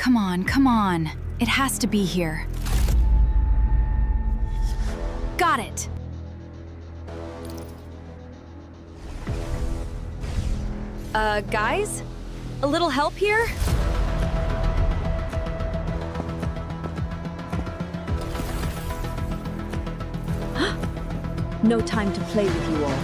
Come on, come on. It has to be here. Got it! Guys? A little help here? No time to play with you all.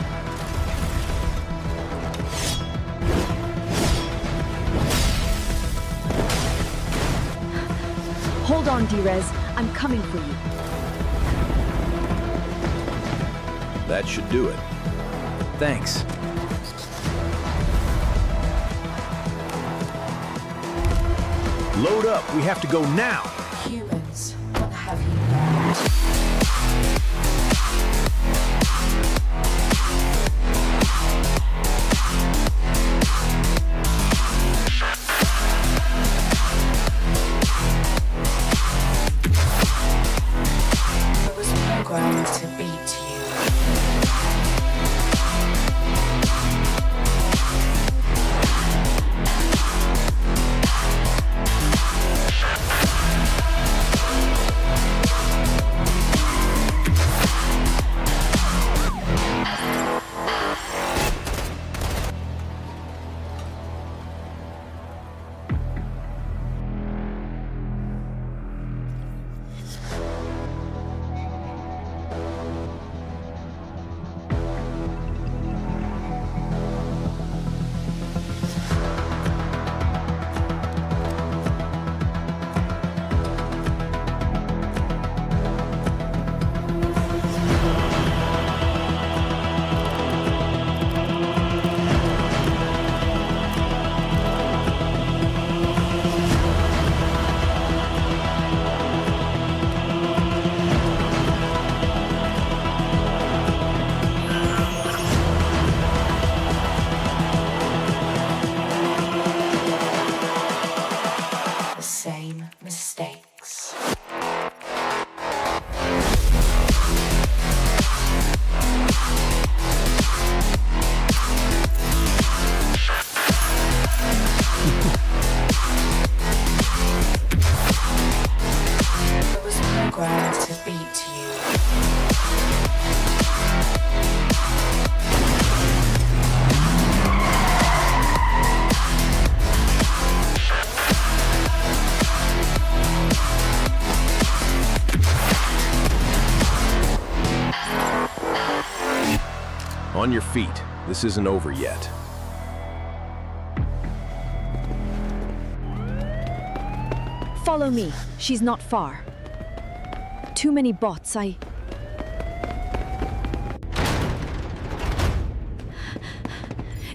Hold on, Drez. I'm coming for you. That should do it. Thanks. Load up. We have to go now. Humans, what have you learned? I was programmed to beat you. The same mistakes. I was programmed to beat you. On your feet. This isn't over yet. Follow me. She's not far. Too many bots,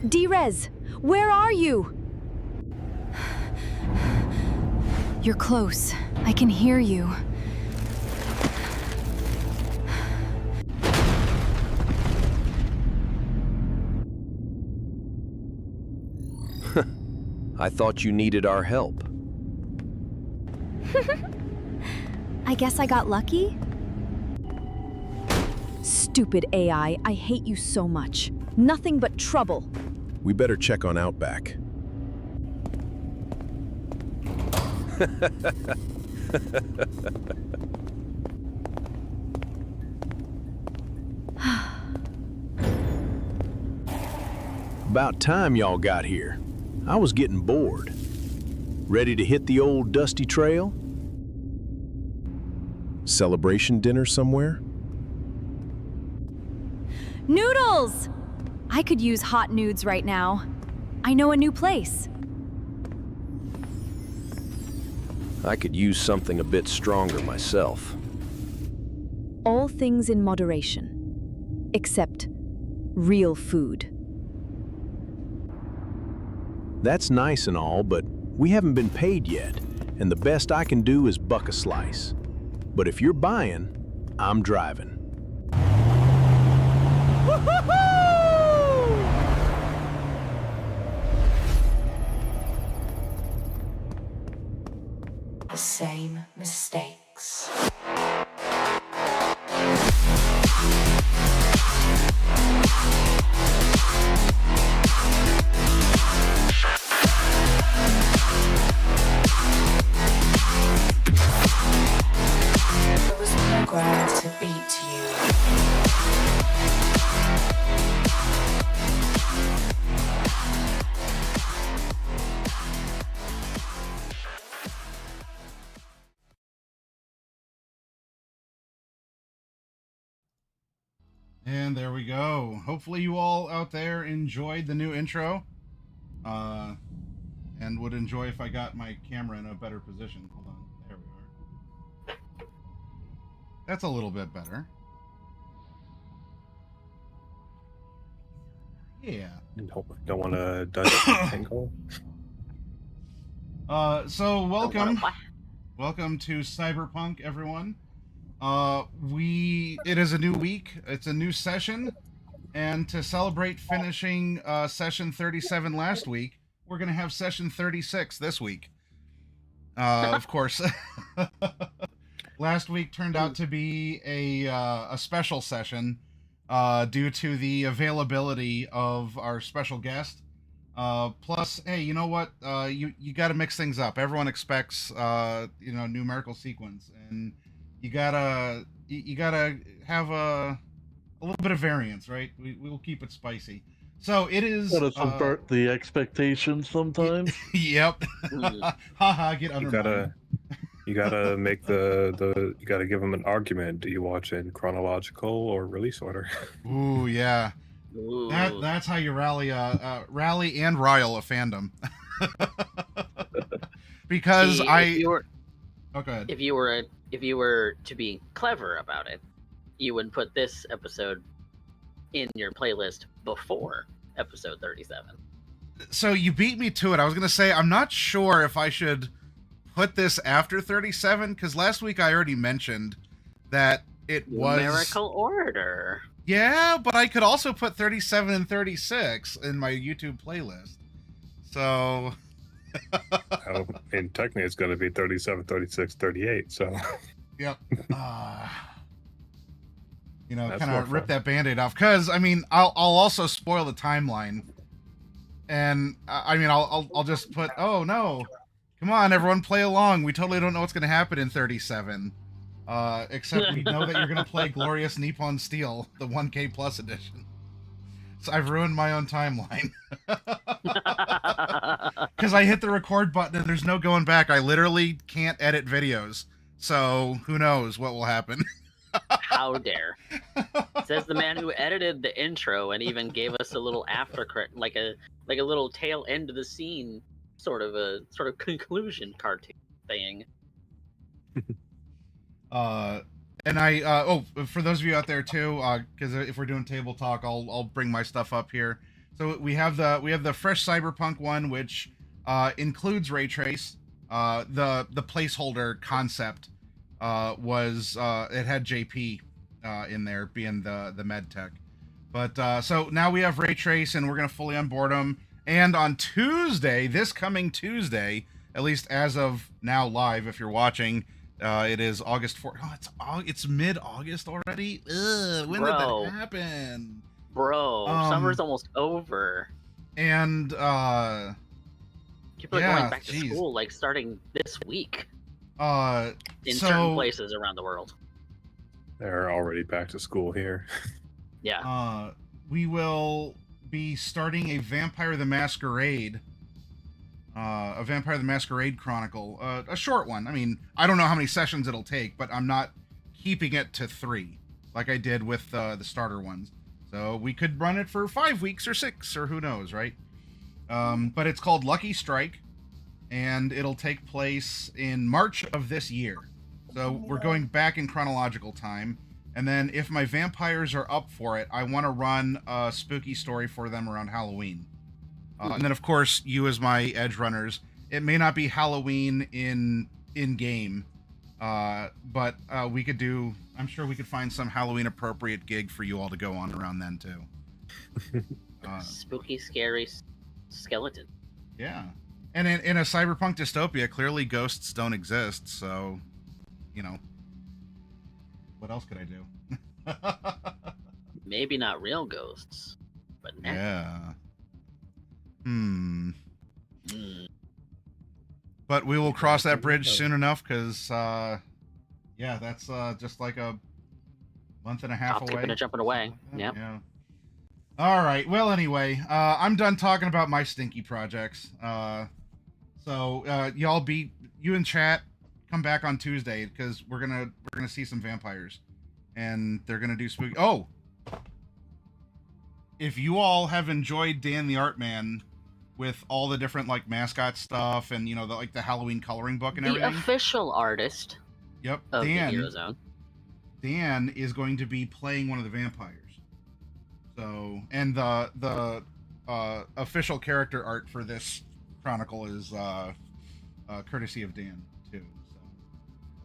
Drez, where are you? You're close. I can hear you. I thought you needed our help. I guess I got lucky? Stupid AI, I hate you so much. Nothing but trouble. We better check on Outback. About time y'all got here. I was getting bored. Ready to hit the old dusty trail? Celebration dinner somewhere? Noodles! I could use hot nudes right now. I know a new place. I could use something a bit stronger myself. All things in moderation. Except real food. That's nice and all, but we haven't been paid yet, and the best I can do is buck a slice. But if you're buying, I'm driving. The same mistakes. And there we go. Hopefully you all out there enjoyed the new intro. And would enjoy if I got my camera in a better position. Hold on. There we are. That's a little bit better. Yeah. Don't want to dodge angle. So welcome. Welcome to Cyberpunk, everyone. It is a new week. It's a new session. And to celebrate finishing session 37 last week, we're going to have session 36 this week. Of course. Last week turned out to be a special session due to the availability of our special guest. Plus, hey, you know what? You got to mix things up. Everyone expects numerical sequence, and you gotta have a little bit of variance, right? We'll keep it spicy. So it is. Gotta subvert the expectations sometimes. Yep. Haha. Get under. You gotta make you gotta give them an argument. Do you watch in chronological or release order? Ooh, yeah. Ooh. That's how you rally and rile a fandom. Because See, okay. If you were to be clever about it, you would put this episode in your playlist before episode 37. So you beat me to it. I was gonna say I'm not sure if I should put this after 37 because last week I already mentioned that it was Numerical order. Yeah, but I could also put 37 and 36 in my YouTube playlist. So And technically it's going to be 37, 36, 38, so... Yep. That's kind more of rip fun. that Band-Aid off. Because, I mean, I'll also spoil the timeline. And, I'll just put, oh, no. Come on, everyone, play along. We totally don't know what's going to happen in 37. Except we know that you're going to play Glorious Nippon Steel, the 1K Plus edition. So I've ruined my own timeline. Because I hit the record button and there's no going back. I literally can't edit videos. So who knows what will happen. How dare. Says the man who edited the intro and even gave us a little like a little tail end of the scene sort of conclusion cartoon thing. And for those of you out there too, because if we're doing table talk, I'll bring my stuff up here. So we have the fresh Cyberpunk one, which includes ray trace. The placeholder concept was it had JP in there being the med tech. But so now we have ray trace, and we're gonna fully onboard them. And on Tuesday, this coming Tuesday, at least as of now live, if you're watching. It is August 4th. Oh, it's mid-August already? Ugh, when did that happen? Bro, summer's almost over. And, people are going back to school, like, starting this week. In certain places around the world. They're already back to school here. Yeah. We will be starting a Vampire the Masquerade Chronicle, a short one. I mean, I don't know how many sessions it'll take, but I'm not keeping it to 3 like I did with the starter ones. So we could run it for 5 weeks or 6 or who knows, right? But it's called Lucky Strike, and it'll take place in March of this year. So we're going back in chronological time. And then if my vampires are up for it, I want to run a spooky story for them around Halloween. And then, of course, you as my edge runners. It may not be Halloween in game, but we could do. I'm sure we could find some Halloween appropriate gig for you all to go on around then too. Spooky, scary skeleton. Yeah, and in a cyberpunk dystopia, clearly ghosts don't exist. So, what else could I do? Maybe not real ghosts, but yeah. But we will cross that bridge soon enough, because, that's just like a month and a half away. Tipping and jumping away. Yep. Yeah. All right. Well, anyway, I'm done talking about my stinky projects. So you in chat, come back on Tuesday, because we're gonna see some vampires, and they're gonna do spooky. Oh, if you all have enjoyed Dan the Art Man with all the different like mascot stuff and the Halloween coloring book and The everything. official artist Yep, of the Hero Zone. Dan is going to be playing one of the vampires. So, and the official character art for this chronicle is courtesy of Dan too.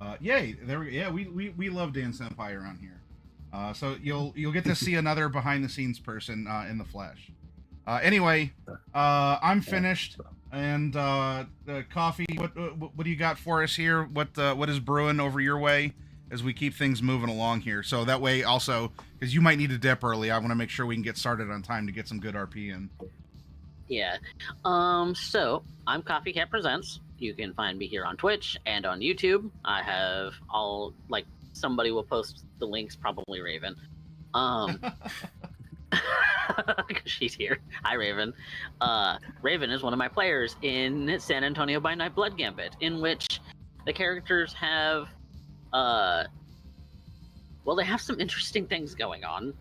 So, yay! There we go. Yeah, we love Dan Senpai around here. So you'll get to see another behind the scenes person in the flesh. Anyway, I'm finished. And the coffee. What do you got for us here? What is brewing over your way as we keep things moving along here? So that way, also, because you might need to dip early, I want to make sure we can get started on time to get some good RP in. Yeah. So I'm Coffee Cat Presents. You can find me here on Twitch and on YouTube. I have somebody will post the links, probably Raven. She's here. Hi, Raven. Raven is one of my players in San Antonio by Night Blood Gambit, in which the characters have, they have some interesting things going on.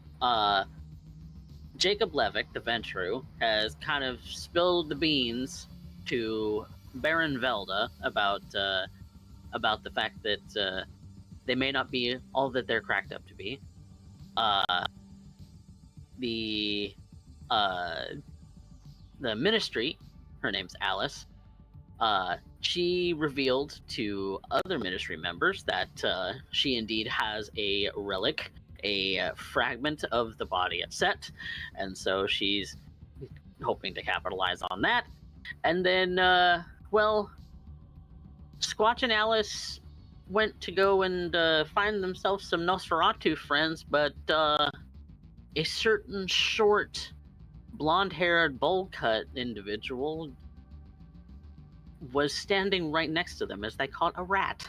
Jacob Levick, the Ventru, has kind of spilled the beans to Baron Velda about the fact that they may not be all that they're cracked up to be. The Ministry, her name's Alice, she revealed to other Ministry members that she indeed has a relic, a fragment of the body at Set, and so she's hoping to capitalize on that. And then, Squatch and Alice went to go and find themselves some Nosferatu friends, but a certain short, blonde-haired, bowl-cut individual was standing right next to them as they caught a rat.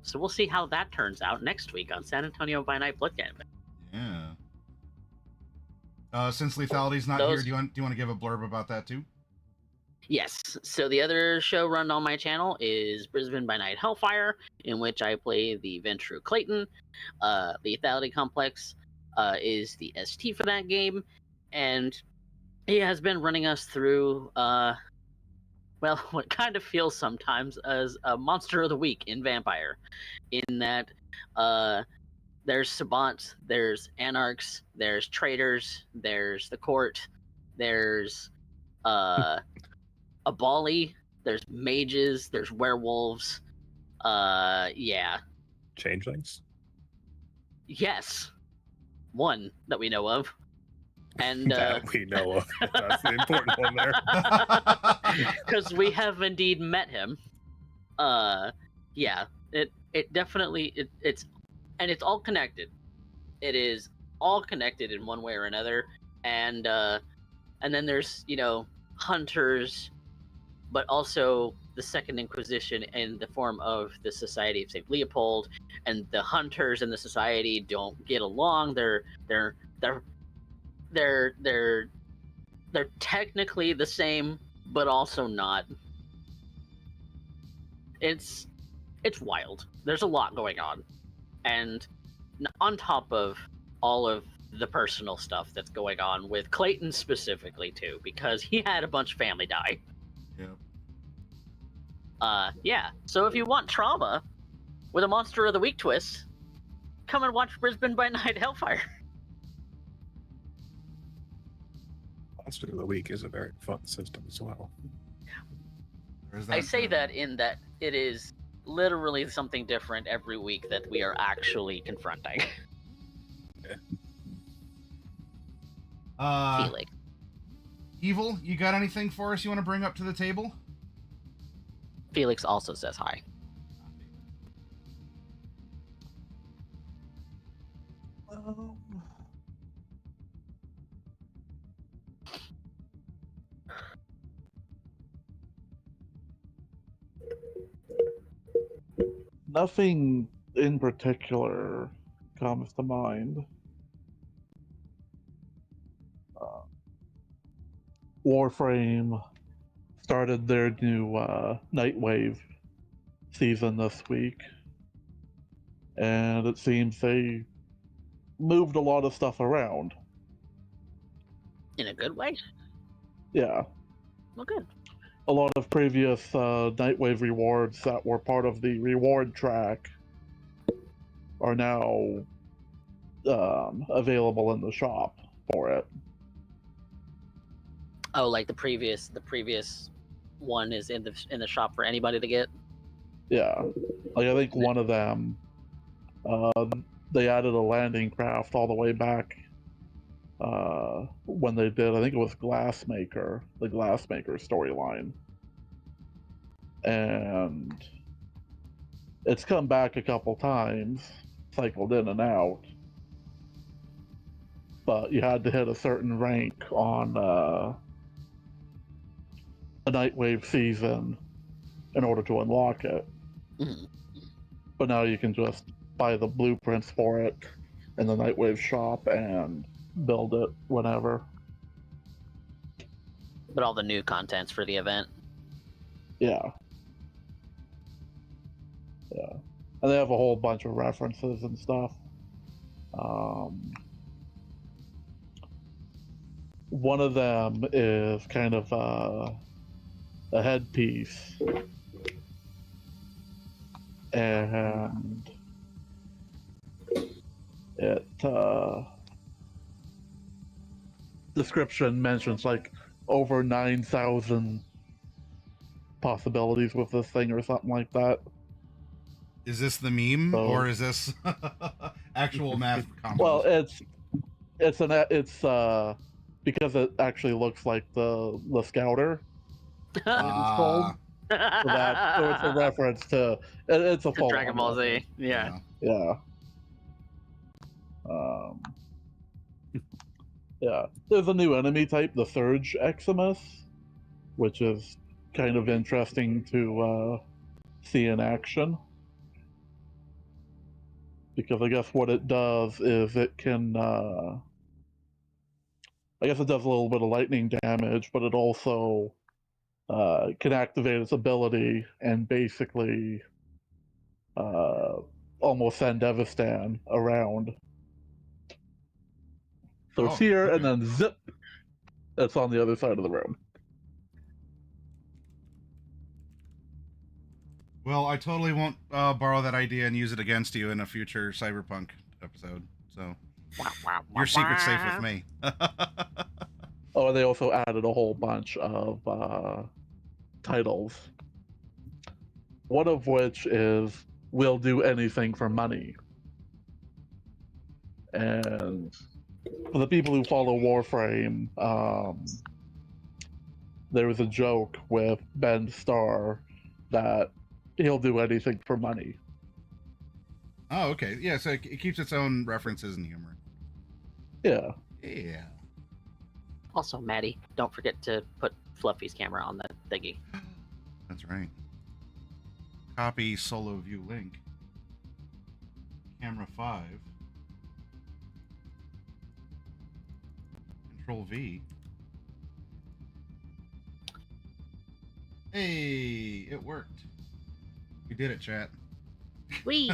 So we'll see how that turns out next week on San Antonio by Night Blood Gambit. Yeah. Since Lethality's not here, do you want to give a blurb about that too? Yes. So the other show run on my channel is Brisbane by Night Hellfire, in which I play the Ventru Clayton. Lethality Complex is the ST for that game, and he has been running us through what kind of feels sometimes as a monster of the week in Vampire, in that there's Sabants, there's Anarchs, there's Traitors, there's the Court, there's Abali, there's mages, there's werewolves. Yeah. Changelings? Yes. One that we know of. And that we know of. That's the important one there. Because we have indeed met him. Yeah. It definitely it's all connected. It is all connected in one way or another. And then there's, hunters, but also the Second Inquisition in the form of the Society of St. Leopold, and the hunters and the society don't get along. They're technically the same, but also not. It's wild. There's a lot going on, and on top of all of the personal stuff that's going on with Clayton specifically too, because he had a bunch of family die. Yeah. So if you want trauma with a Monster of the Week twist, come and watch Brisbane by Night Hellfire. Monster of the Week is a very fun system as well. I say that in that it is literally something different every week that we are actually confronting. Yeah. Felix. Evil, you got anything for us you want to bring up to the table? Felix also says hi. Nothing in particular comes to mind. Warframe started their new Nightwave season this week, and it seems they moved a lot of stuff around. In a good way. Yeah. Well, good. A lot of previous Nightwave rewards that were part of the reward track are now available in the shop for it. Oh, like the previous one is in the shop for anybody to get. Yeah. Like, I think one of them, they added a landing craft all the way back when they did, I think it was Glassmaker, the Glassmaker storyline. And it's come back a couple times, cycled in and out. But you had to hit a certain rank on a Nightwave season in order to unlock it. Mhm. But now you can just buy the blueprints for it in the Nightwave shop and build it whenever. But all the new content's for the event. Yeah. Yeah. And they have a whole bunch of references and stuff. One of them is kind of a headpiece. And it description mentions like over 9,000 possibilities with this thing or something like that. Is this the meme So- or is this actual math combos? Well, it's because it actually looks like the Scouter. Ah, So it's a reference to it's a To full Dragon Ball Z. reference. Yeah. Yeah. Yeah. There's a new enemy type, the Surge Eximus, which is kind of interesting to see in action. Because I guess what it does is it can I guess it does a little bit of lightning damage, but it also can activate its ability and basically almost send Devistan around. So it's here, and then zip, it's on the other side of the room. well, I totally won't borrow that idea and use it against you in a future Cyberpunk episode. So your secret's safe with me. Oh, and they also added a whole bunch of titles. One of which is "We'll do anything for money." And for the people who follow Warframe, there was a joke with Ben Starr that he'll do anything for money. Oh, okay. Yeah, so it keeps its own references and humor. Yeah. Yeah. Also, Maddie, don't forget to put Fluffy's camera on the thingy. That's right. Copy solo view link. Camera 5. Control V. Hey, it worked. We did it, chat. We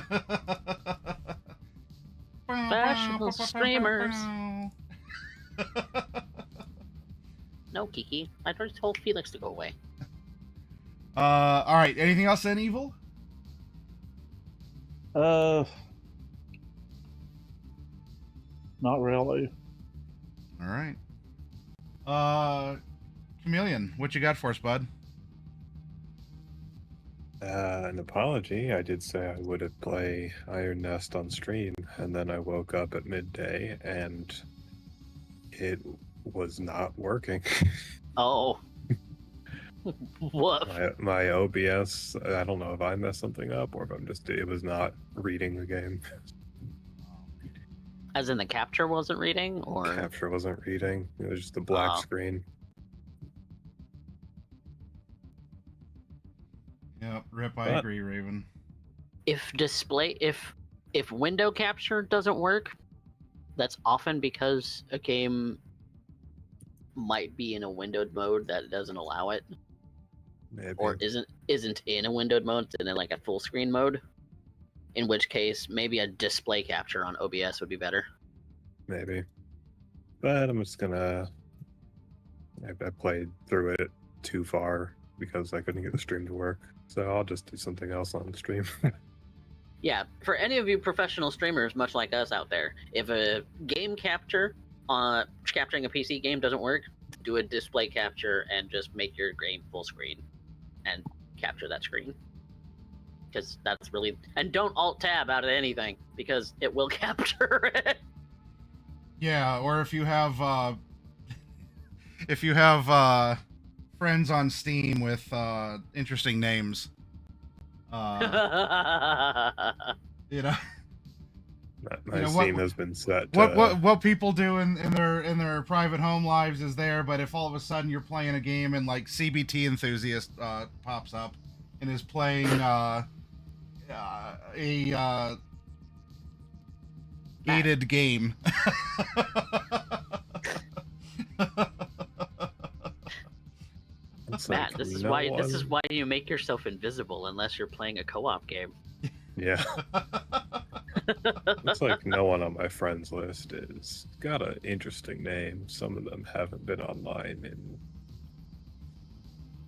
Professional streamers. No, Kiki. I just told Felix to go away. All right. Anything else then, Evil? Not really. All right. Chameleon, what you got for us, bud? An apology. I did say I would play Iron Nest on stream, and then I woke up at midday and it was not working. Oh. Woof. My OBS, I don't know if I messed something up or if it was not reading the game. As in the capture wasn't reading, or Capture wasn't reading. It was just a black Oh. screen. Yep, rip, I But- agree, Raven. if window capture doesn't work, that's often because a game might be in a windowed mode that doesn't allow it, Maybe. or isn't in a windowed mode, it's in like a full screen mode. In which case, maybe a display capture on OBS would be better. Maybe. But I'm just gonna I played through it too far because I couldn't get the stream to work. So I'll just do something else on the stream. Yeah, for any of you professional streamers, much like us out there, if a game capturing a PC game doesn't work, do a display capture and just make your game full screen and capture that screen. Because that's really... And don't alt-tab out of anything, because it will capture it. Yeah, or if you have friends on Steam with interesting names, you know, My You know, Steam what- has been set. what people do in their private home lives is there, but if all of a sudden you're playing a game and like CBT enthusiast pops up and is playing a gated game. It's Matt, like, this is no why you make yourself invisible unless you're playing a co-op game. Yeah. Looks like no one on my friends list is got an interesting name. Some of them haven't been online in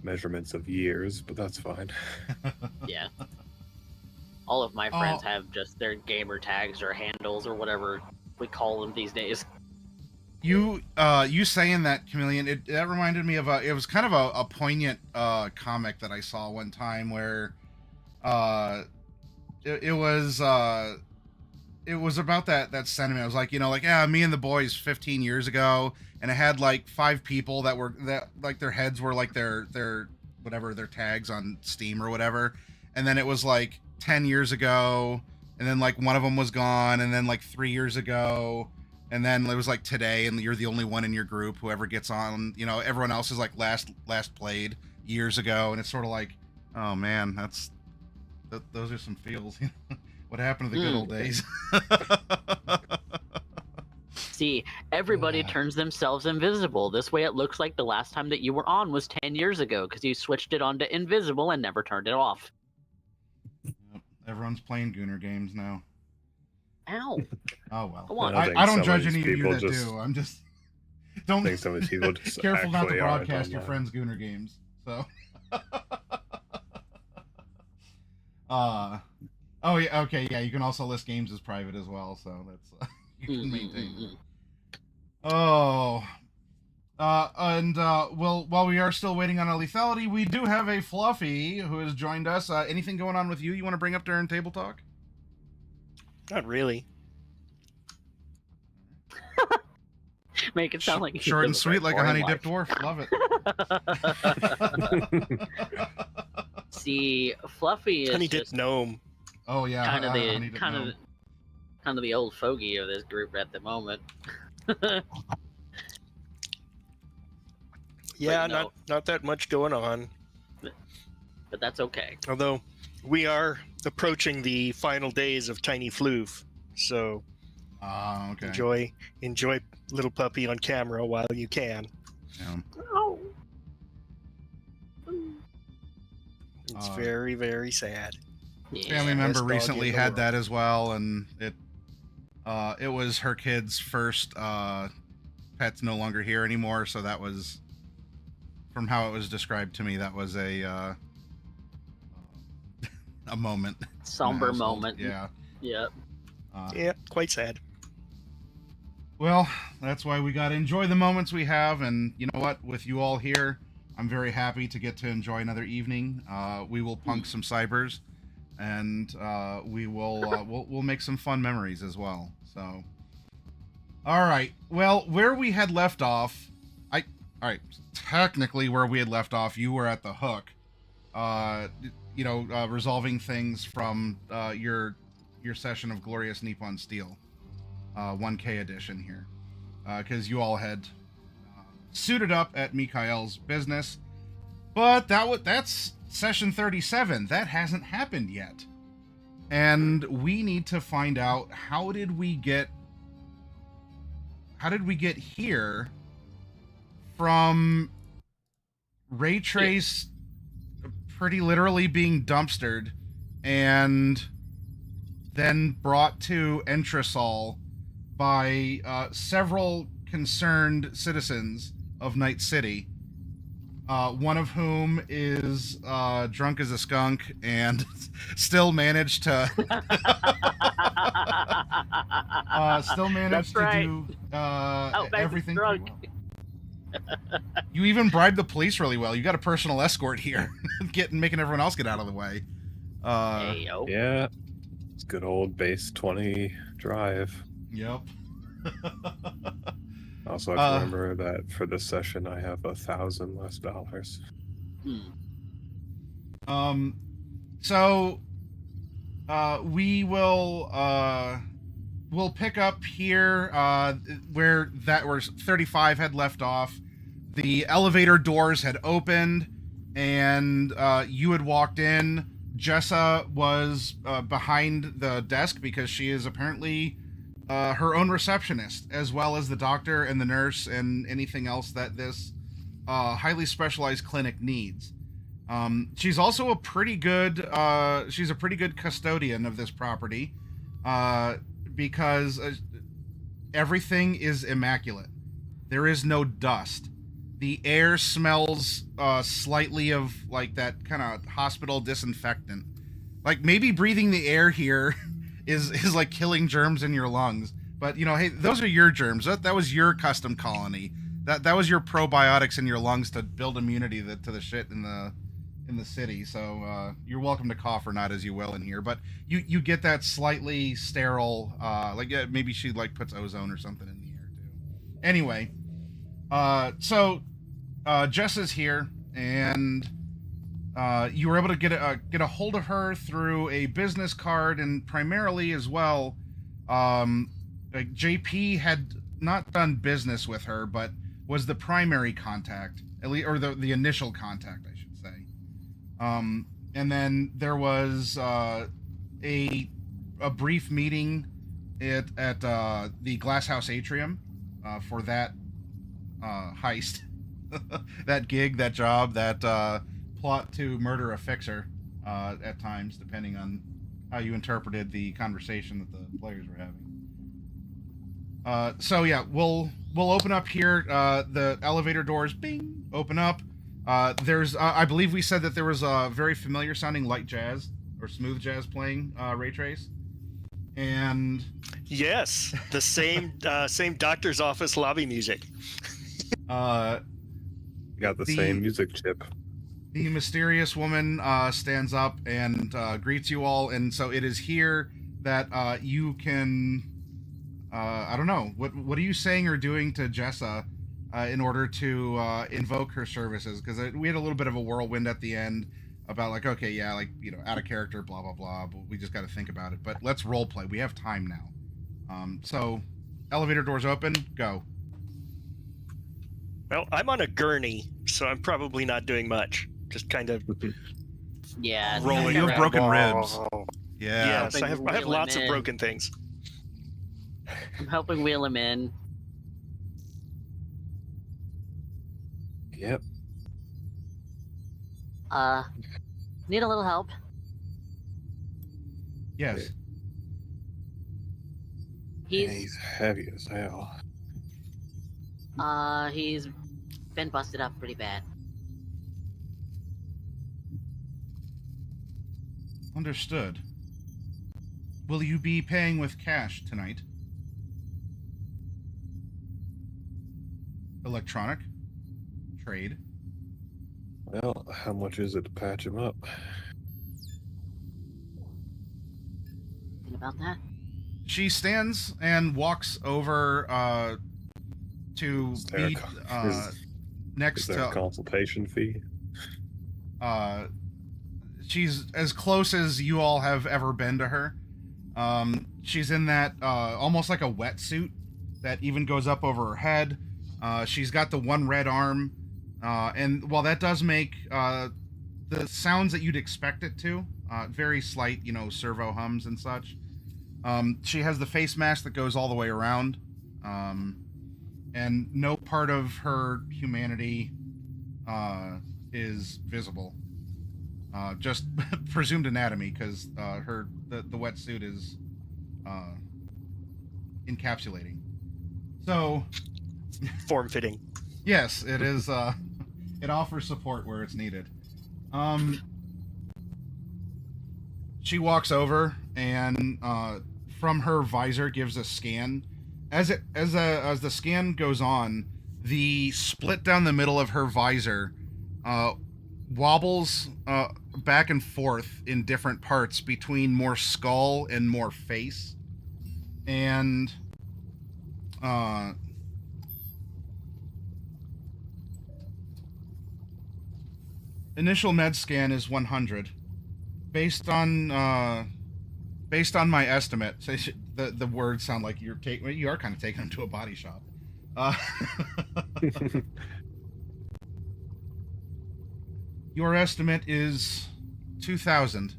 measurements of years, but that's fine. Yeah. All of my friends have just their gamer tags or handles or whatever we call them these days. You saying that, Chameleon, that reminded me of it was kind of a poignant comic that I saw one time where it was about that sentiment. It was like, me and the boys 15 years ago, and it had like 5 people that like their heads were like their whatever, their tags on Steam or whatever, and then it was like 10 years ago, and then like one of them was gone, and then like 3 years ago, and then it was like today, and you're the only one in your group. Whoever gets on, everyone else is like last played years ago, and it's sort of like, oh man, those are some feels. What happened to the good old days? See, everybody turns themselves invisible. This way it looks like the last time that you were on was 10 years ago, because you switched it on to invisible and never turned it off. Yep. Everyone's playing Gooner games now. Ow. Oh well. Come on. I don't some judge of any these of you people that just- do. I'm just don't think some of these people just careful not to actually aren't broadcast your online. friends' Gooner games. So. Oh yeah. Okay. Yeah. You can also list games as private as well. So that's you can maintain. Oh. Well, while we are still waiting on a lethality, we do have a Fluffy who has joined us. Anything going on with you want to bring up during table talk? Not really. Make it sound like Short and sweet, like a honey dip dwarf. dwarf. Love it. See, Fluffy is Honey dip just gnome. Oh yeah, kind of honey dip the gnome. kind of the old fogey of this group at the moment. Yeah, no. not that much going on. But that's okay. Although we are approaching the final days of Tiny Floof, so Okay. enjoy little puppy on camera while you can. Yeah. Oh. It's very, very sad. Family member Best dog recently in the had world. that as well, and it was her kid's first pet's no longer here anymore, so that was, from how it was described to me, that was a moment. Somber in the household. moment. Yeah. Yep. Yeah, quite sad. Well, that's why we got to enjoy the moments we have, and you know what? With you all here, I'm very happy to get to enjoy another evening. We will punk some cybers, and we will we'll make some fun memories as well. So, all right. Well, where we had left off, all right. Technically, where we had left off, you were at the hook. Resolving things from your session of Glorious Nippon Steel. 1K edition here, because you all had suited up at Mikhail's business, but that's session 37. That hasn't happened yet, and we need to find out how did we get here from Ray Trace pretty literally being dumpstered and then brought to Entresol by several concerned citizens of Night City. One of whom is drunk as a skunk and still managed to That's right. do Outback is everything drunk. pretty well. You even bribed the police really well. You got a personal escort here, making everyone else get out of the way. Hey, yo. Yeah, it's good old base 20 drive. Yep. Also, have to remember that for this session, I have $1,000 less. So we will we'll pick up here where 35 had left off. The elevator doors had opened, and you had walked in. Jessa was behind the desk because she is apparently her own receptionist, as well as the doctor and the nurse and anything else that this highly specialized clinic needs. She's also a pretty good custodian of this property because everything is immaculate. There is no dust. The air smells slightly of like that kind of hospital disinfectant. Like maybe breathing the air here is like killing germs in your lungs. But you know, hey, those are your germs. That was your custom colony. That was your probiotics in your lungs to build immunity to the shit in the city. So you're welcome to cough or not as you will in here. But you get that slightly sterile, maybe she like puts ozone or something in the air too. Anyway, so Jess is here, and you were able to get a hold of her through a business card, and primarily as well, like JP had not done business with her, but was the primary contact, at least, or the initial contact, I should say. And then there was a brief meeting at the Glasshouse Atrium for that heist, that gig, that job, that plot to murder a fixer at times, depending on how you interpreted the conversation that the players were having. So yeah, we'll open up here. The elevator doors, bing, open up. There's, I believe we said that there was a very familiar sounding light jazz or smooth jazz playing Ray Trace. And yes, the same doctor's office lobby music. Got the same music chip. The mysterious woman stands up and greets you all, and so it is here that you can. I don't know. What are you saying or doing to Jessa in order to invoke her services? Because we had a little bit of a whirlwind at the end about like, okay, yeah, like, you know, out of character, blah, blah, blah. But we just got to think about it. But let's role play. We have time now. So elevator doors open. Go. Well, I'm on a gurney, so I'm probably not doing much. Just kind of Yeah. rolling. You have around. broken ribs. Yeah. Yes, I have lots of broken things. I'm helping wheel him in. Yep. Need a little help. Yes. He's heavy as hell. He's been busted up pretty bad. Understood. Will you be paying with cash tonight? Electronic? Trade? Well, how much is it to patch him up? Thinking about that? She stands and walks over to be next is there a to consultation fee? she's as close as you all have ever been to her. She's in that almost like a wetsuit that even goes up over her head. She's got the one red arm, and while that does make the sounds that you'd expect it to, very slight, you know, servo hums and such, she has the face mask that goes all the way around, and no part of her humanity is visible. Just presumed anatomy, because the wetsuit is encapsulating. So Form-fitting. Yes, it is. It offers support where it's needed. She walks over and from her visor gives a scan. As the scan goes on, the split down the middle of her visor wobbles back and forth in different parts between more skull and more face. And initial med scan is 100. Based on my estimate, so the words sound like you are kind of taking them to a body shop. Your estimate is 2,000.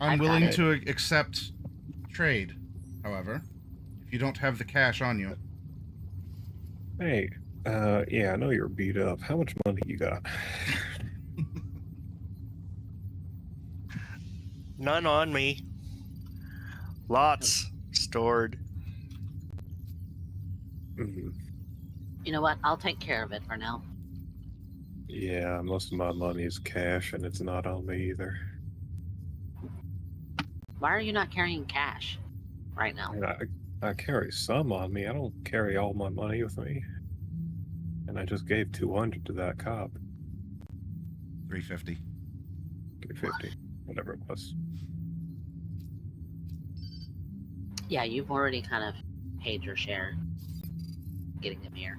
I'm willing to accept trade, however, if you don't have the cash on you. Hey, yeah, I know you're beat up. How much money you got? None on me. Lots stored. Mhm. You know what? I'll take care of it for now. Yeah, most of my money is cash, and it's not on me either. Why are you not carrying cash right now? I mean, I carry some on me. I don't carry all my money with me. And I just gave 200 to that cop. 350. 350, whatever it was. Yeah, you've already kind of paid your share getting them here.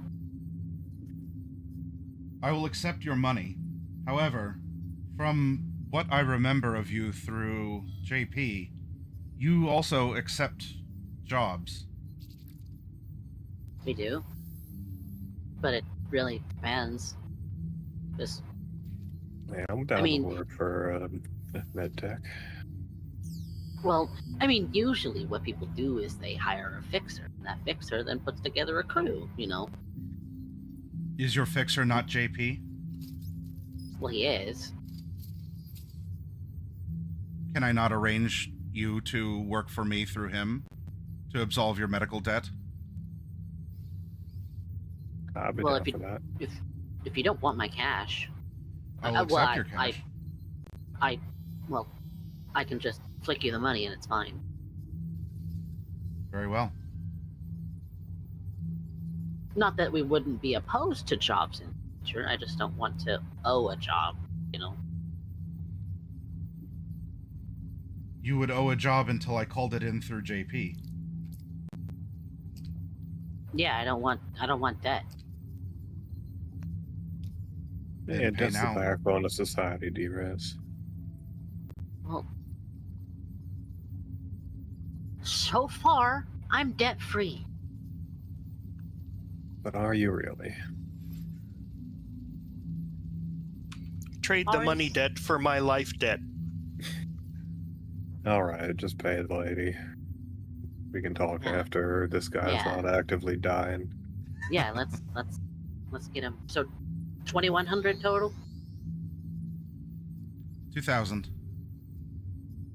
I will accept your money. However, from what I remember of you through JP, you also accept jobs. We do. But it really depends. Just, Yeah, I'm down to work for MedTech. well, I mean, usually what people do is they hire a fixer, and that fixer then puts together a crew, you know? Is your fixer not JP? Well, he is. Can I not arrange you to work for me through him to absolve your medical debt? I'll be Well, down for that. if you don't want my cash, I will accept your cash. I can just flick you the money and it's fine. Very well. Not that we wouldn't be opposed to jobs in the future. I just don't want to owe a job, you know. You would owe a job until I called it in through JP. Yeah, I don't want debt. Yeah, pay that's the now. backbone of society, D-Res. Well, so far, I'm debt free. But are you really? Trade the money debt for my life debt. Alright, just pay the lady. We can talk after this guy's not actively dying. Yeah, let's get him. So, 2,100 total. 2,000.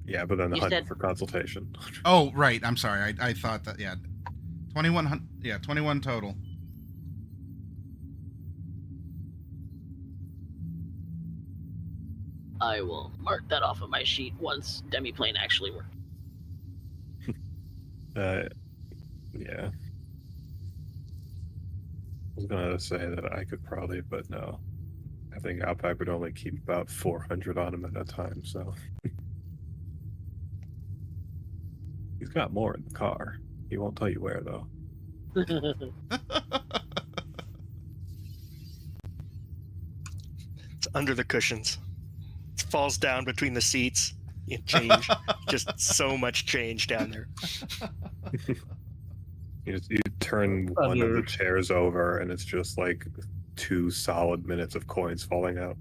Yeah, but then You 100 said- for consultation. Oh, right. I'm sorry. I thought that. Yeah, 2,100. Yeah, 21 total. I will mark that off of my sheet once Demiplane actually works. Yeah. I was gonna say that I could probably, but no. I think Outback would only keep about 400 on him at a time, so. He's got more in the car. He won't tell you where, though. It's under the cushions. It falls down between the seats. You change. Just so much change down there. You turn one of the chairs over, and it's just like 2 solid minutes of coins falling out.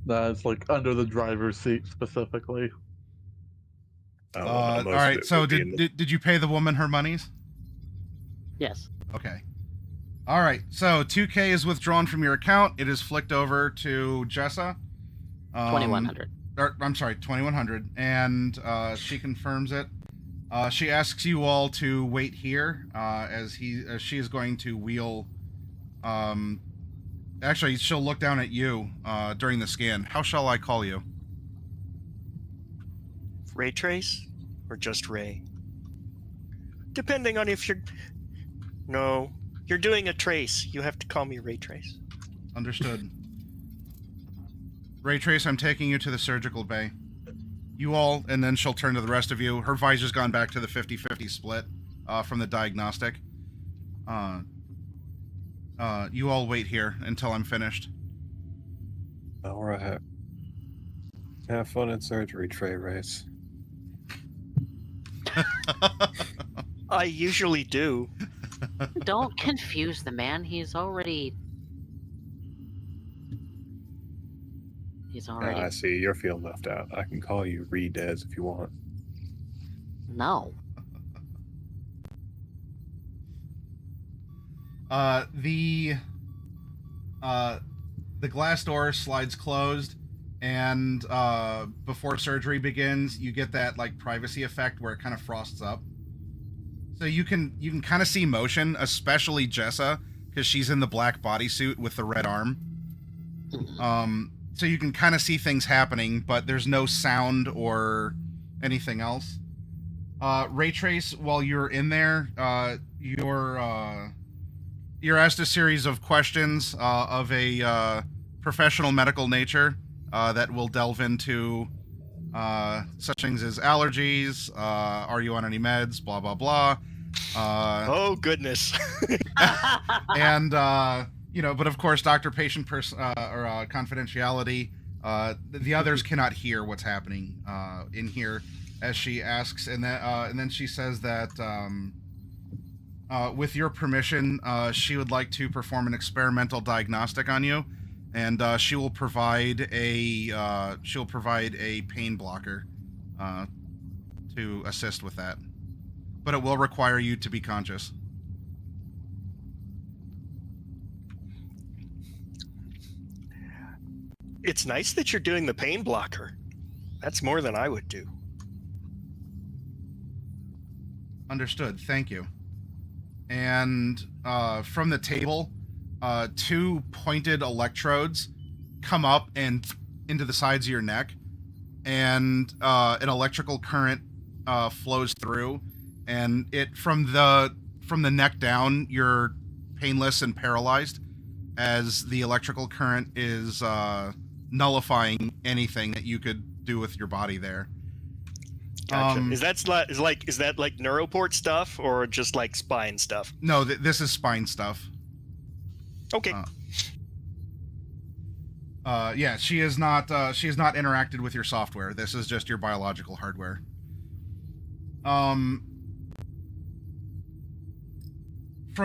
That's like under the driver's seat specifically. All right. So did you pay the woman her monies? Yes. Okay. All right. So 2K is withdrawn from your account. It is flicked over to Jessa. 2,100. I'm sorry, 2100, and she confirms it. She asks you all to wait here as she is going to wheel. Actually, she'll look down at you during the scan. How shall I call you? Ray Trace? Or just Ray? Depending on if you're... No, you're doing a trace. You have to call me Ray Trace. Understood. Ray Trace, I'm taking you to the surgical bay. You all, and then she'll turn to the rest of you. Her visor's gone back to the 50-50 split from the diagnostic. You all wait here until I'm finished. All right. Have fun in surgery, Trey Race. I usually do. Don't confuse the man. He's already. I see. You're feeling left out. I can call you Re-Dez if you want. No. The glass door slides closed, and before surgery begins, you get that like privacy effect where it kind of frosts up. So you can kind of see motion, especially Jessa, because she's in the black bodysuit with the red arm. So you can kind of see things happening, but there's no sound or anything else. Ray Trace, while you're in there, you're asked a series of questions of a professional medical nature that will delve into such things as allergies, are you on any meds, blah, blah, blah. Oh, goodness. And, but of course, doctor-patient confidentiality. The others cannot hear what's happening in here as she asks. And then she says that... with your permission, she would like to perform an experimental diagnostic on you, and she will provide a pain blocker to assist with that. But it will require you to be conscious. It's nice that you're doing the pain blocker. That's more than I would do. Understood. Thank you. And from the table, 2 pointed electrodes come up and into the sides of your neck, and an electrical current flows through, and it from the neck down, you're painless and paralyzed, as the electrical current is nullifying anything that you could do with your body there. Gotcha. Is that like neuroport stuff or just like spine stuff? No, this is spine stuff. Okay. Yeah, she has not interacted with your software. This is just your biological hardware. From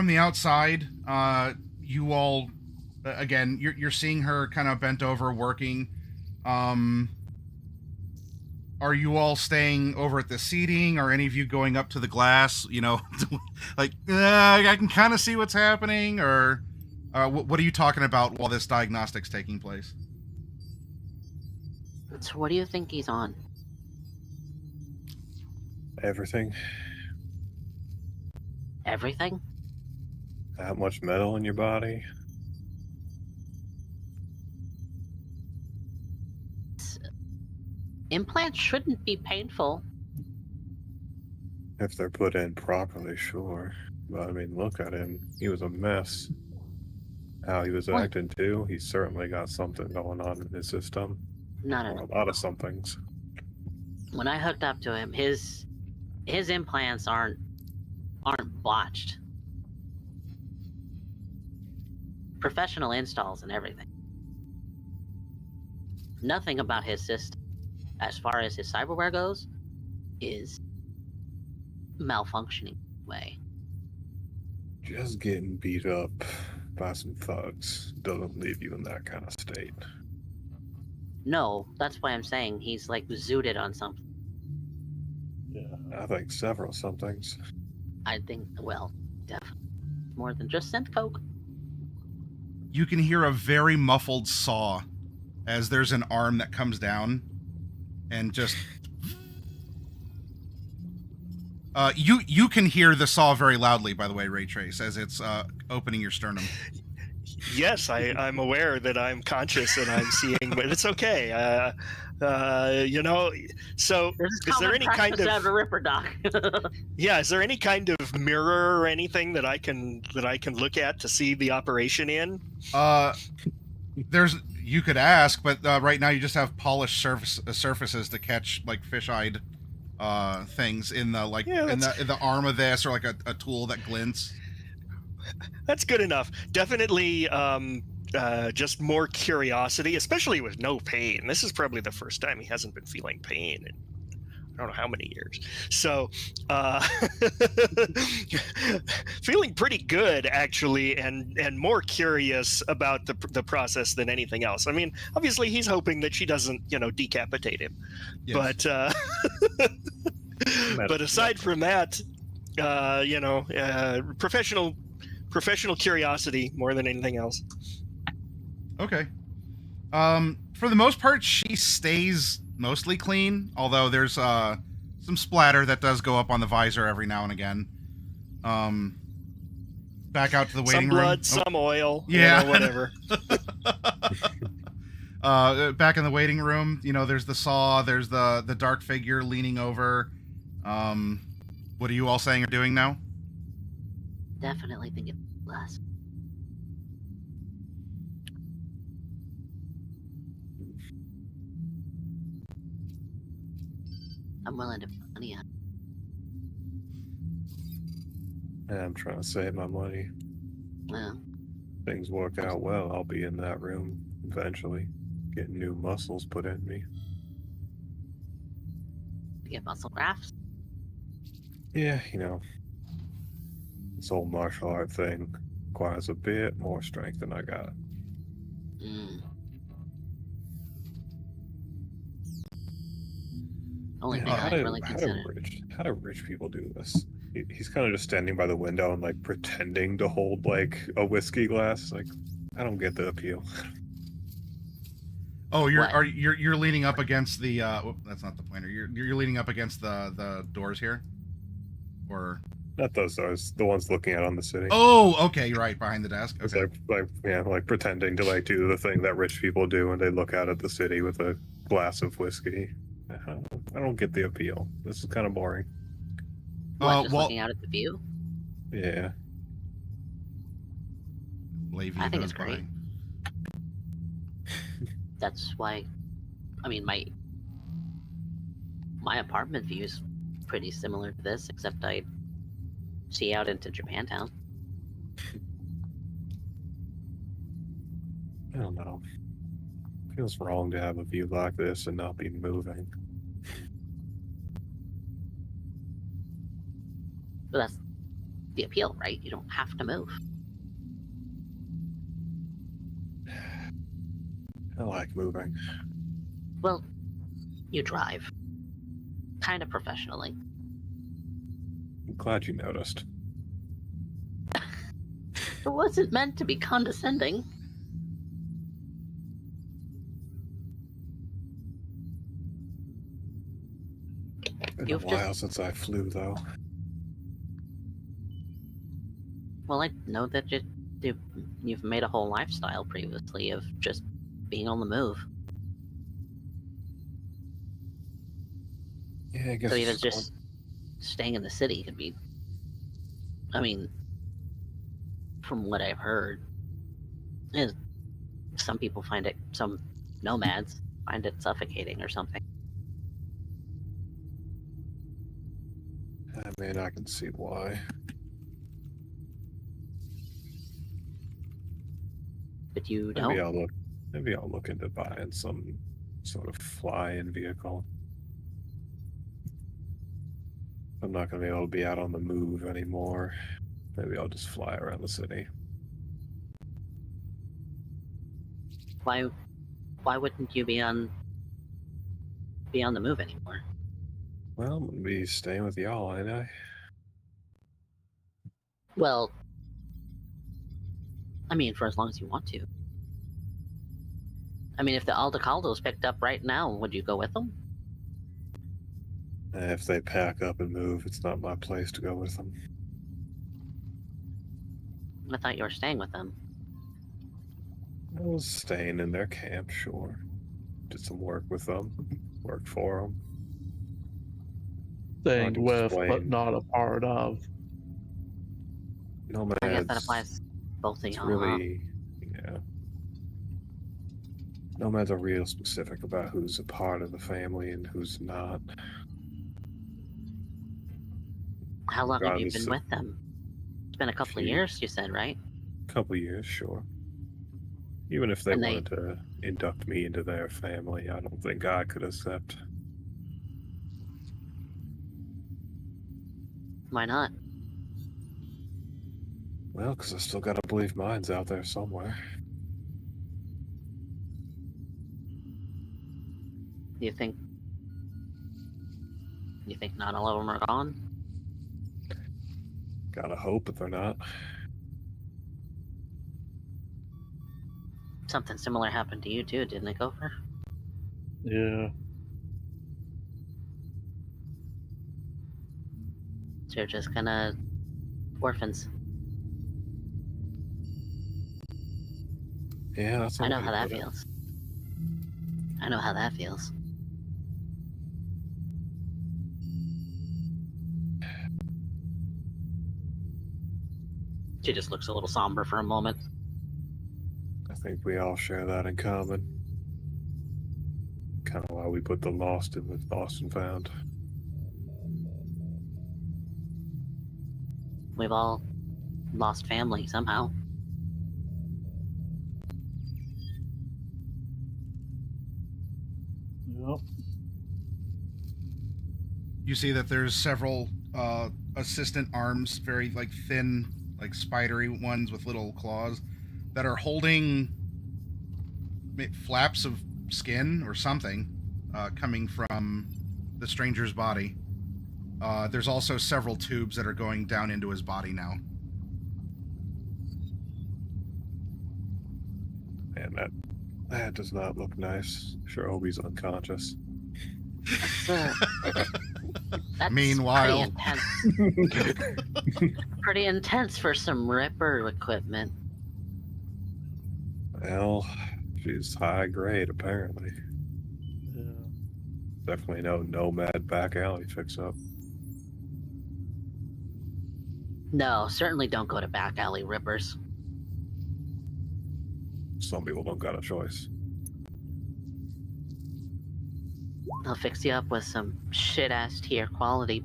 the outside, you all, again, you're seeing her kind of bent over working. Are you all staying over at the seating, or any of you going up to the glass, like, I can kind of see what's happening, or what are you talking about while this diagnostic's taking place? So what do you think he's on? Everything. Everything? That much metal in your body? Implants shouldn't be painful. If they're put in properly, sure. But I mean, look at him. He was a mess. How he was acting too. He's certainly got something going on in his system. None of a lot of somethings. When I hooked up to him, his implants aren't botched. Professional installs and everything. Nothing about his system, as far as his cyberware goes, is malfunctioning way. Just getting beat up by some thugs doesn't leave you in that kind of state. No, that's why I'm saying he's like zooted on something. Yeah, I think several somethings. I think, well, definitely more than just synth coke. You can hear a very muffled saw as there's an arm that comes down and just you can hear the saw very loudly, by the way, Ray Trace, as it's opening your sternum. Yes, I'm aware that I'm conscious and I'm seeing, but it's okay. You know, so This is is there common any kind practice to have of a Ripper, Doc. yeah? Is there any kind of mirror or anything that I can look at to see the operation in? You could ask, but right now you just have polished surfaces to catch like fish-eyed things in the in the arm of this, or like a tool that glints. That's good enough. Definitely just more curiosity, especially with no pain. This is probably the first time he hasn't been feeling pain in I don't know how many years. So feeling pretty good, actually, and more curious about the process than anything else. I mean, obviously he's hoping that she doesn't, decapitate him. Yes. But aside from that, professional curiosity more than anything else. Okay. For the most part, she stays mostly clean, although there's some splatter that does go up on the visor every now and again. Back out to the waiting room. Some blood, some oil, yeah, whatever. Back in the waiting room, there's the saw, there's the dark figure leaning over. What are you all saying or doing now? Definitely think it's less. I'm willing to put money on. Yeah, I'm trying to save my money. Well, Things work out well, I'll be in that room eventually, getting new muscles put in me. to get muscle grafts. Yeah, this whole martial art thing requires a bit more strength than I got. Only thing I really consider. How do rich people do this? He's kind of just standing by the window and like pretending to hold like a whiskey glass. Like, I don't get the appeal. Oh, you're leaning up against the that's not the pointer. You're leaning up against the doors here, or not those doors, the ones looking out on the city. Oh, okay, right behind the desk. Okay. It's like pretending to like do the thing that rich people do when they look out at the city with a glass of whiskey. I don't get the appeal. This is kind of boring. Just looking out at the view? Yeah. I think it's great. That's why, I mean, my apartment view is pretty similar to this, except I see out into Japantown. I don't know. Feels wrong to have a view like this and not be moving. But that's the appeal, right? You don't have to move. I like moving. Well, you drive. Kind of professionally. I'm glad you noticed. It wasn't meant to be condescending. Been a while since I flew, though. Well, I know that you've made a whole lifestyle previously of just being on the move. Yeah, I guess. So even just staying in the city could be. I mean, from what I've heard, some people find it. Some nomads find it suffocating or something. I mean, I can see why. But you don't? Maybe I'll look into buying some sort of fly-in vehicle. I'm not going to be able to be out on the move anymore. Maybe I'll just fly around the city. Why wouldn't you be on the move anymore? Well, I'm going to be staying with y'all, ain't I? Well, I mean, for as long as you want to. I mean, if the Aldecaldos picked up right now, would you go with them? If they pack up and move, it's not my place to go with them. I thought you were staying with them. I was staying in their camp, sure. Did some work with them, worked for them. Staying to with, but explain. not a part of. Nomads. I guess that applies both of It's y'all. really, yeah. Nomads are real specific about who's a part of the family and who's not. How long have you regardless been of- with them? It's been a couple of Few. years, you said, right? Couple years, sure. Even if they And they- wanted to induct me into their family, I don't think I could accept. Why not? Well, because I still gotta believe mine's out there somewhere. You think not all of them are gone? Gotta hope that they're not. Something similar happened to you too, didn't it, Gopher? Yeah. So you're just kinda orphans. Yeah, that's I know all how you that put it. feels. I know how that feels. She just looks a little somber for a moment. I think we all share that in common. Kind of why we put the lost in with lost and found. We've all lost family somehow. Yep. You see that there's several assistant arms, very like thin, like spidery ones with little claws, that are holding flaps of skin or something coming from the stranger's body. There's also several tubes that are going down into his body now. Man, that does not look nice. Sure, Obi's unconscious. That's Meanwhile. pretty intense. Pretty intense for some Ripper equipment. Well, she's high grade, apparently. Yeah. Definitely no nomad back alley fix up. No, certainly don't go to back alley Rippers. Some people don't got a choice. They'll fix you up with some shit ass tier quality.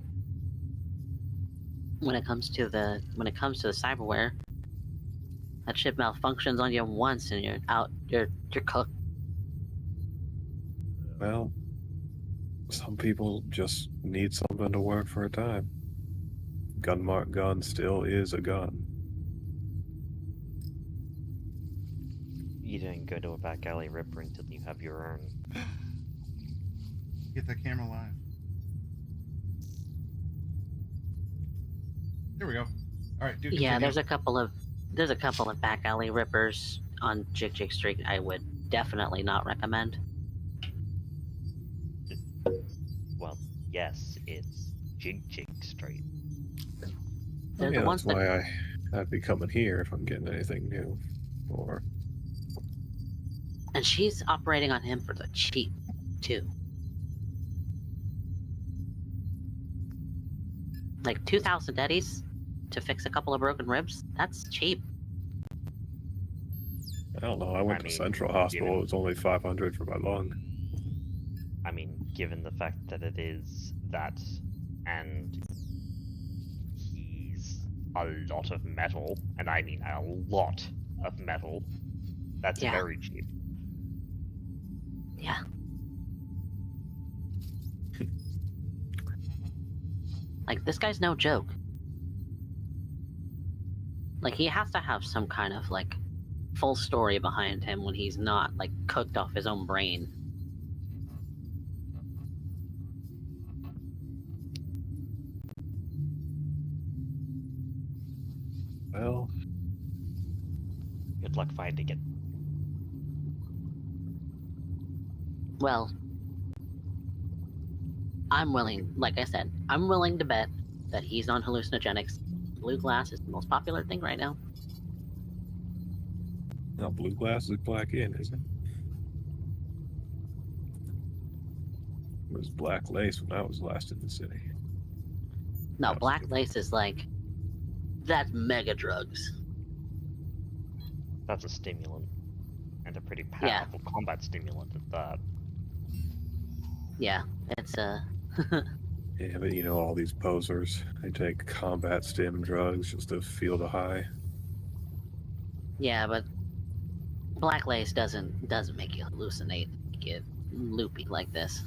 When it comes to the cyberware, that shit malfunctions on you once and you're out. You're cooked. Well, some people just need something to work for a time. Gunmark gun still is a gun. You didn't go to a back alley Ripper until you have your own. Get that camera live. There we go. All right, do Yeah, continue. there's a couple of back alley Rippers on Jig Jig Street. I would definitely not recommend. Well, yes, it's Jig Jig Street. They're Yeah, the ones that's that why I'd be coming here if I'm getting anything new. Or and she's operating on him for the cheap too. Like 2,000 eddies to fix a couple of broken ribs? That's cheap. I don't know. I went I to mean, Central Hospital. given- It was only 500 for my lung. I mean, given the fact that it is that, and he's a lot of metal, and I mean a lot of metal, that's Yeah. very cheap. Yeah. Like, this guy's no joke. Like, he has to have some kind of, like, full story behind him when he's not, like, cooked off his own brain. Well, Good luck finding it. Well, I'm willing, like I said, I'm willing to bet that he's on hallucinogenics. Blue glass is the most popular thing right now. No, blue glass is black in, isn't it? It was black lace when I was last in the city. No, black lace is like, that's mega drugs. That's a stimulant. And a pretty powerful combat stimulant at that. Yeah, it's Yeah, but you know, all these posers, they take combat stim drugs just to feel the high. yeah, but black lace doesn't make you hallucinate, get loopy like this.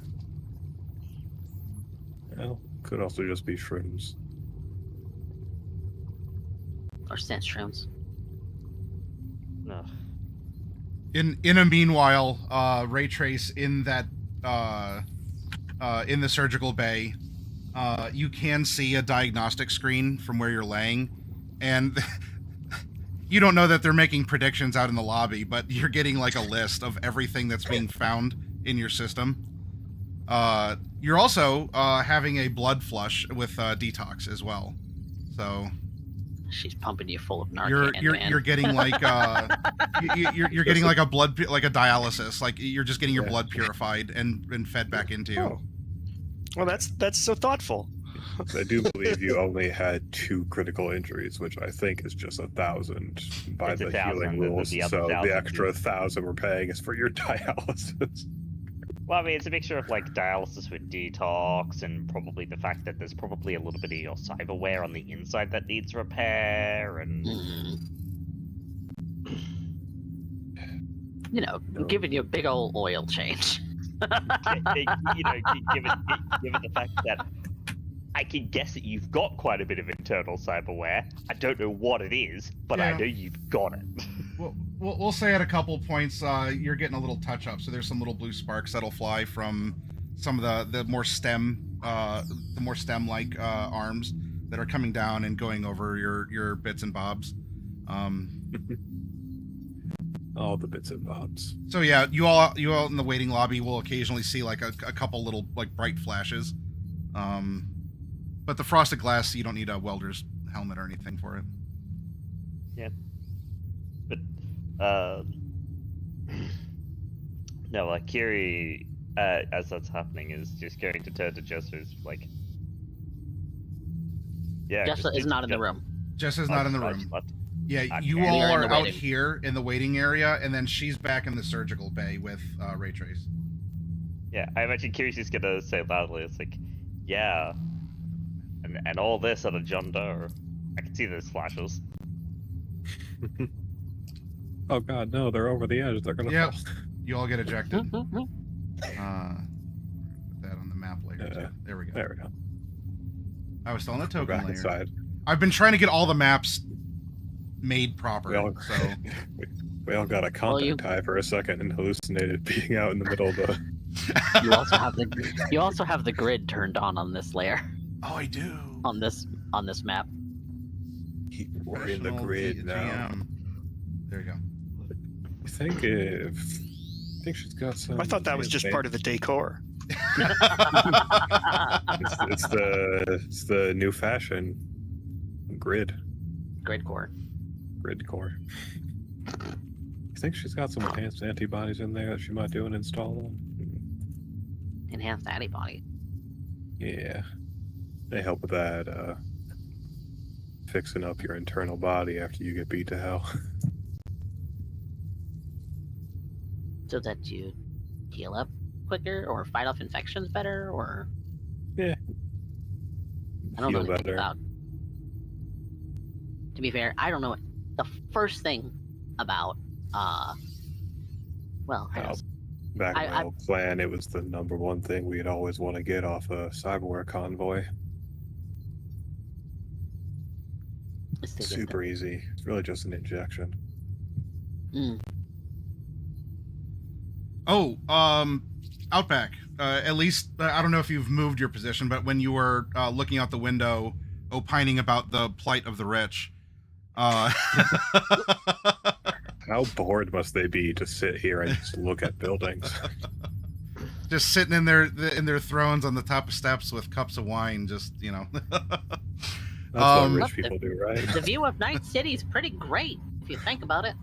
Well, could also just be shrooms. Or sense shrooms. No. In a meanwhile, Ray Trace in that in the surgical bay, you can see a diagnostic screen from where you're laying, and you don't know that they're making predictions out in the lobby, but you're getting like a list of everything that's being found in your system. You're also having a blood flush with detox as well, so she's pumping you full of Narcan. You're getting like you're getting like a dialysis, like you're just getting your blood purified and fed back into you. Oh. Well, that's so thoughtful. I do believe you only had 2 critical injuries, which I think is just 1,000 by It's the 1,000, healing and then rules. the other So 1,000 the extra 1,000 we're paying is for your dialysis. Well, I mean, it's a mixture of like dialysis with detox, and probably the fact that there's probably a little bit of your cyberware on the inside that needs repair, and you know, giving you a big old oil change. you know, given the fact that I can guess that you've got quite a bit of internal cyberware. I don't know what it is, but I know you've got it. We'll say at a couple points you're getting a little touch up, so there's some little blue sparks that'll fly from some of the more stem like arms that are coming down and going over your bits and bobs. All the bits and bobs. So yeah, you all in the waiting lobby will occasionally see like a couple little like bright flashes. But the frosted glass, you don't need a welder's helmet or anything for it. Yeah. But no, like Kiri, as that's happening, is just going to turn to Jess, who's like, yeah, Jessa is not in the room. Jessa's not in the room. Yeah, Okay. you all are out waiting. here in the waiting area, and then she's back in the surgical bay with Ray Trace. Yeah, I imagine Kiri's just gonna say loudly, it's like, yeah, and all this out of John Doe. I can see those flashes. Oh god, no, they're over the edge. They're gonna Yep. fall. You all get ejected. Put that on the map later. Too. There we go. There we go. I was still on the token Back layer. inside. I've been trying to get all the maps made proper. We all, So we all got a contact high for a second and hallucinated being out in the middle of the... You also have the grid turned on this layer. Oh, I do. On this map. We're in the grid now. GM. There you go. I think she's got some... I thought that was just part of the decor. It's the new fashion grid. Grid core. Grid core. I think she's got some enhanced antibodies in there that she might do an install on. Enhanced antibody. Yeah. They help with that, fixing up your internal body after you get beat to hell. So that you heal up quicker or fight off infections better, or... Yeah. I don't know Feel anything better. about... To be fair, I don't know the first thing about, well, I guess. Back in my old clan, it was the #1 thing we'd always want to get off a cyberware convoy. Super easy. It's really just an injection. Oh, Outback. At least, I don't know if you've moved your position, but when you were looking out the window, opining about the plight of the rich. How bored must they be to sit here and just look at buildings? just sitting in their thrones on the top of steps with cups of wine, just That's what rich people do, right? The view of Night City is pretty great if you think about it.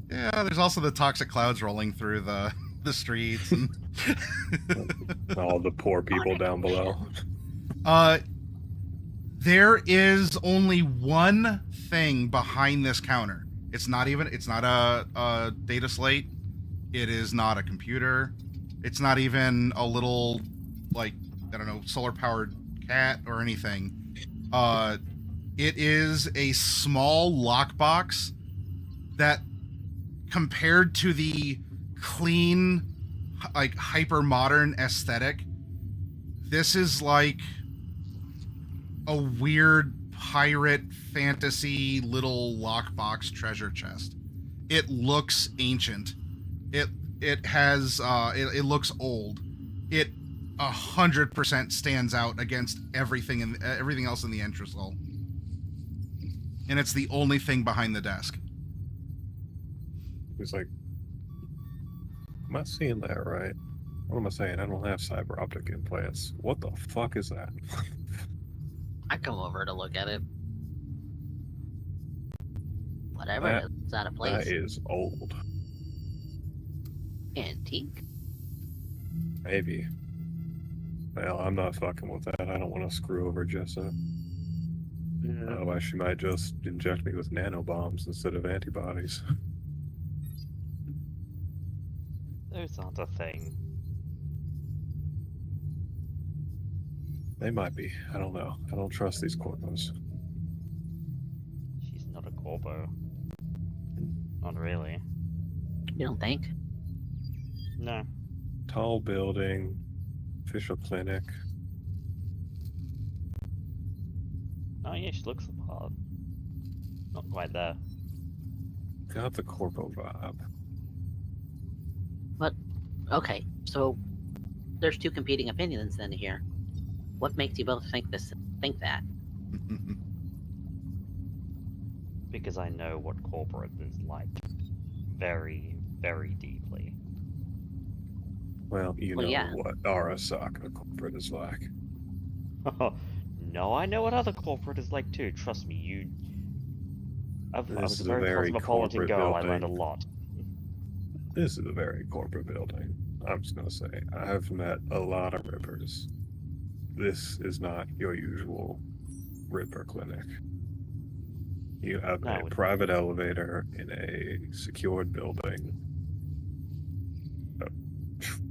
Yeah, there's also the toxic clouds rolling through the streets and all the poor people down below. There is only one thing behind this counter. It's not a data slate. It is not a computer. It's not even a little, like, I don't know, solar powered cat or anything. It is a small lockbox that, compared to the clean, like, hyper modern aesthetic, this is like a weird pirate fantasy little lockbox treasure chest. It looks ancient. It has it looks old. It 100% stands out against everything else in the entresol. And it's the only thing behind the desk. He's like, am I seeing that right? What am I saying? I don't have cyber optic implants. What the fuck is that? I come over to look at it. Whatever it is, it's out of place. That is old. Antique? Maybe. Well, I'm not fucking with that. I don't want to screw over Jessa. Otherwise, she might just inject me with nanobombs instead of antibodies. Those aren't a thing. They might be. I don't know. I don't trust these corpos. She's not a corpo. Not really. You don't think? No. Tall building, official clinic. Oh yeah, she looks the part. Not quite there. Got the corpo vibe. But, okay, so there's two competing opinions then here. What makes you both think that? Because I know what corporate is like. Very, very deeply. Well, Well, know yeah. what Arasaka corporate is like. No, I know what other corporate is like too. Trust me, I This was is a a very very cosmopolitan corporate girl. I building. learned a lot. This is a very corporate building. I'm just gonna say, I've met a lot of rippers. This is not your usual ripper clinic. You have No, a private elevator in a secured building. A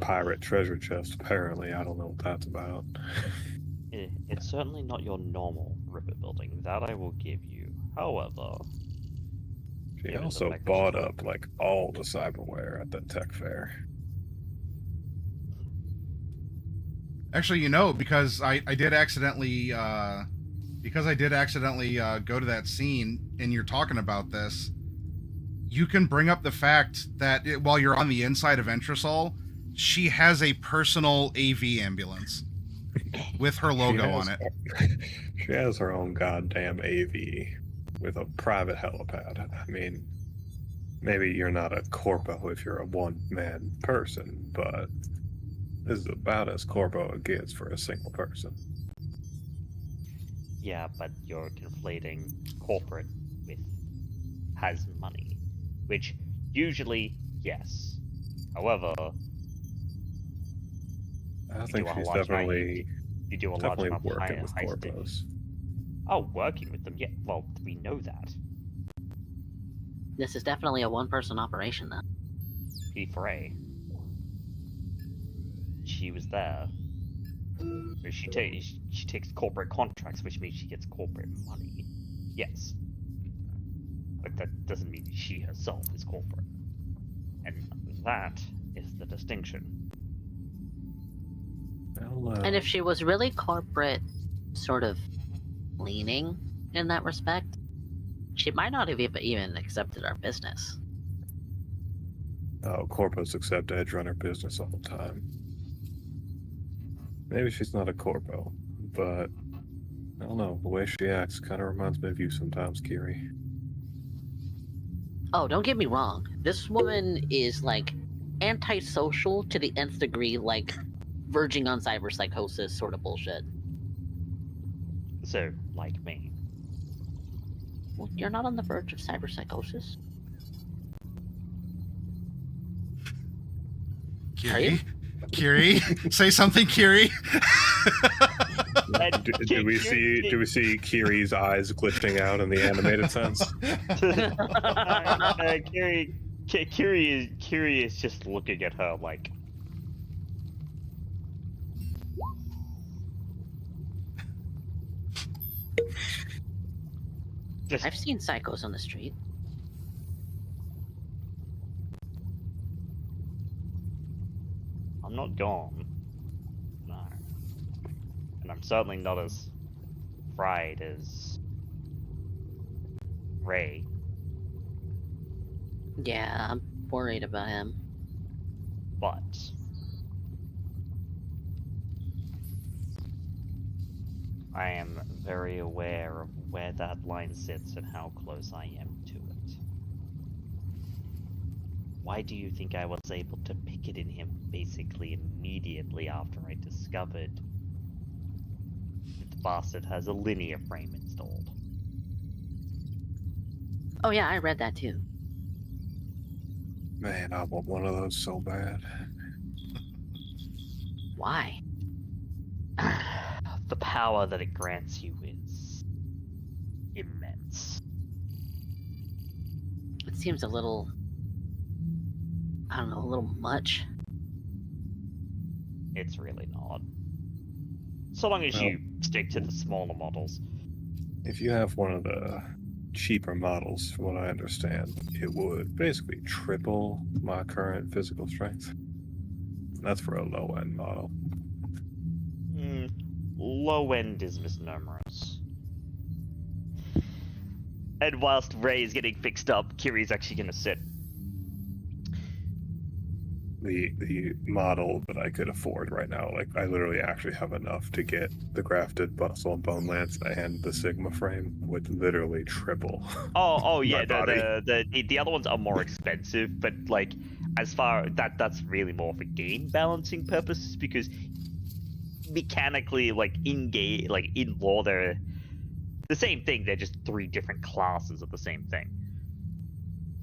pirate treasure chest, apparently. I don't know what that's about. It's certainly not your normal ripper building. That I will give you. However, She given the also fact that bought she's- up like all the cyberware at the tech fair. Actually, because I did accidentally go to that scene, and you're talking about this, you can bring up the fact that while you're on the inside of Entresol, she has a personal AV ambulance with her logo on it. She has her own goddamn AV with a private helipad. I mean, maybe you're not a corpo if you're a one-man person, but this is about as corpo it gets for a single person. yeah, but you're conflating corporate with has money, which usually yes. However, I You think do a she's large definitely you do a large definitely amount of working with heisting. corpos. Oh, working with them? Yeah. Well, we know that. This is definitely a one-person operation, then. P4A. She was there. But she takes corporate contracts, which means she gets corporate money. Yes. But that doesn't mean she herself is corporate. And that is the distinction. Well, And if she was really corporate, sort of leaning in that respect, she might not have even accepted our business. oh, corpos accept edge runner business all the time. Maybe she's not a corpo, but I don't know. The way she acts kind of reminds me of you sometimes, Kiri. Oh, don't get me wrong. This woman is, like, antisocial to the nth degree, like verging on cyberpsychosis sort of bullshit. So, like me. Well, you're not on the verge of cyberpsychosis. Kiri? Kiri? Say something, Kiri. Do we see Kiri's eyes glitching out in the animated sense? Kiri is just looking at her like. I've seen psychos on the street. I'm not gone. No. And I'm certainly not as fried as Ray. Yeah, I'm worried about him. But I am very aware of where that line sits and how close I am to it. Why do you think I was able to pick it in him basically immediately after I discovered that the bastard has a linear frame installed? Oh yeah, I read that too. Man, I want one of those so bad. Why? The power that it grants you is immense. It seems a little, I don't know, a little much. It's really not. So long as you stick to the smaller models. If you have one of the cheaper models, from what I understand, it would basically triple my current physical strength. That's for a low-end model. Low end is misnomerous. And whilst Ray is getting fixed up, Kiri's actually gonna sit. The model that I could afford right now, like I literally actually have enough to get the grafted muscle and bone lance and the Sigma frame would literally triple. Oh yeah, my the other ones are more expensive, but like as far that's really more for game balancing purposes, because mechanically, like in game, like in lore, they're the same thing. They're just three different classes of the same thing.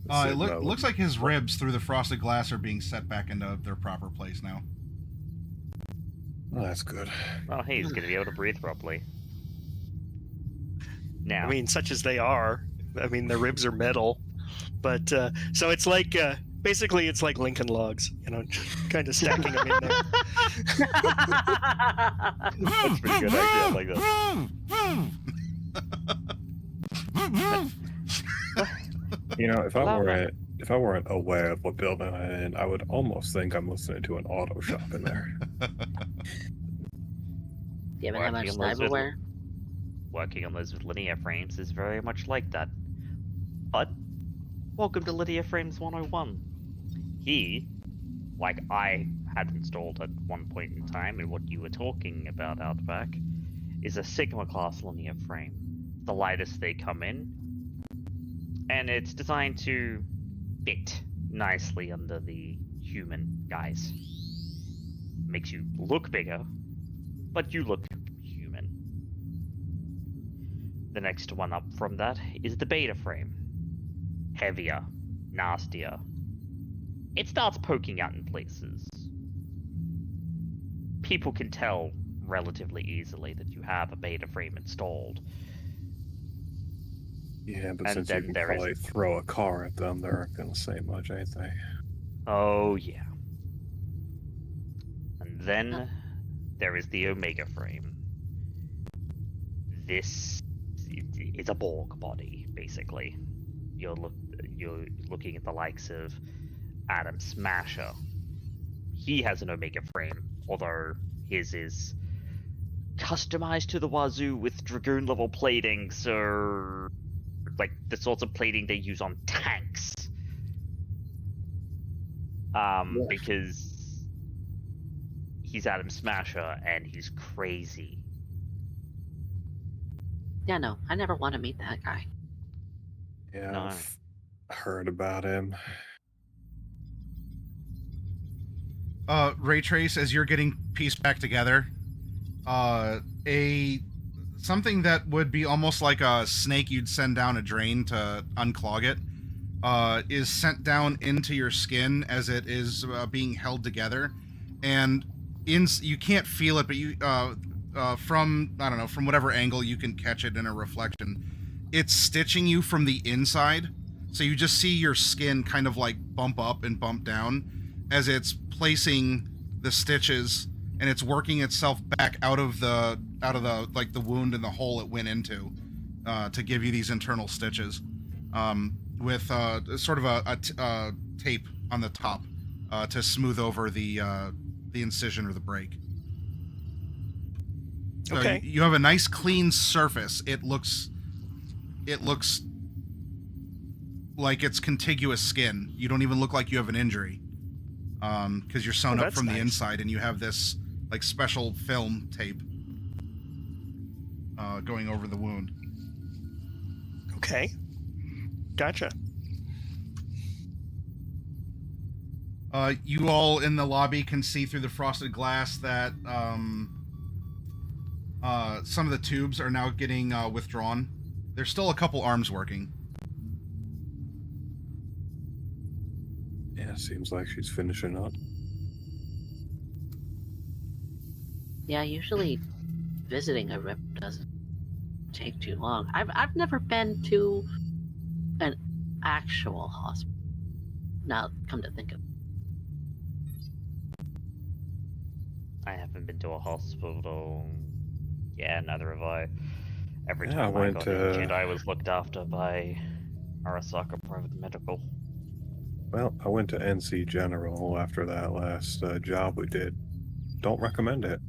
It looks like his ribs through the frosted glass are being set back into their proper place now. Oh, that's good. Well, hey, he's gonna be able to breathe properly. Now, I mean, such as they are. I mean, the ribs are metal, but so it's like basically it's like Lincoln logs, you know, kind of stacking them in there. that's pretty good. I like that. You know, if I weren't aware of what building I'm in, I would almost think I'm listening to an auto shop in there. Do you have much cyberware? Working on those with linear frames is very much like that. But welcome to Linear Frames 101. He, like I had installed at one point in time, and what you were talking about, Outback, is a Sigma class linear frame. The lightest they come in, and it's designed to fit nicely under the human guise. Makes you look bigger, but you look human. The next one up from that is the beta frame. Heavier, nastier. It starts poking out in places. People can tell relatively easily that you have a beta frame installed. Yeah, but And since then you can there probably throw a car at them, they aren't going to say much, ain't they? Oh, yeah. And then there is the Omega frame. This is a Borg body, basically. You're looking at the likes of Adam Smasher. He has an Omega frame, although his is customized to the wazoo with Dragoon level plating, so like the sorts of plating they use on tanks. Because he's Adam Smasher and he's crazy. Yeah, no, I never want to meet that guy. Yeah, No. I've heard about him. Ray Trace, as you're getting pieced back together, something that would be almost like a snake you'd send down a drain to unclog it, is sent down into your skin as it is being held together, and you can't feel it, but you from whatever angle you can catch it in a reflection, it's stitching you from the inside. So you just see your skin kind of like bump up and bump down as it's placing the stitches, and it's working itself back out of the like the wound and the hole it went into, to give you these internal stitches, with sort of a tape on the top to smooth over the incision or the break. So Okay. you have a nice clean surface. It looks like it's contiguous skin. You don't even look like you have an injury, because you're sewn up that's from the nice. inside, and you have this like special film tape going over the wound. Okay. Gotcha. You all in the lobby can see through the frosted glass that some of the tubes are now getting withdrawn. There's still a couple arms working. Yeah, seems like she's finishing up. Yeah, usually visiting a rip doesn't take too long. I've never been to an actual hospital. Now, come to think of it. I haven't been to a hospital. Yeah, neither have I. Every Yeah, time I I went got to- injured, I was looked after by Arasaka Private Medical. Well, I went to NC General after that last job we did. Don't recommend it.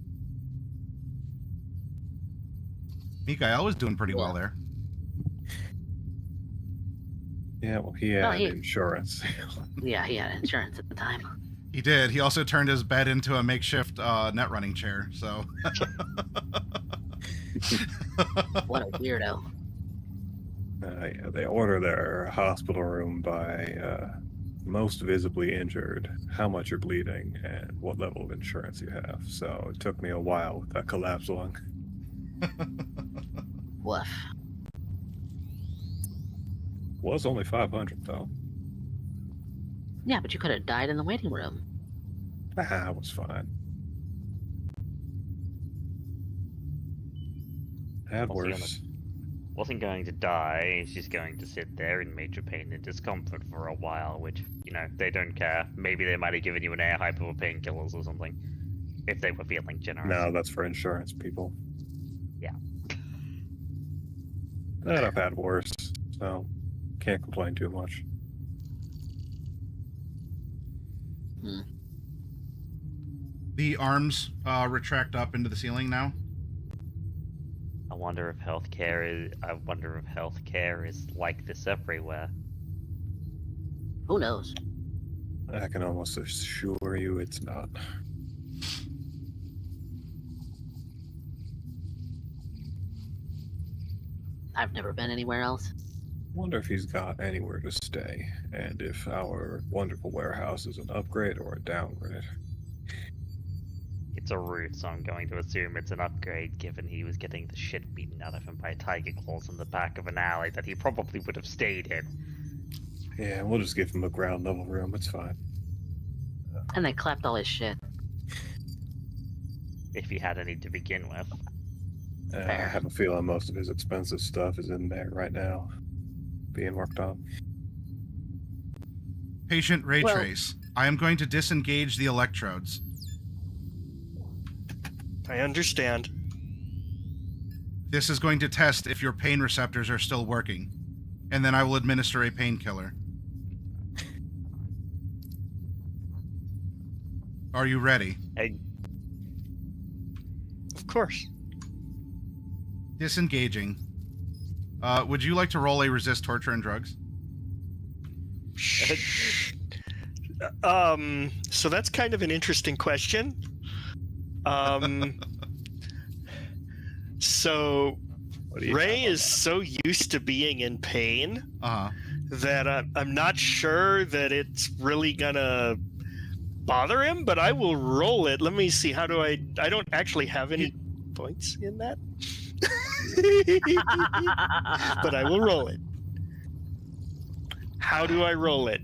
Mikael was doing pretty well there. Yeah, well, he had Well, he- insurance. Yeah, he had insurance at the time. He did. He also turned his bed into a makeshift net running chair. So What a weirdo. Yeah, they order their hospital room by most visibly injured, how much you're bleeding, and what level of insurance you have. So it took me a while with that collapsed lung. Woof. Was only 500 though. Yeah, but you could have died in the waiting room. Ah, it was fine. Had Well, see, worse. Wasn't going to die, he's just going to sit there in major pain and discomfort for a while, which, they don't care. Maybe they might have given you an air hype of painkillers or something, if they were feeling generous. No, that's for insurance people. Yeah. And I've had worse, so can't complain too much. the arms retract up into the ceiling now. I wonder if healthcare is like this everywhere. Who knows? I can almost assure you it's not. I've never been anywhere else. Wonder if he's got anywhere to stay, and if our wonderful warehouse is an upgrade or a downgrade. It's a root, so I'm going to assume it's an upgrade, given he was getting the shit beaten out of him by tiger claws in the back of an alley that he probably would have stayed in. Yeah, we'll just give him a ground level room, it's fine. And they clapped all his shit. If he had any to begin with. I have a feeling most of his expensive stuff is in there right now, being worked on. Patient ray Well- trace. I am going to disengage the electrodes. I understand. This is going to test if your pain receptors are still working, and then I will administer a painkiller. Are you ready? Of course. Disengaging. Would you like to roll a resist torture and drugs? So that's kind of an interesting question. So What do you Ray have on is so used to being in pain Uh-huh. that I'm not sure that it's really gonna bother him, but I will roll it. Let me see. How do I don't actually have any points in that. But I will roll it. How do I roll it?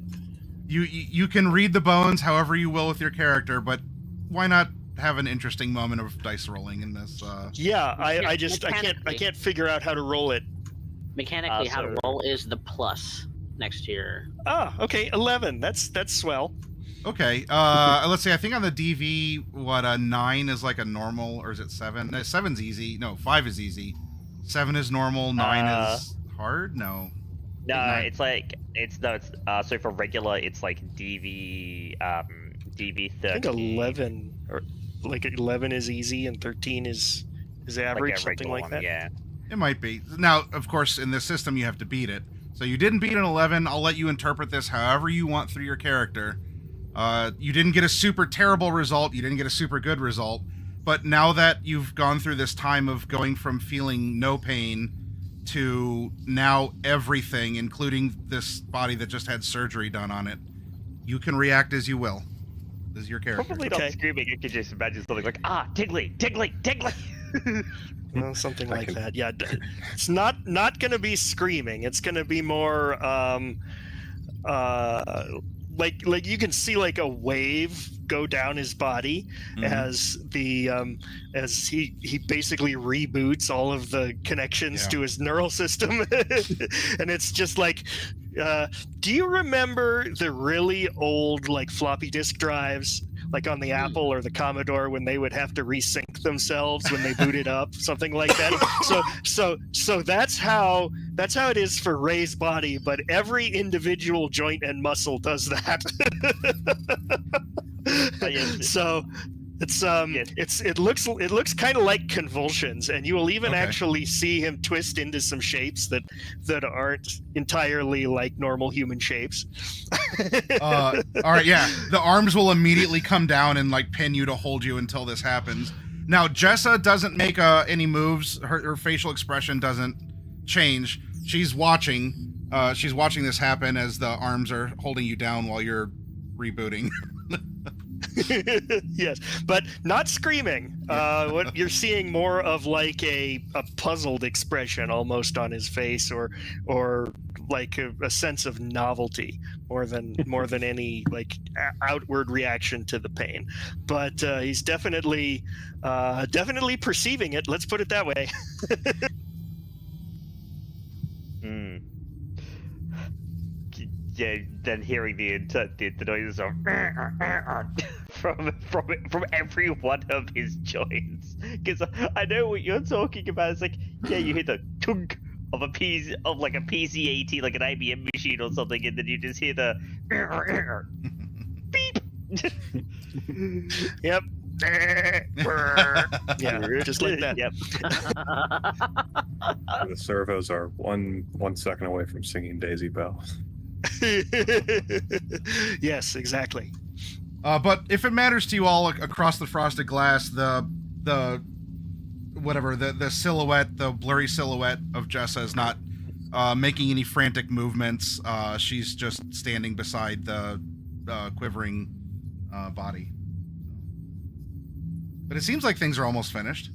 You can read the bones however you will with your character, but why not have an interesting moment of dice rolling in this? Yeah, I can't figure out how to roll it. Mechanically, how to roll is the plus next to your. Ah, okay, 11. That's swell. Okay, let's see. I think on the DV, a 9 is like a normal, or is it 7? No, 7's easy. No, 5 is easy. 7 is normal. 9 is hard. No. No, so for regular, it's like DV 13. I think 11 or like 11 is easy and 13 is average, like something like that. Yeah. It might be. Now, of course, in this system, you have to beat it. So you didn't beat an 11. I'll let you interpret this however you want through your character. You didn't get a super terrible result. You didn't get a super good result. But now that you've gone through this time of going from feeling no pain to now everything, including this body that just had surgery done on it, you can react as you will. This is your character. Probably not screaming. You could just imagine something like, tiggly, tiggly, tiggly. Well, something like that. Yeah, it's not going to be screaming. It's going to be more like you can see like a wave go down his body as he basically reboots all of the connections to his neural system. And it's just like, do you remember the really old like floppy disk drives, like on the Apple or the Commodore, when they would have to resync themselves when they booted up, something like that? So that's how it is for Ray's body, but every individual joint and muscle does that. So it looks kind of like convulsions, and you will even actually see him twist into some shapes that aren't entirely like normal human shapes. All right, yeah. The arms will immediately come down and like pin you to hold you until this happens. Now, Jessa doesn't make any moves. Her facial expression doesn't change. She's watching. She's watching this happen as the arms are holding you down while you're rebooting. Yes, but not screaming. What you're seeing more of like a puzzled expression almost on his face, or like a sense of novelty more than any like outward reaction to the pain. But he's definitely perceiving it. Let's put it that way. Yeah, then hearing the noises of from every one of his joints, because I know what you're talking about. It's like, yeah, you hear the tunk of a PC-80, like an IBM machine or something, and then you just hear the beep. Yep. Yeah, just like that. Yep. The servos are one second away from singing Daisy Bell. Yes, exactly. But if it matters to you all, across the frosted glass, the silhouette, the blurry silhouette of Jessa is not making any frantic movements. She's just standing beside the quivering body. But it seems like things are almost finished.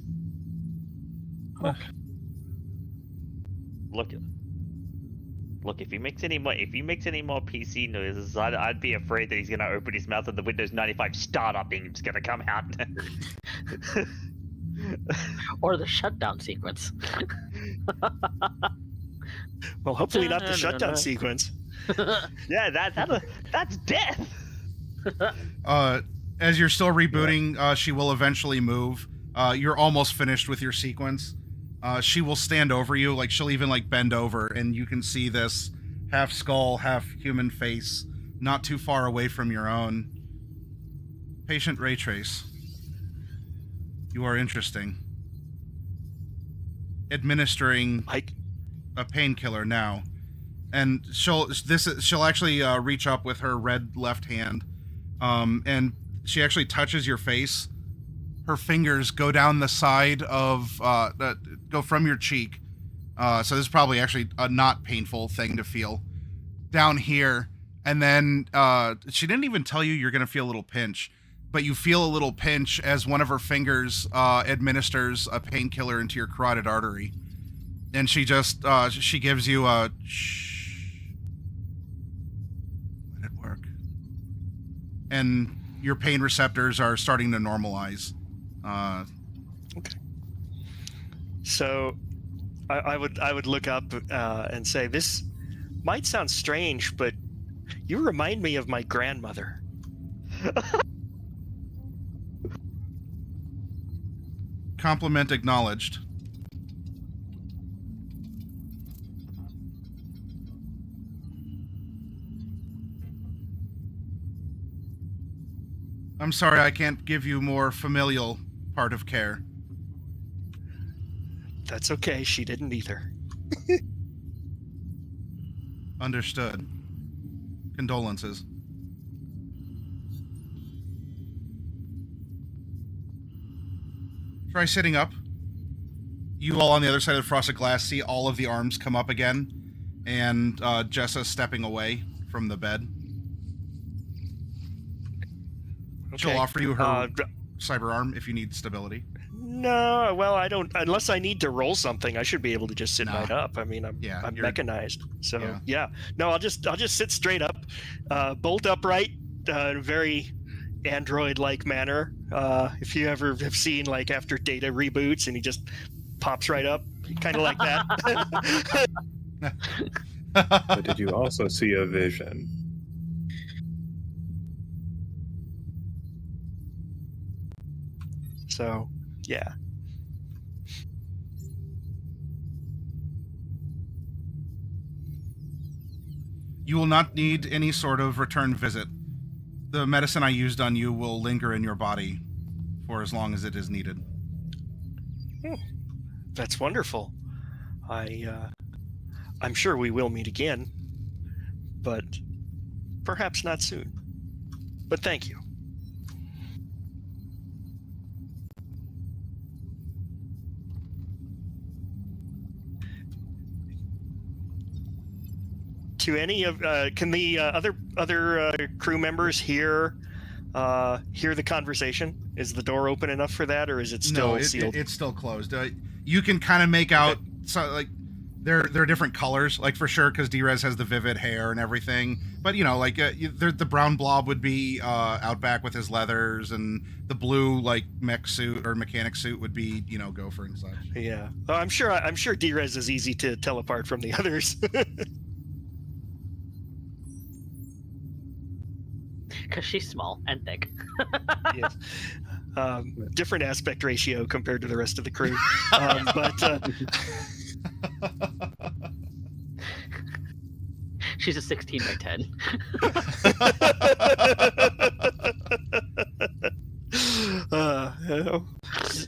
Look, if he makes any more PC noises, I'd be afraid that he's gonna open his mouth and the Windows 95 startup thing's gonna come out. Or the shutdown sequence. Well, hopefully not the shutdown sequence. Yeah, that's death. As you're still rebooting, she will eventually move. You're almost finished with your sequence. She will stand over you, like she'll even like bend over, and you can see this half skull, half human face, not too far away from your own. Patient Ray Trace, you are interesting. Administering a painkiller now, and she'll actually reach up with her red left hand, and she actually touches your face. Her fingers go down the side of go from your cheek. So this is probably actually a not painful thing to feel down here, And then she didn't even tell you you're going to feel a little pinch, but you feel a little pinch as one of her fingers administers a painkiller into your carotid artery. And she just, she gives you a shh. Let it work. And your pain receptors are starting to normalize. Okay. So I would look up and say, this might sound strange, but you remind me of my grandmother. Compliment acknowledged. I'm sorry I can't give you more familial part of care. That's okay, she didn't either. Understood. Condolences. Try sitting up. You all on the other side of the frosted glass see all of the arms come up again, and Jessa stepping away from the bed. Okay. She'll offer you her cyber arm if you need stability. No, well, I don't. Unless I need to roll something, I should be able to just sit No. right up. I mean, I'm mechanized, so yeah. No, I'll just sit straight up, bolt upright, in a very android-like manner. If you ever have seen, like, after Data reboots and he just pops right up, kind of like that. But did you also see a vision? So, yeah. You will not need any sort of return visit. The medicine I used on you will linger in your body for as long as it is needed. That's wonderful. I'm sure we will meet again, but perhaps not soon. But thank you. To any of can the other crew members hear the conversation? Is the door open enough for that, or is it still sealed? It's still closed. You can kind of make out like they're different colors, like for sure, because Drez has the vivid hair and everything. But like the brown blob would be out back with his leathers, and the blue like mech suit or mechanic suit would be Gopher and such. Yeah, I'm sure Drez is easy to tell apart from the others. Because she's small and thick. Yes. Different aspect ratio compared to the rest of the crew. But she's a 16 by 10.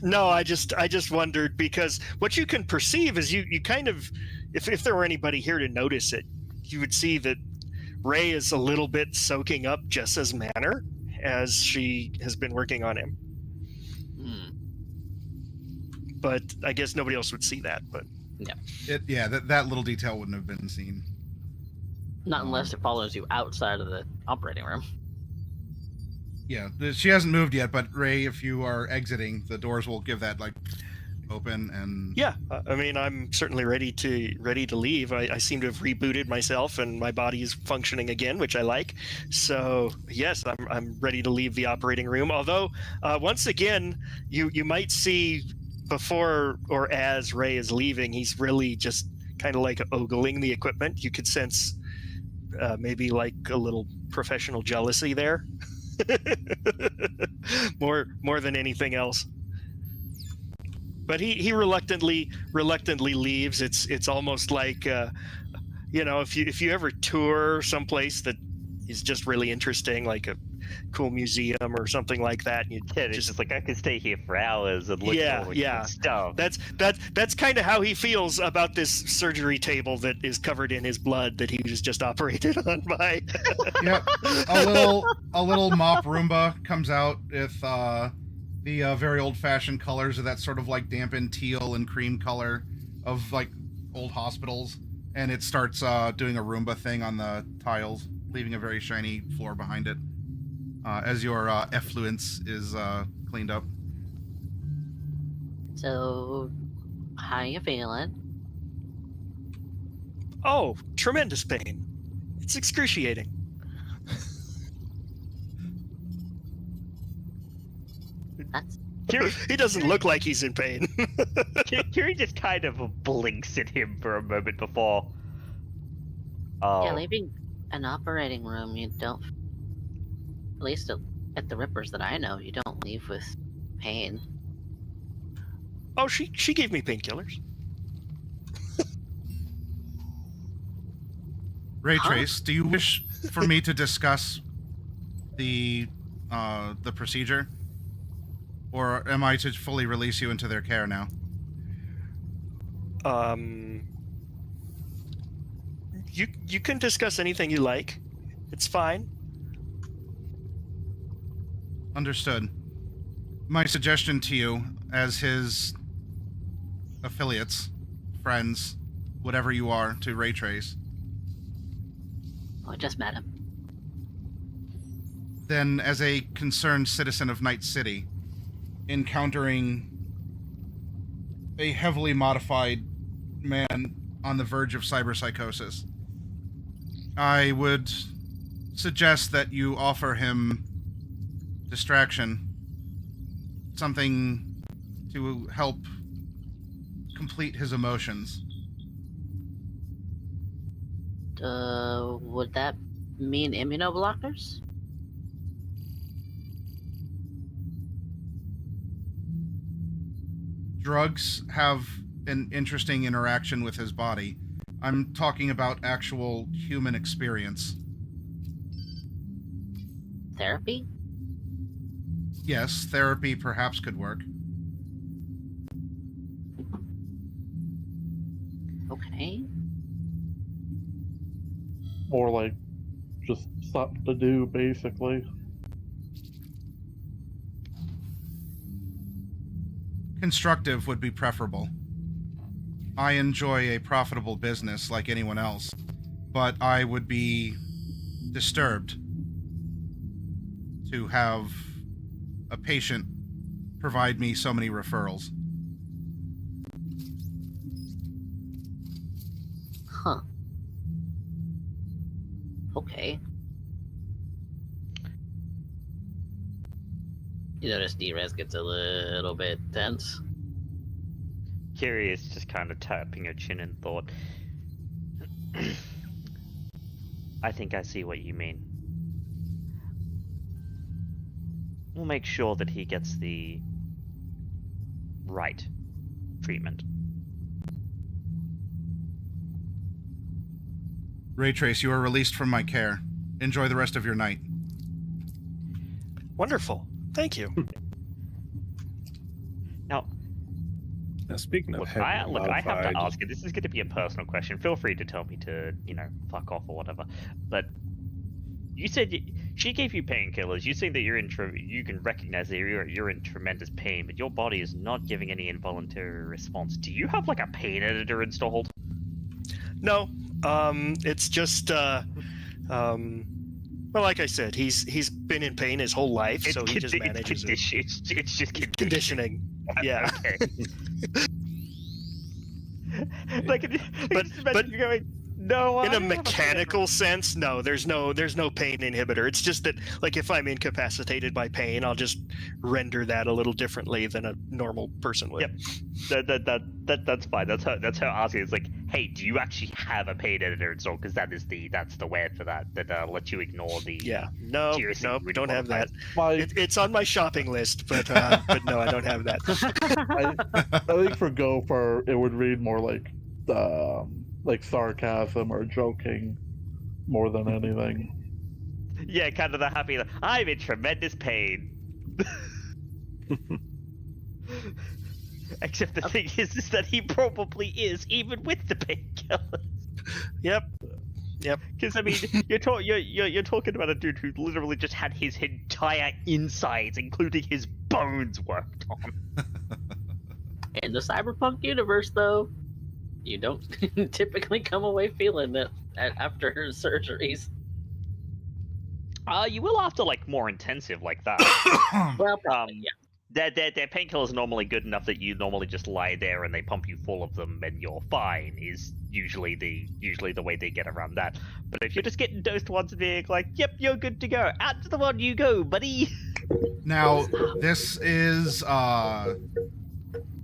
No, I just wondered, because what you can perceive is you kind of, if there were anybody here to notice it, you would see that Ray is a little bit soaking up Jessa's manner as she has been working on him. But I guess nobody else would see that. But yeah, that little detail wouldn't have been seen. Not unless it follows you outside of the operating room. Yeah, she hasn't moved yet, but Ray, if you are exiting, the doors will give that open and yeah, I mean, I'm certainly ready to leave. I seem to have rebooted myself and my body is functioning again, which I like. So yes, I'm ready to leave the operating room. Although once again, you might see before or as Ray is leaving, he's really just kind of like ogling the equipment. You could sense maybe like a little professional jealousy there. more than anything else. But he reluctantly leaves. It's almost like if you ever tour someplace that is just really interesting, like a cool museum or something like that, and it's just like, I could stay here for hours and look at all the stuff. That's kind of how he feels about this surgery table that is covered in his blood that he was just operated on by. Yep. A little mop Roomba comes out with the very old-fashioned colors of that sort of like dampened teal and cream color of like old hospitals, and it starts doing a Roomba thing on the tiles. leaving a very shiny floor behind it as your effluence is cleaned up. So, how you feeling? Oh, tremendous pain. It's excruciating. That's He doesn't look like he's in pain. Kiri just kind of blinks at him for a moment before. Oh, yeah. Leaving an operating room, you don't. At least at the Rippers that I know, you don't leave with pain. Oh, she gave me painkillers. Ray Trace, do you wish for me to discuss the procedure, or am I to fully release you into their care now? You can discuss anything you like. It's fine. Understood. My suggestion to you, as his affiliates, friends, whatever you are, to Ray Trace, Oh, I just met him. then as a concerned citizen of Night City, encountering a heavily modified man on the verge of cyberpsychosis, I would suggest that you offer him distraction, something to help complete his emotions. Would that mean immunoblockers? Drugs have an interesting interaction with his body. I'm talking about actual human experience. Therapy? Yes, therapy perhaps could work. Okay. Or like just something to do, basically. Constructive would be preferable. I enjoy a profitable business like anyone else, but I would be disturbed to have a patient provide me so many referrals. Huh. Okay. You notice D-Res gets a little bit tense. Kiri is just kind of tapping her chin in thought. I think I see what you mean. We'll make sure that he gets the right treatment. Ray Trace, you are released from my care. Enjoy the rest of your night. Wonderful. Thank you. Now, speaking of look, heavily I have modified, to ask you. This is going to be a personal question. Feel free to tell me to, fuck off or whatever. But you said she gave you painkillers. You say that you can recognize that you're in tremendous pain, but your body is not giving any involuntary response. Do you have like a pain editor installed? No, it's just well, like I said, he's been in pain his whole life, so he just manages it. It's just Conditioning. Yeah. Okay. like, but you're going. No, in a mechanical sense, no, there's no pain inhibitor. It's just that, like, if I'm incapacitated by pain, I'll just render that a little differently than a normal person would. Yep, that's fine. That's how I ask you. It's like, hey, do you actually have a pain editor installed? Because that's the word for that lets you ignore the. Yeah, no, we don't have that. It's on my shopping list, but no, I don't have that. I think for Gopher, it would read more like sarcasm or joking more than anything. Yeah, kind of the happy. I'm in tremendous pain. Except the thing is that he probably is, even with the painkillers. Yep. Because I mean, you're talking about a dude who literally just had his entire insides, including his bones, worked on. In the Cyberpunk universe, though, you don't typically come away feeling that after surgeries. You will after like more intensive like that. Well, probably, yeah. Their painkillers are normally good enough that you normally just lie there and they pump you full of them and you're fine. Is usually the way they get around that. But if you're just getting dosed once and being like, "Yep, you're good to go," out to the one you go, buddy. Now, this is,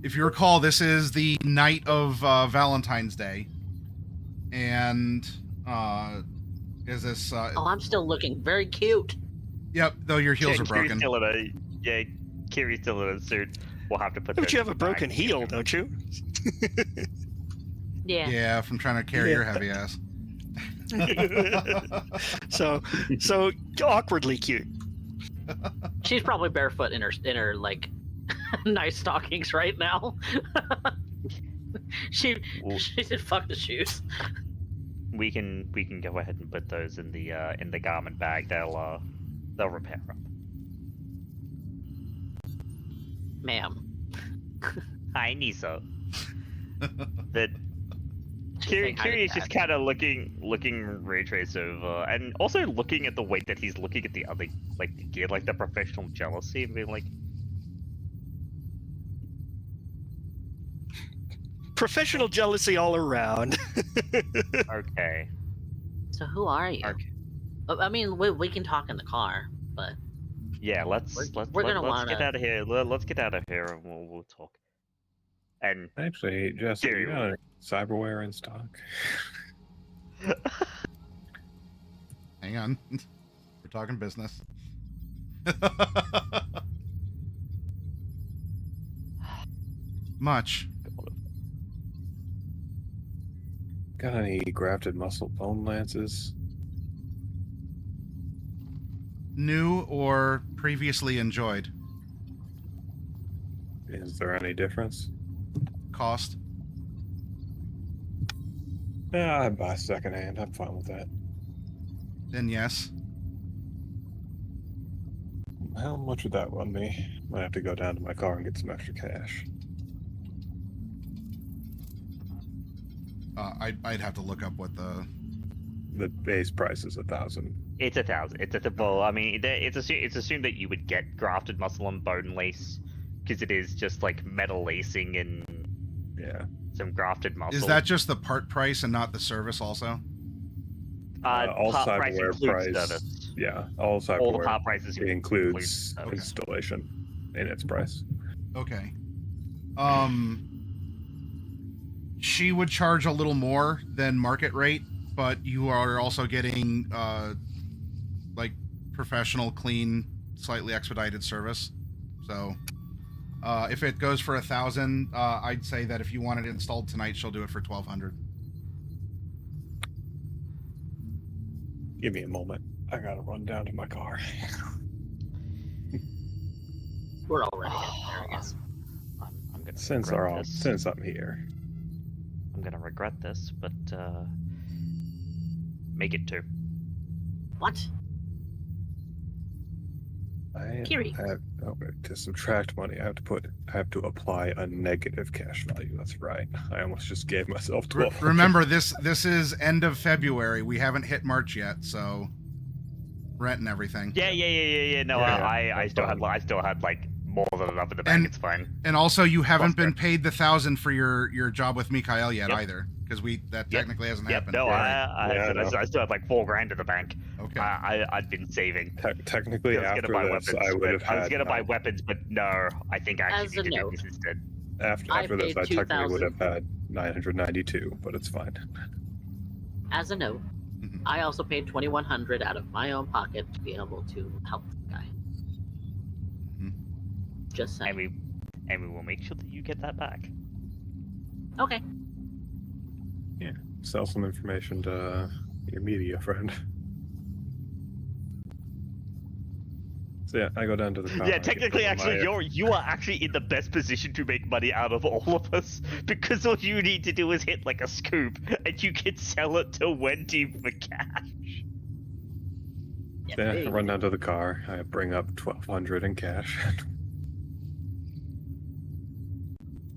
if you recall, this is the night of Valentine's Day, and is this? Oh, I'm still looking very cute. Yep, though your heels are broken. Kiri's still in a suit. We'll have to put. But you have a broken heel, don't you? Yeah. Yeah, from trying to carry your heavy ass. so awkwardly cute. She's probably barefoot in her like nice stockings right now. she said, "Fuck the shoes." We can go ahead and put those in the garment bag. They'll repair them. Ma'am. Hi, Nisa. That Kiri is just kind of looking Ray Trace over, and also looking at the way that he's looking at the other the gear, like the professional jealousy, and being like, professional jealousy all around. okay. So who are you? Okay. I mean, we can talk in the car, but yeah, let's get out of here. Let's get out of here, and we'll talk. And actually, Jesse, you got any cyberware in stock? Hang on, we're talking business. Much. Got any grafted muscle bone lances? New or previously enjoyed? Is there any difference? Cost? Yeah, I buy secondhand. I'm fine with that. Then yes. How much would that run me? Might have to go down to my car and get some extra cash. I'd have to look up what the base price is 1,000. It's 1,000. Well, I mean, it's assumed that you would get grafted muscle and bone lace, because it is just like metal lacing and some grafted muscle. Is that just the part price and not the service also? All part price cyberware includes price. service. Yeah, all cyberware. All the part prices includes installation in its price. Okay. She would charge a little more than market rate, but you are also getting like professional, clean, slightly expedited service. So if it goes for 1,000, I'd say that if you want it installed tonight, she'll do it for 1,200. Give me a moment. I gotta run down to my car. We're already in there, I guess. I'm gonna since I'm here. I'm gonna regret this, but make it 2. What? Kiri. To subtract money, I have to apply a negative cash value. That's right. I almost just gave myself 12. Remember, this is end of February. We haven't hit March yet, so rent and everything. Yeah. No, I still had like more than enough in the bank. It's fine. And also, you haven't been paid the 1,000 for your job with Mikhail yet either, because that technically hasn't happened. No, I still had like $4,000 in the bank. Okay. I'd been saving. Technically, after this, I was gonna buy weapons, but no, I think I actually need to do this instead. After this, I technically would have had 992, but it's fine. As a note, I also paid 2,100 out of my own pocket to be able to help the guy. Just saying. And we will make sure that you get that back. Okay. Yeah. Sell some information to your media friend. So yeah, I go down to the car. Yeah, technically, actually, you are actually in the best position to make money out of all of us, because all you need to do is hit like a scoop, and you can sell it to Wendy for cash. Yeah, I run down to the car. I bring up 1,200 in cash.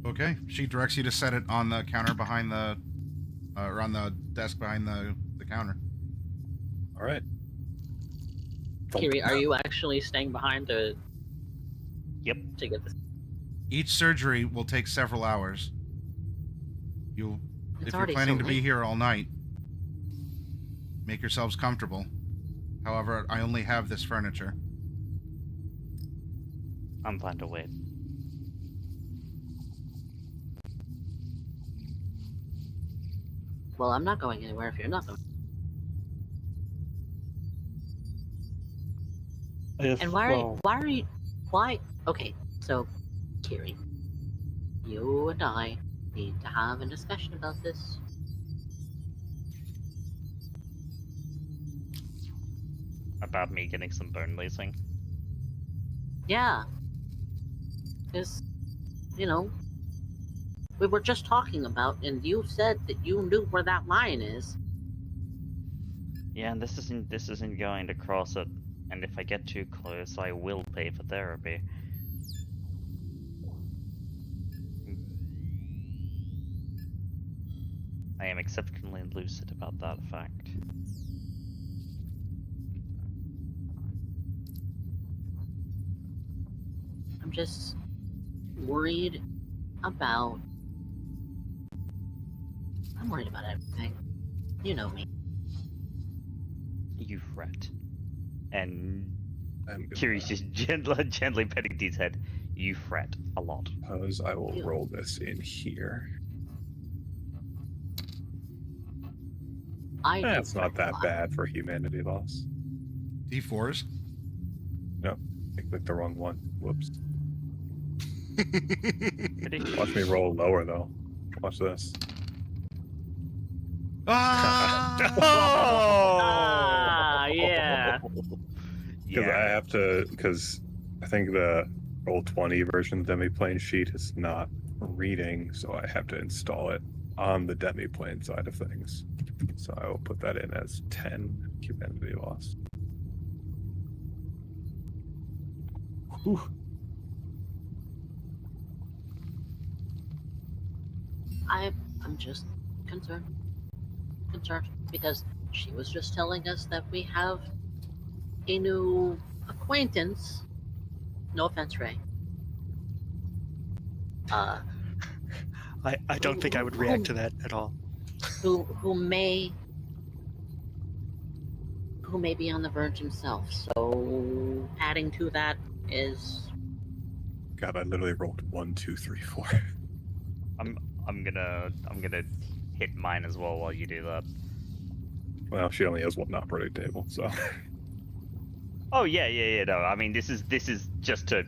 Okay, she directs you to set it on the counter behind the, or on the desk behind the counter. All right. Kiri, are you actually staying behind to Yep. get this? Each surgery will take several hours. If you're already planning so to be late. here all night, make yourselves comfortable. However, I only have this furniture. I'm fine to wait. Well, I'm not going anywhere if you're not going. And why? Okay, so, Kiri, you and I need to have a discussion about this. About me getting some bone lacing. Yeah. Because, you know, we were just talking about, and you said that you knew where that line is. Yeah, and this isn't going to cross it. And if I get too close, I will pay for therapy. I am exceptionally lucid about that fact. I'm just worried about... I'm worried about everything. You know me. You fret. And I'm good. Kiri's just gently petting Dee's head. You fret a lot. Suppose I will roll this in here. That's not that bad for humanity loss. D4s? No, I clicked the wrong one. Whoops. Watch me roll lower though. Watch this. Ah, yeah. Because I have to. Because I think the roll 20 version demiplane sheet is not reading, so I have to install it on the demiplane side of things. So I will put that in as 10 humanity loss. Whew. I'm just concerned because she was just telling us that we have a new acquaintance. No offense, Ray. I don't think I would react to that at all. Who may be on the verge himself. So adding to that is... God, I literally rolled 1, 2, 3, 4. I'm gonna hit mine as well while you do that. Well, she only has one operating table, so. Oh yeah. No, I mean this is just to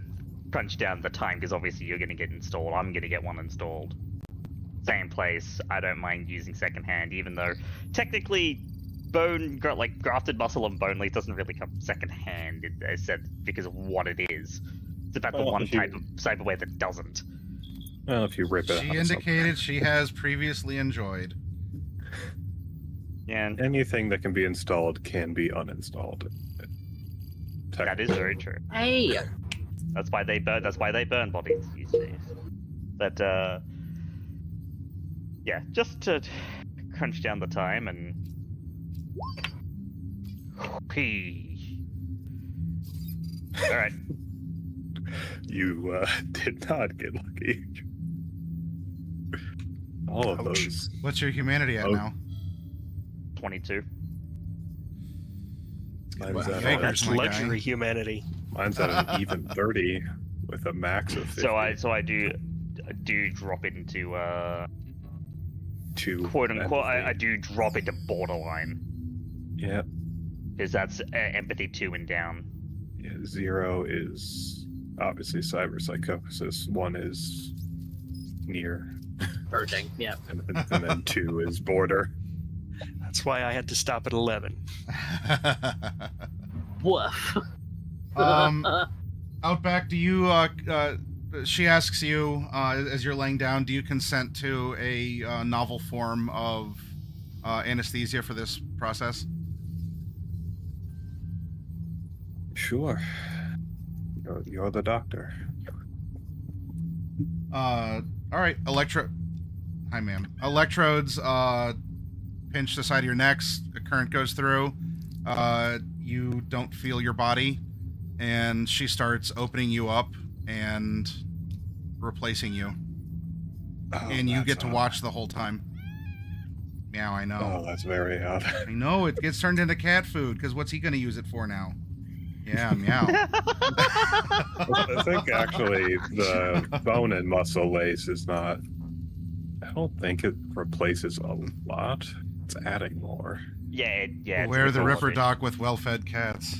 crunch down the time because obviously you're gonna get installed. I'm gonna get one installed. Same place. I don't mind using secondhand, even though technically grafted muscle and bone leaf doesn't really come secondhand. As said because of what it is. It's about the one type of cyberware that doesn't. Well, if you rip it She out of indicated she has previously enjoyed. Yeah. Anything that can be installed can be uninstalled. That is very true. Hey! That's why they burn bodies these days. But yeah, just to crunch down the time and pee. All right. You did not get lucky. All of those. What's your humanity at now? 22. Mine's at That's luxury humanity. Mine's at an even 30 with a max of 50. So I do drop it into Two quote unquote. empathy. I do drop into borderline. Yeah. Because that's empathy 2 and down. Yeah. 0 is obviously cyberpsychosis. 1 is near. Verging, yeah. And then 2 is border. That's why I had to stop at 11. Woof. Outback, do you, she asks you, as you're laying down, do you consent to a novel form of anesthesia for this process? Sure. You're the doctor. All right, Hi, ma'am. Electrodes, pinch the side of your necks. A current goes through. you don't feel your body, and she starts opening you up and replacing you. Oh, And you that's get to odd. watch the whole time. Meow, I know. Oh, that's very odd. I know, it gets turned into cat food, because what's he going to use it for now? Yeah, meow. I think actually the bone and muscle lace is not. I don't think it replaces a lot. It's adding more. Yeah, yeah. Beware the all Ripper it. Doc with well-fed cats.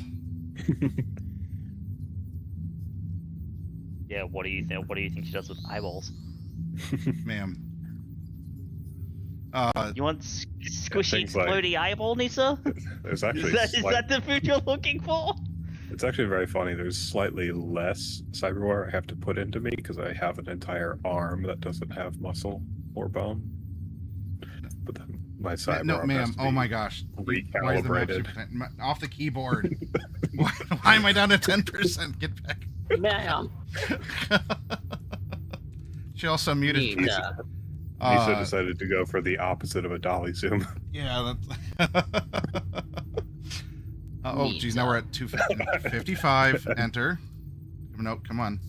Yeah, what do you think? What do you think she does with eyeballs? Ma'am. You want squishy, things like- explodey eyeball, Nisa? There's actually Is that the food you're looking for? It's actually very funny. There's slightly less cyberware I have to put into me because I have an entire arm that doesn't have muscle or bone. But then my cyber No, arm ma'am. has to Oh be my gosh. Why is the map recalibrated. super- off the keyboard? Why am I down to 10%? Get back. Ma'am. She also muted. Need, Nisa decided to go for the opposite of a dolly zoom. Yeah, that's. Oh, geez, now we're at 250. 55, enter. No, come on.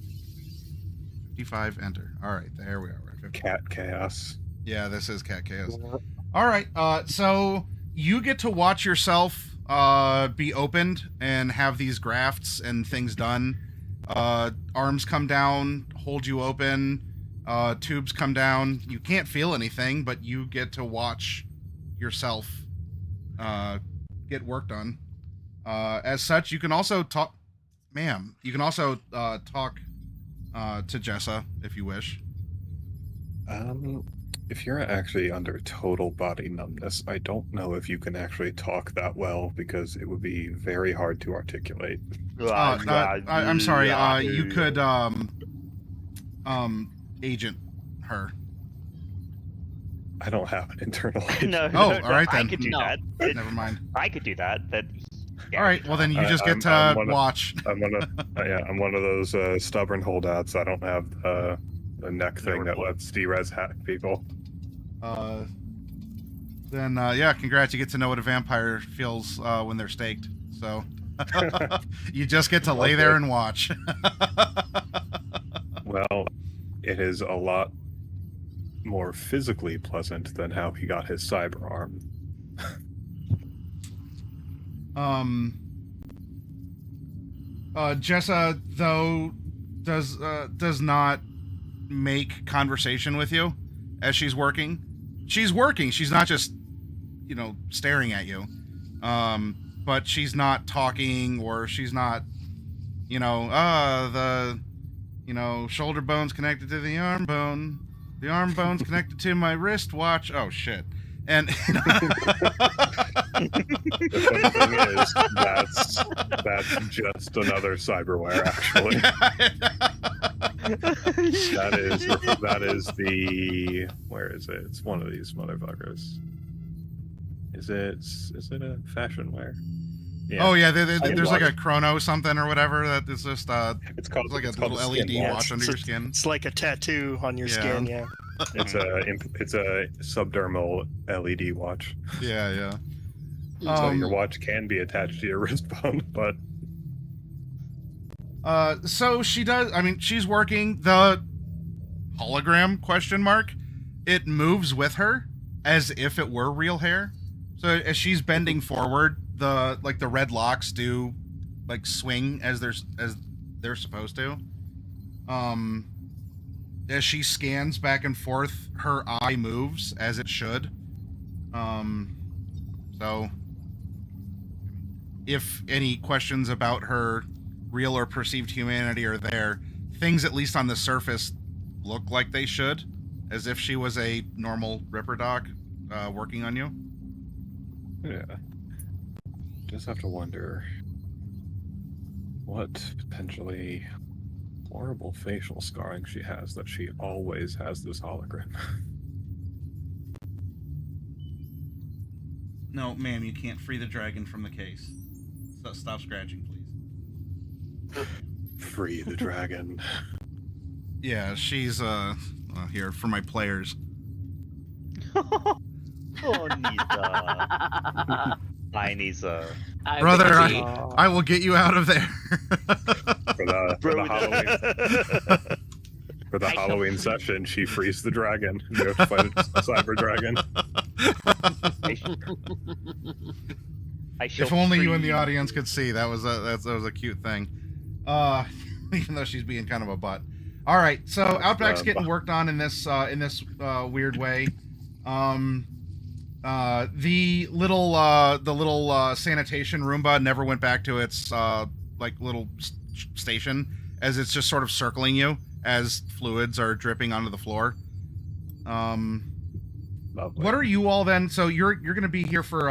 55, enter. All right, there we are. We're at 50. Cat chaos. Yeah, this is Cat Chaos. All right, so you get to watch yourself be opened and have these grafts and things done. Arms come down, hold you open. Tubes come down. You can't feel anything, but you get to watch yourself get work done. As such, you can also talk, ma'am. You can also talk to Jessa if you wish. If you're actually under total body numbness, I don't know if you can actually talk that well because it would be very hard to articulate. I'm sorry. You could agent her. I don't have an internal. No, Oh, no, all right I then. could do No. that. Never mind. I could do that. But yeah. All right. Well, then you just get I'm to one of- watch. I'm one of those stubborn holdouts. I don't have the neck thing that lets D-Res hack people. Then yeah, congrats. You get to know what a vampire feels when they're staked. So you just get to lay there and watch. Well, it is a lot more physically pleasant than how he got his cyber arm. Jessa though does not make conversation with you as she's working. She's working. She's not just staring at you. But she's not talking, or she's not the shoulder bone's connected to the arm bone. The arm bone's connected to my wristwatch. Oh shit. And The funny thing is, that's just another cyberware, actually. that is the, where is it? It's one of these motherfuckers. Is it a fashion wear? Yeah. Oh yeah, there's like a chrono something or whatever that is just It's called like a it's called little a skin LED watch. watch under your skin. It's like a tattoo on your Yeah. skin, yeah. It's a subdermal LED watch. Yeah. So your watch can be attached to your wrist bone, but so she does. I mean, she's working the hologram question mark. It moves with her as if it were real hair. So as she's bending forward, the red locks do swing as they're supposed to. As she scans back and forth, her eye moves as it should. So if any questions about her real or perceived humanity are there, things at least on the surface look like they should, as if she was a normal Ripper Doc working on you. yeah. Just have to wonder what potentially horrible facial scarring she has that she always has this hologram. No, ma'am, you can't free the dragon from the case. Stop scratching, please. Free the dragon. Yeah, she's here for my players. Oh, Nisa. Hi, Nisa. Brother, agree. I will get you out of there. For the Halloween. For the I shall Halloween free- session, she frees the dragon. You have to fight a cyber dragon. If only you in the audience could see. That was a cute thing. Even though she's being kind of a butt. All right, so Outback's getting worked on in this weird way. The little sanitation Roomba never went back to its little station, as it's just sort of circling you as fluids are dripping onto the floor. Lovely. What are you all then? So you're going to be here for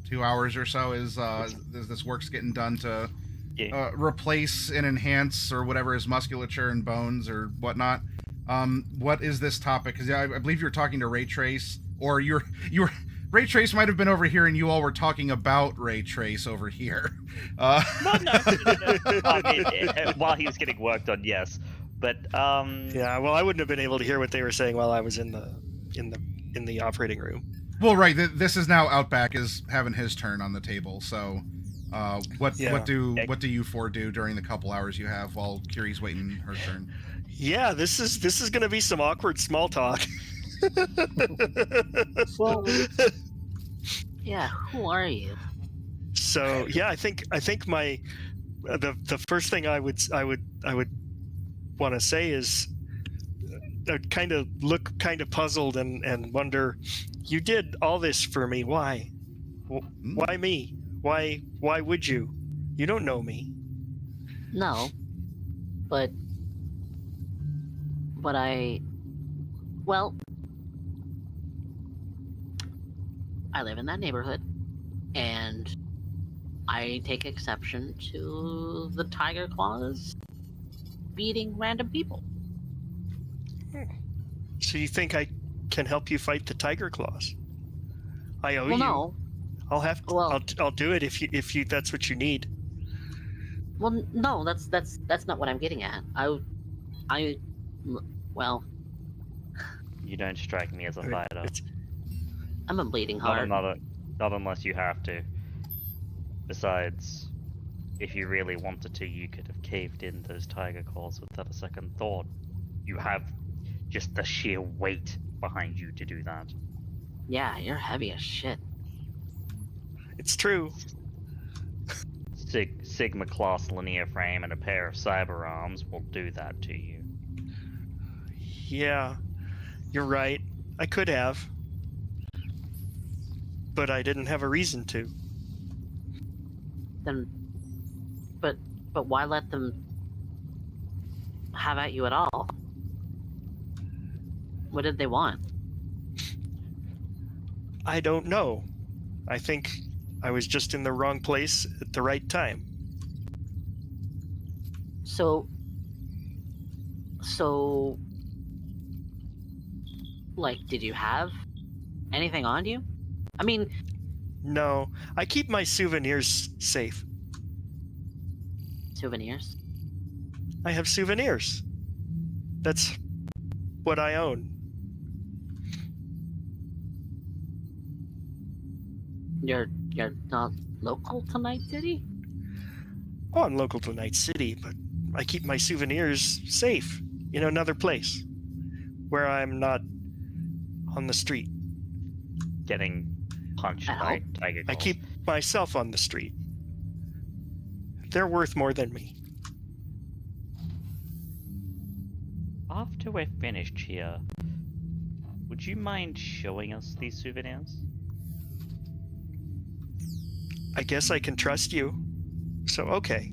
2 hours or so. Is this work's getting done to replace and enhance or whatever his musculature and bones or whatnot? What is this topic? Because I believe you're talking to Ray Trace, or you were Ray Trace might have been over here, and you all were talking about Ray Trace over here. No. I mean, while he was getting worked on, yes, but Yeah, well, I wouldn't have been able to hear what they were saying while I was in the operating room. Well, right. This is now Outback is having his turn on the table. So, what do you four do during the couple hours you have while Kiri's waiting her turn? Yeah, this is going to be some awkward small talk. Well, yeah. Who are you? So yeah, I think my the first thing I would want to say is kind of look kind of puzzled and wonder, you did all this for me. Why? Why me? Why would you? You don't know me. No, but I live in that neighborhood, and I take exception to the Tiger Claws beating random people. So you think I can help you fight the Tiger Claws? I owe Well, you. no. I'll have to. Well- I'll do it if you that's what you need. Well, no, that's not what I'm getting at. Well, you don't strike me as a fighter. I'm a bleeding Not, heart. not unless you have to. Besides, if you really wanted to, you could have caved in those tiger claws without a second thought. You have just the sheer weight behind you to do that. Yeah, you're heavy as shit. It's true. Sigma class linear frame and a pair of cyber arms will do that to you. Yeah, you're right. I could have, but I didn't have a reason to. Then, but why let them have at you at all? What did they want? I don't know. I think I was just in the wrong place at the right time. So, like, did you have anything on you? I mean, No, I keep my souvenirs safe. souvenirs. I have souvenirs. That's what I own. You're not local to Night City? Oh, I'm local to Night City, but I keep my souvenirs safe in another place where I'm not on the street. Getting punched by tiger I claws. keep myself on the street. They're worth more than me. After we're finished here, would you mind showing us these souvenirs? I guess I can trust you. So, okay.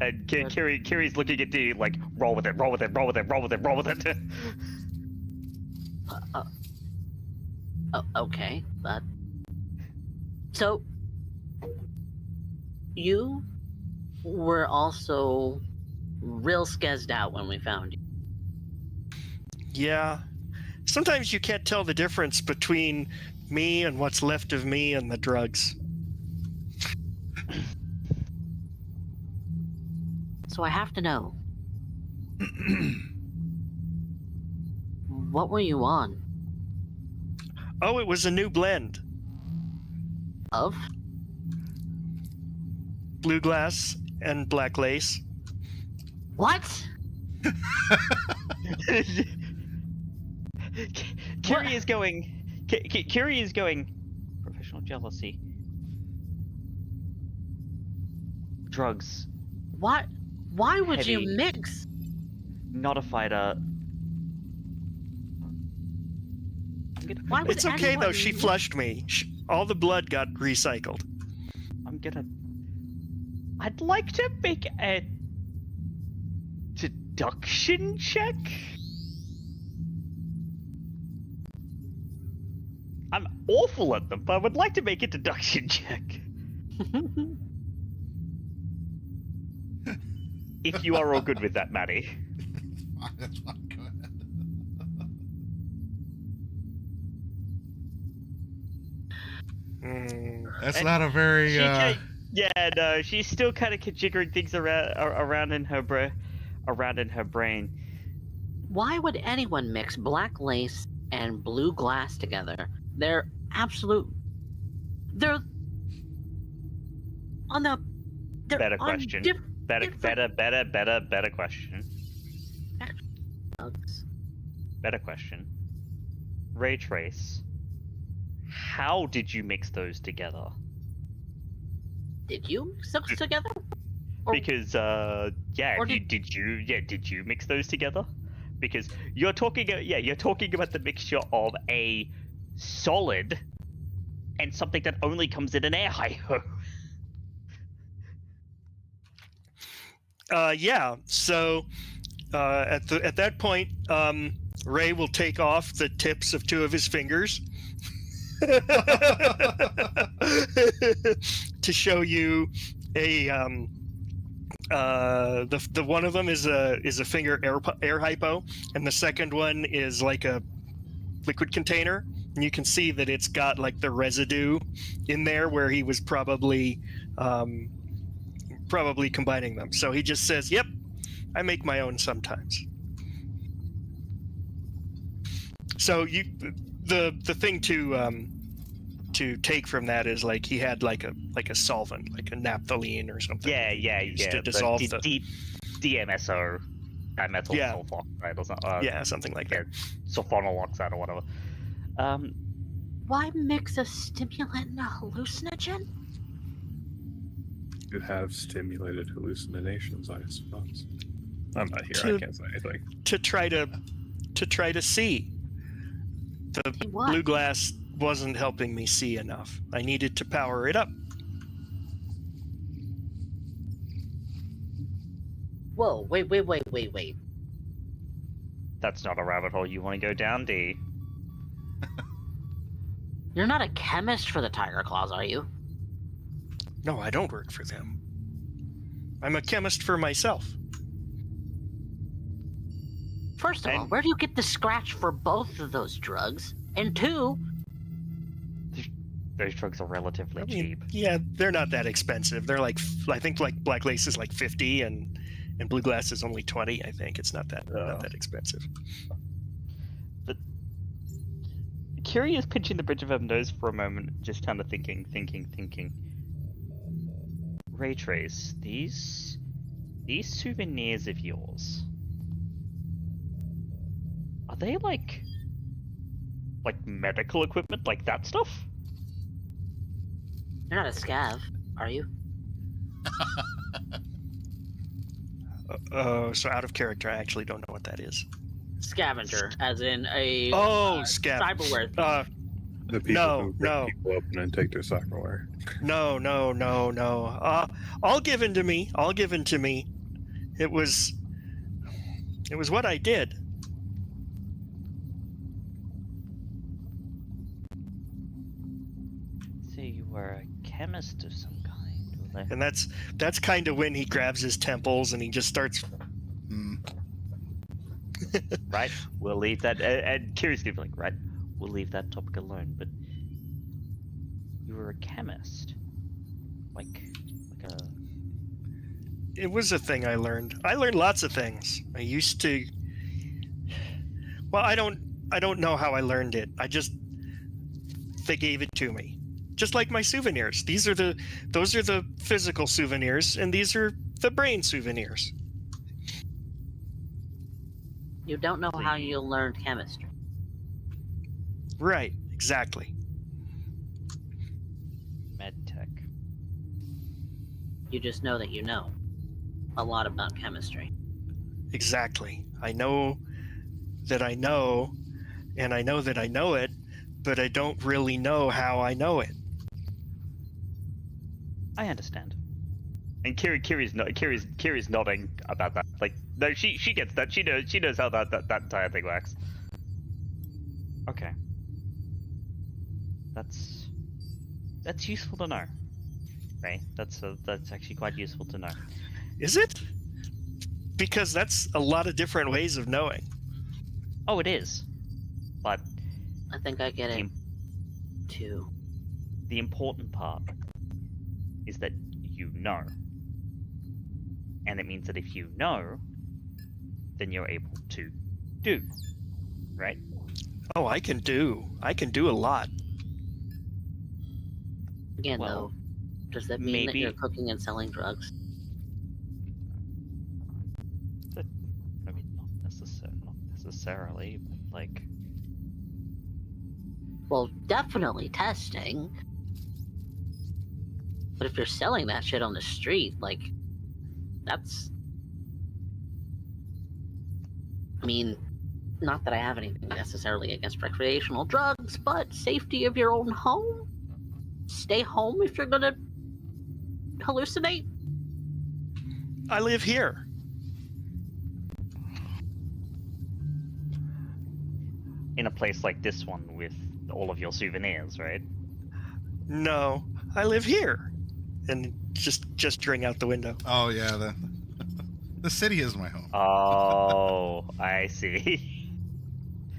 And Kiri's looking at you like, roll with it, roll with it, roll with it, roll with it, roll with it. Okay, but... So, you were also real skezzed out when we found you. Yeah. Sometimes you can't tell the difference between me and what's left of me and the drugs. So I have to know. What were you on? Oh, it was a new blend. Of? Blue glass and black lace. What? Curie is going. Curie is going. Professional jealousy. Drugs. What? Why would Heavy. you mix? Not a fighter. Why would It's okay anyone though. She mix- flushed me. All the blood got recycled. I'd like to make a deduction check. I'm awful at them, but I would like to make a deduction check. If you are all good with that, Maddie. That's fine. Go ahead. That's not a very. No, she's still kind of jiggering things around in her brain. Why would anyone mix black lace and blue glass together? They're on the. They're Better on question. Better question. Drugs. Better question. Ray Trace. How did you mix those together? Did you mix those together? Or- Because did you mix those together? Because you're talking about the mixture of a solid and something that only comes in an air hypo. Yeah. So at that point, Ray will take off the tips of 2 of his fingers to show you a the one of them is a finger air hypo, and the second one is like a liquid container, and you can see that it's got like the residue in there where he was probably combining them. So he just says, "Yep, I make my own sometimes." So the thing to take from that is like he had like a solvent, like a naphthalene or something. To dissolve the DMSO, dimethyl sulfoxide or something. Something like that. Sulfonyl oxide or whatever. Why mix a stimulant and a hallucinogen? You have stimulated hallucinations, I suppose. I'm not here. I can't say anything. To try to see. The What? blue glass wasn't helping me see enough. I needed to power it up. Whoa, wait. That's not a rabbit hole you want to go down, D. You're not a chemist for the Tiger Claws, are you? No, I don't work for them. I'm a chemist for myself. First of all, where do you get the scratch for both of those drugs? And 2, Those drugs are relatively cheap. Yeah, they're not that expensive. They're like, I think like black lace is like 50 and blue glass is only 20. I think it's not that expensive. But Curie is pinching the bridge of her nose for a moment, just kind of thinking. Ray Trace, these souvenirs of yours, are they like medical equipment, like that stuff? you're not a scav, are you? So out of character, I actually don't know what that is. Scavenger, as in a scav. cyberware. The people No, who no. pick people open and take their cyberware. No. All given to me. It was what I did. So you were a chemist of some kind. And that's kind of when he grabs his temples and he just starts. Right, we'll leave that. And Curie's gonna be like, right, we'll leave that topic alone. But you were a chemist, like a. It was a thing I learned. I learned lots of things. I used to. Well, I don't know how I learned it. They gave it to me Just like my souvenirs. Those are the physical souvenirs, and these are the brain souvenirs. You don't know how you learned chemistry. Right, exactly. Medtech. You just know that you know a lot about chemistry. Exactly. I know that I know, and I know that I know it, but I don't really know how I know it. I understand. And Kiri's nodding about that. Like, no, she gets that. She knows how that entire thing works. Okay. That's useful to know. Right? That's actually quite useful to know. Is it? Because that's a lot of different ways of knowing. Oh, it is. But I think I get it too. the important part is that you know. And it means that if you know, then you're able to do. Right? Oh, I can do a lot. Again, Well, though, does that mean that maybe- you're cooking and selling drugs? I mean, not necessarily, but like... Well, definitely testing. But if you're selling that shit on the street, like, that's... I mean, not that I have anything necessarily against recreational drugs, but safety of your own home? Stay home if you're gonna hallucinate? I live here. In a place like this one with all of your souvenirs, right? No, I live here. And just gesturing out the window. Oh yeah, the city is my home. Oh, I see.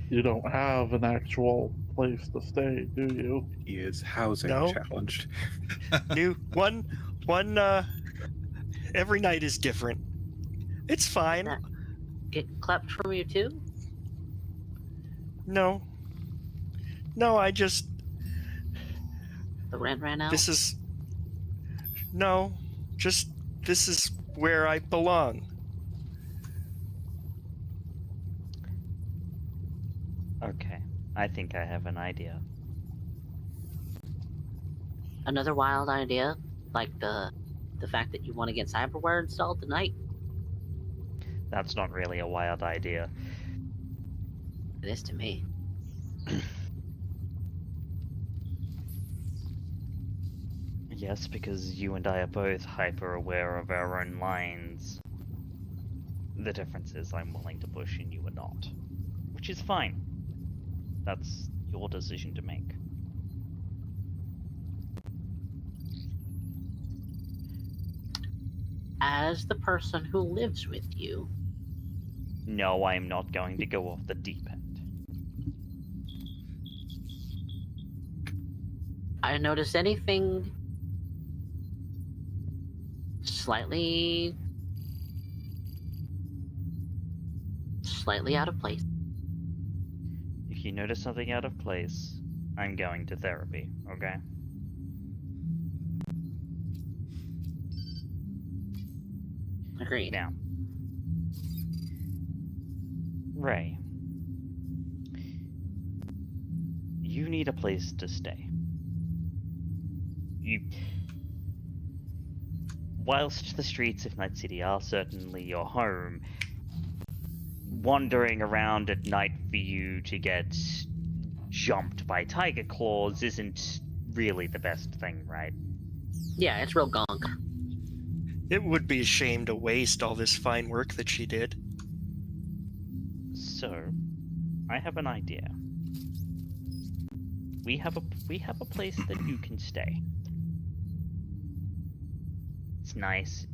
You don't have an actual place to stay, do you? He is housing No. challenged. New one every night is different. It's fine. Get clapped from you too? No, I just The rent ran out? this is where I belong. Okay, I think I have an idea. Another wild idea? Like the fact that you want to get cyberware installed tonight? That's not really a wild idea. It is to me. Yes, because you and I are both hyper aware of our own lines. The difference is I'm willing to push and you are not. Which is fine. That's your decision to make. As the person who lives with you, No, I am not going to go off the deep end. I notice anything slightly out of place. If you notice something out of place, I'm going to therapy, okay? Agreed. Now, Ray, you need a place to stay. Whilst the streets of Night City are certainly your home, wandering around at night for you to get jumped by tiger claws isn't really the best thing, right? Yeah, it's real gunk. It would be a shame to waste all this fine work that she did. So, I have an idea. We have a place that you can stay. It's nice.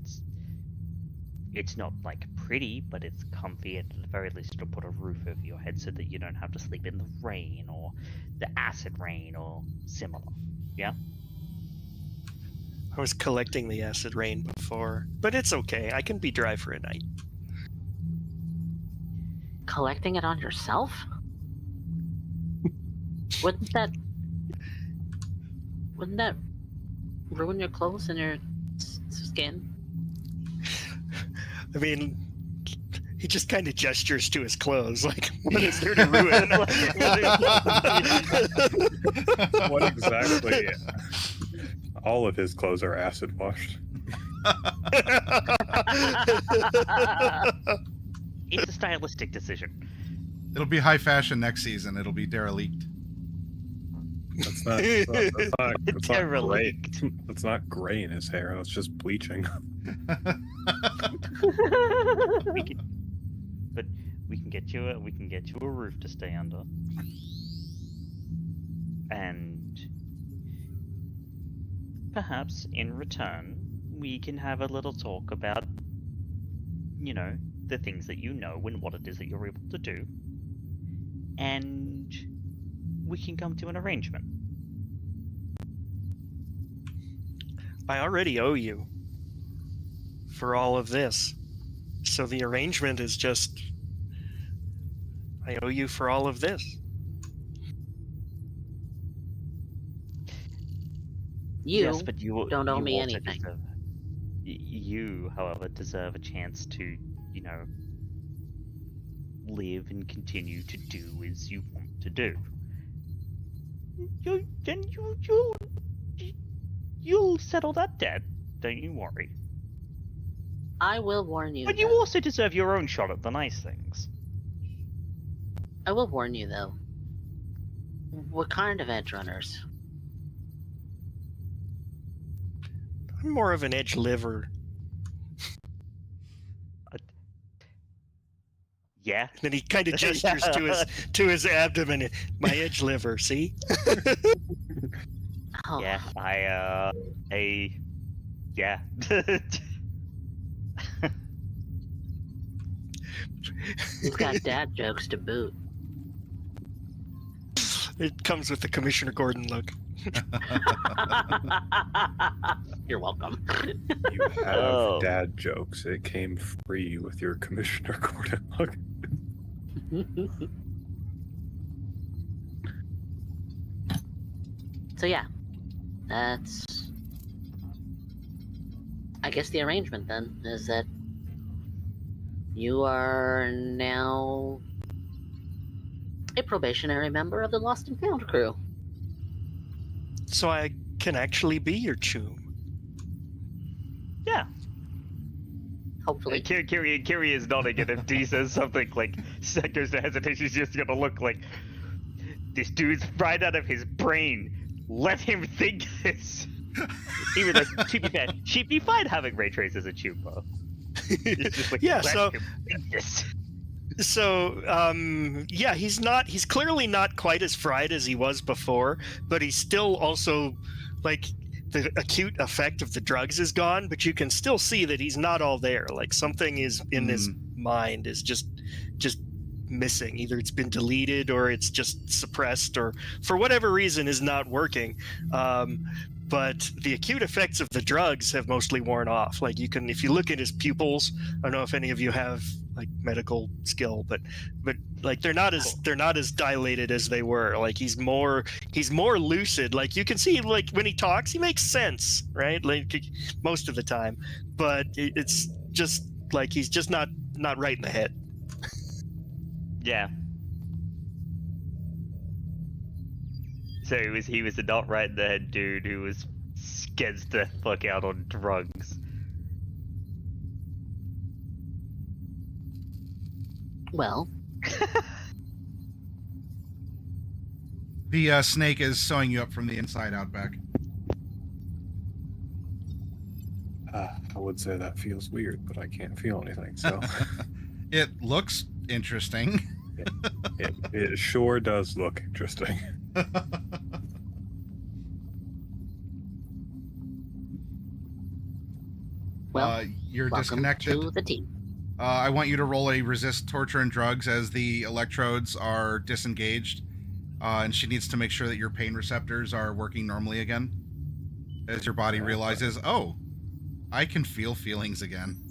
It's not like pretty, but it's comfy, and at the very least it'll put a roof over your head so that you don't have to sleep in the rain or the acid rain or similar. Yeah? I was collecting the acid rain before, but it's okay. I can be dry for a night. Collecting it on yourself? Wouldn't that Wouldn't that ruin your clothes and your skin? I mean, he just kind of gestures to his clothes, like, what is there to ruin? What exactly? All of his clothes are acid washed. It's a stylistic decision. It'll be high fashion next season. It'll be derelict. That's not gray. Derelict. That's not gray in his hair. It's just bleaching. But we can get you a roof to stay under. And perhaps in return we can have a little talk about, you know, the things that you know and what it is that you're able to do. And we can come to an arrangement. I already owe you for all of this. So the arrangement is just, I owe you for all of this. Yes, but you don't owe me also anything. You, however, deserve a chance to, you know, live and continue to do as you want to do. You'll settle that debt. Don't you worry. I will warn you. But you though. also deserve your own shot at the nice things. I will warn you, though. We're kind of edge runners. I'm more of an edge liver. Yeah. And then he kind of gestures to his abdomen. My edge liver, see? Oh. Yeah, yeah. You've got dad jokes to boot. It comes with the Commissioner Gordon look. You're welcome. You have dad jokes. It came free with your Commissioner Gordon look. So yeah, that's, I guess the arrangement then is that you are now a probationary member of the Lost and Found crew. So I can actually be your choom. Yeah. Hopefully. Kiri is nodding, and if D says something like goes to hesitation, she's just gonna look like this dude's right out of his brain. Let him think this. Even though, to be fair, she'd be fine having ray trace as a tuber. It's just like, Yeah, let so- him think this. So, yeah, he's clearly not quite as fried as he was before, but he's still also, like, the acute effect of the drugs is gone, but you can still see that he's not all there. Like, something is in his mind is just missing. Either it's been deleted or it's just suppressed or for whatever reason is not working. But the acute effects of the drugs have mostly worn off. Like, you can, if you look at his pupils, I don't know if any of you have like medical skill, but like they're not as dilated as they were. Like he's more lucid. Like you can see, like when he talks, he makes sense, right? Like most of the time, but it's just like he's just not right in the head. Yeah. So he was a not right in the head dude who was scared the fuck out on drugs. Well, the snake is sewing you up from the inside out back. I would say that feels weird, but I can't feel anything, so... It looks interesting. It sure does look interesting. well, You're welcome disconnected. to the team. I want you to roll a resist torture and drugs as the electrodes are disengaged. And she needs to make sure that your pain receptors are working normally again. As your body realizes, oh, I can feel feelings again.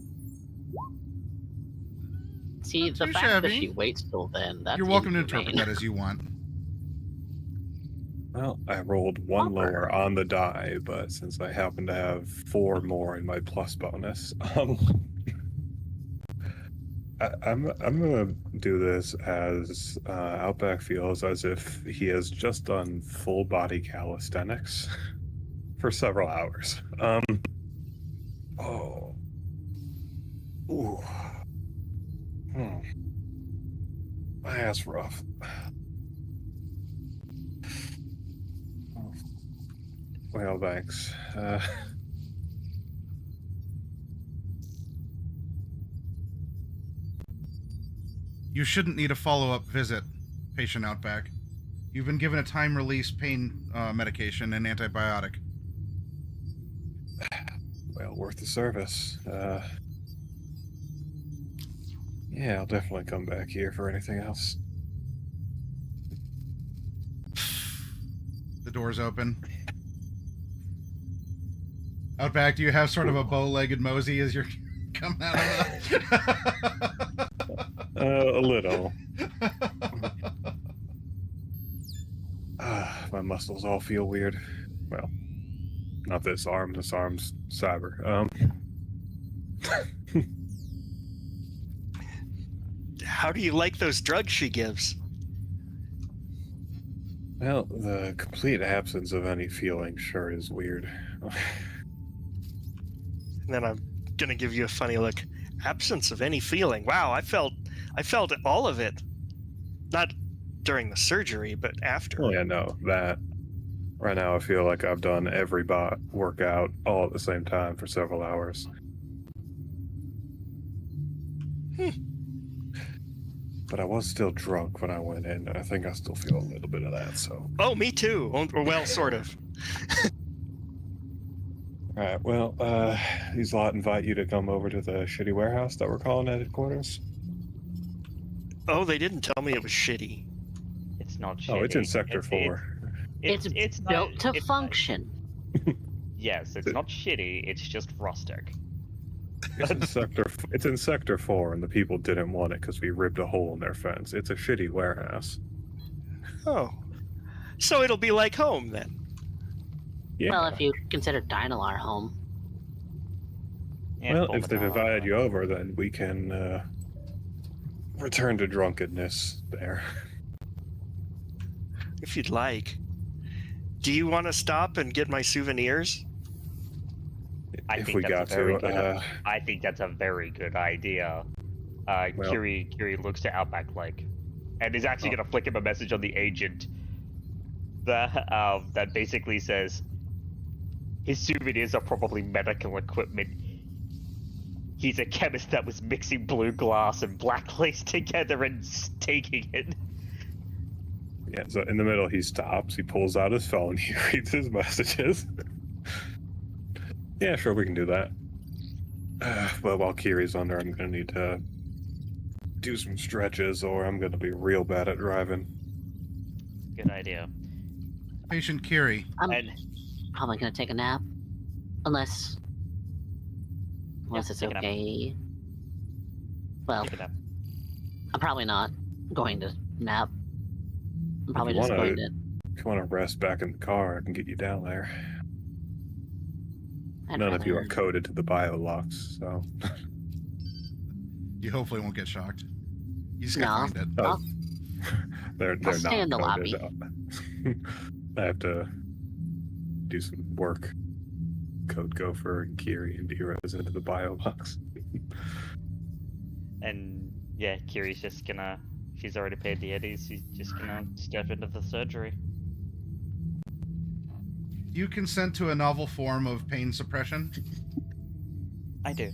See, Not the too fact that shabby. she waits till then, that's You're welcome to inhumane. interpret that as you want. Well, I rolled one lower on the die, but since I happen to have 4 more in my plus bonus, I'm gonna do this as Outback feels as if he has just done full body calisthenics for several hours. Oh. Ooh. That's rough. Well, thanks. You shouldn't need a follow-up visit, patient Outback. You've been given a time-release pain medication and antibiotic. Well, worth the service. Yeah, I'll definitely come back here for anything else. The door's open. Outback, do you have sort of a bow-legged mosey as you're coming out of the... A little. My muscles all feel weird. Well, not this arm. This arm's cyber. How do you like those drugs she gives? Well, the complete absence of any feeling sure is weird. And then I'm gonna give you a funny look. Absence of any feeling. Wow, I felt all of it. Not during the surgery, but after. Oh yeah, no, that. Right now I feel like I've done every bot workout all at the same time for several hours. But I was still drunk when I went in, and I think I still feel a little bit of that, so... Oh, me too. Or well, sort of. Alright, well, these lot invite you to come over to the shitty warehouse that we're calling at headquarters. Oh, they didn't tell me it was shitty. It's not shitty. Oh, it's in Sector 4. It's built to function. Yes, it's not shitty, it's just rustic. It's in Sector 4, and the people didn't want it because we ripped a hole in their fence. It's a shitty warehouse. Oh. So it'll be like home, then? Yeah. Well, if you consider Dynalar home. Well, if they've invited you over, then we can return to drunkenness there. If you'd like. Do you want to stop and get my souvenirs? I think that's a very good idea. Kiri looks to Outback and is actually going to flick him a message on the agent that basically says his souvenirs are probably medical equipment. He's a chemist that was mixing blue glass and black lace together and taking it. Yeah, so in the middle he stops, he pulls out his phone, he reads his messages. Yeah, sure, we can do that. But while Kiri's under, I'm gonna need to do some stretches or I'm gonna be real bad at driving. Good idea. Patient Kiri. I'm probably gonna take a nap. Unless it's okay. Well, I'm probably not going to nap. I'm probably just going to... If you want to rest back in the car, I can get you down there. None of you are coded to the bio locks, so... You hopefully won't get shocked. You just gotta find it. They're I'll stay not in the coded. lobby. I have to do some work. Code Gopher and Kiri and Eros into the bio box. And yeah, Kiri's just gonna... She's already paid the eddies, she's just gonna step into the surgery. Do you consent to a novel form of pain suppression? I do.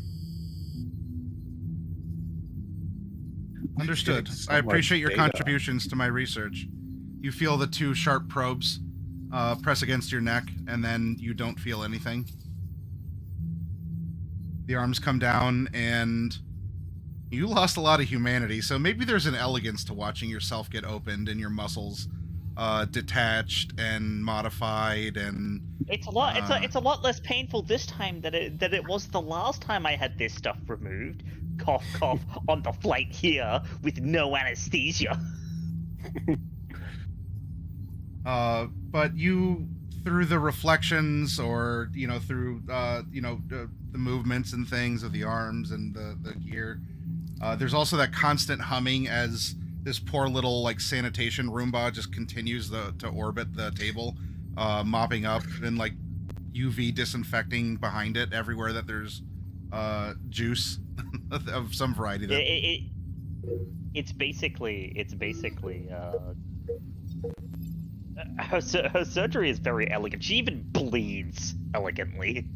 Understood. I appreciate your contributions to my research. You feel the 2 sharp probes press against your neck, and then you don't feel anything. The arms come down, and you lost a lot of humanity, so maybe there's an elegance to watching yourself get opened and your muscles detached and modified, and it's a lot less painful this time than it was the last time I had this stuff removed. Cough, cough, on the flight here with no anesthesia. But you, through the reflections, or through the movements and things of the arms and the gear, there's also that constant humming as this poor little like sanitation Roomba just continues to orbit the table, mopping up and like UV disinfecting behind it everywhere that there's juice of some variety. It's basically her surgery is very elegant. She even bleeds elegantly.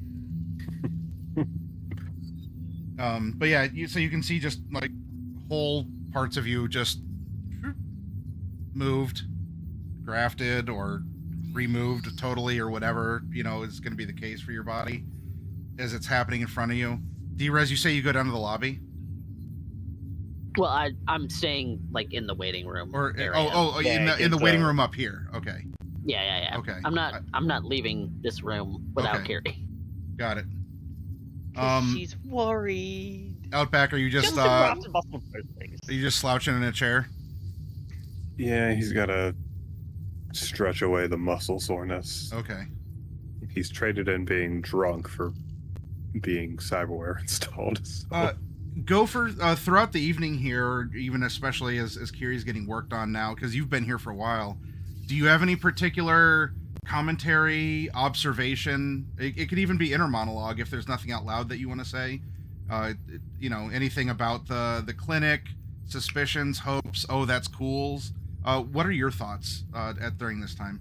But yeah, so you can see just like whole parts of you just moved, grafted, or removed totally, or whatever is going to be the case for your body as it's happening in front of you. D-Rez, you say you go down to the lobby? Well, I'm staying like in the waiting room. Or area. in the waiting room up here. Okay. Yeah. Okay. I'm not leaving this room without Kiri. Got it. She's worried. Outback, are you just are you just slouching in a chair? Yeah, he's got to stretch away the muscle soreness. Okay. He's traded in being drunk for being cyberware installed. So. Go for throughout the evening here, or even especially as Kiri's getting worked on now, because you've been here for a while. Do you have any particular commentary, observation? It could even be inner monologue if there's nothing out loud that you want to say. Anything about the clinic, suspicions, hopes. Oh, that's cools. What are your thoughts during this time?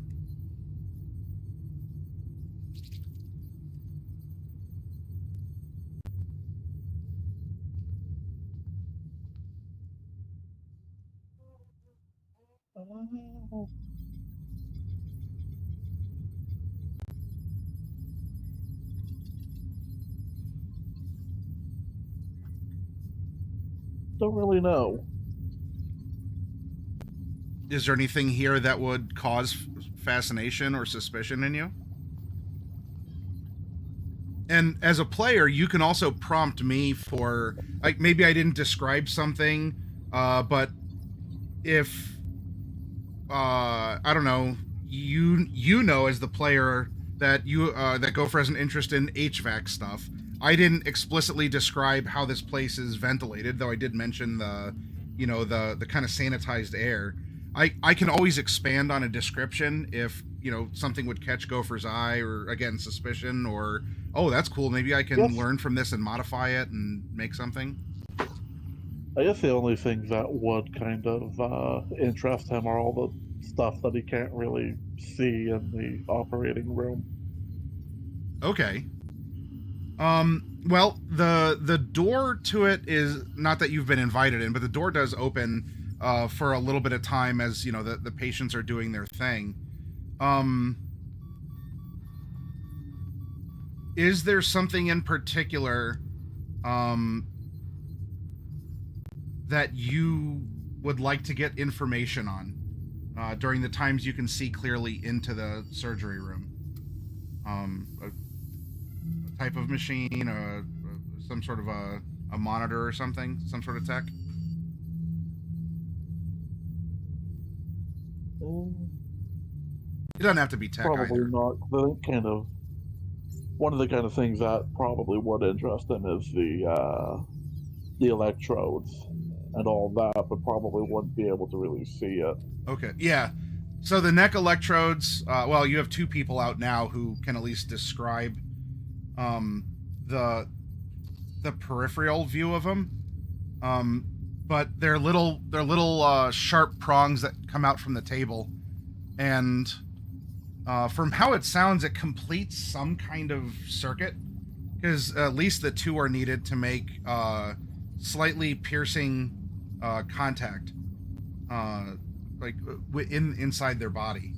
Don't really know. Is there anything here that would cause fascination or suspicion in you? And as a player, you can also prompt me for, like, maybe I didn't describe something, but if, I don't know, you know as the player that that Gopher has an interest in HVAC stuff. I didn't explicitly describe how this place is ventilated, though I did mention the kind of sanitized air. I can always expand on a description if, something would catch Gopher's eye, or, again, suspicion, or, oh, that's cool, maybe I can learn from this and modify it and make something. I guess the only thing that would kind of interest him are all the stuff that he can't really see in the operating room. Okay. Well, the door to it is, not that you've been invited in, but the door does open for a little bit of time as, the patients are doing their thing. Is there something in particular that you would like to get information on during the times you can see clearly into the surgery room? A type of machine, some sort of a monitor or something, some sort of tech? It doesn't have to be tech Probably either. not. I think kind of one of the kind of things that probably would interest him is the electrodes and all that, but probably wouldn't be able to really see it. Okay, yeah. So the neck electrodes, well, you have two people out now who can at least describe the peripheral view of them. But they're little sharp prongs that come out from the table, and from how it sounds, it completes some kind of circuit, because at least the two are needed to make slightly piercing contact, like inside their body,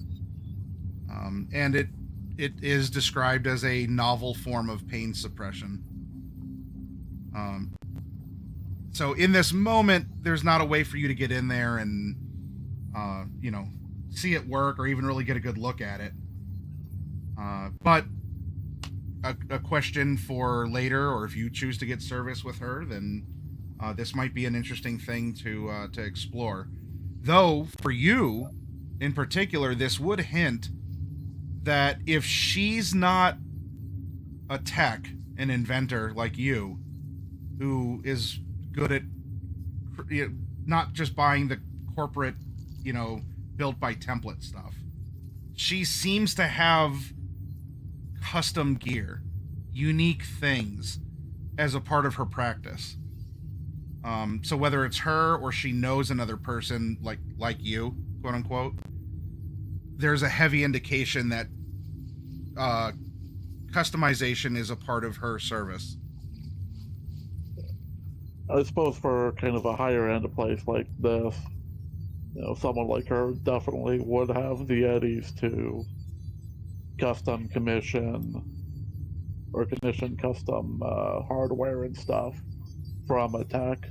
and it is described as a novel form of pain suppression. So in this moment, there's not a way for you to get in there and, see it work or even really get a good look at it. But a question for later, or if you choose to get service with her, then this might be an interesting thing to explore. Though, for you, in particular, this would hint that if she's not a tech, an inventor like you, who is good at not just buying the corporate, built by template stuff, she seems to have custom gear, unique things as a part of her practice. So whether it's her or she knows another person like you, quote unquote, there's a heavy indication that customization is a part of her service. I suppose for kind of a higher end place like this, someone like her definitely would have the eddies to custom commission custom hardware and stuff from a tech.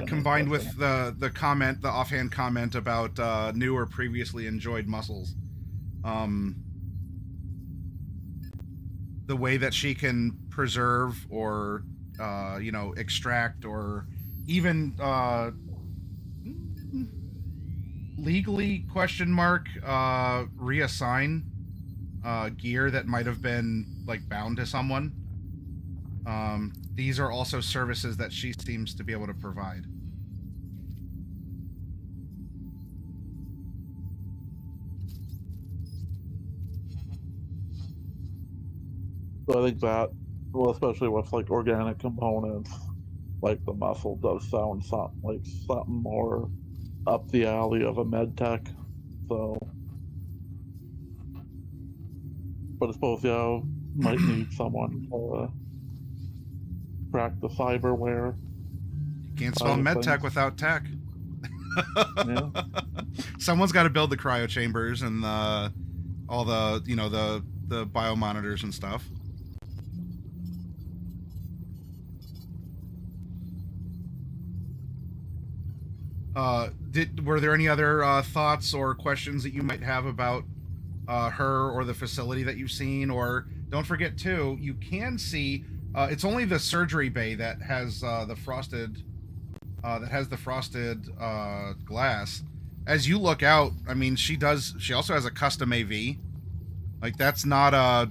Combined with the offhand comment about new or previously enjoyed muscles. The way that she can preserve or, extract or even legally reassign gear that might have been bound to someone. These are also services that she seems to be able to provide. So I think that, especially with organic components, the muscle does sound something more up the alley of a med tech. So, but I suppose might need someone to crack the cyberware. You can't spell med tech without tech. Yeah. Someone's got to build the cryo chambers and all the the biomonitors and stuff. Were there any other thoughts or questions that you might have about her or the facility that you've seen? Or don't forget too, you can see it's only the surgery bay that has the frosted glass. As you look out, I mean, she also has a custom AV. That's not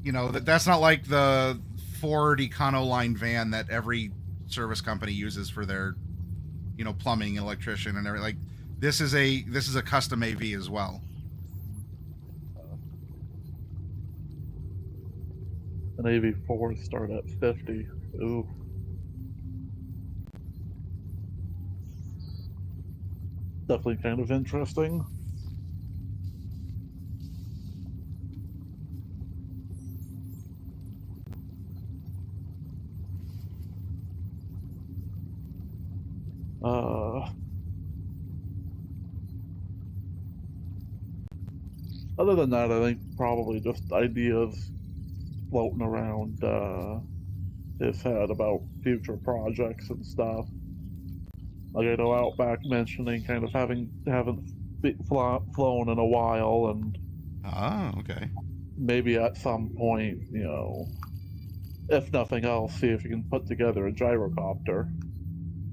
that's not like the Ford Econoline van that every service company uses for their plumbing and electrician and everything. This is a custom AV as well. An AV4 start at 50. Ooh. Definitely kind of interesting. Other than that, I think probably just ideas floating around his head about future projects and stuff. I know Outback mentioning kind of haven't flown in a while, and okay, maybe at some point, if nothing else, see if you can put together a gyrocopter.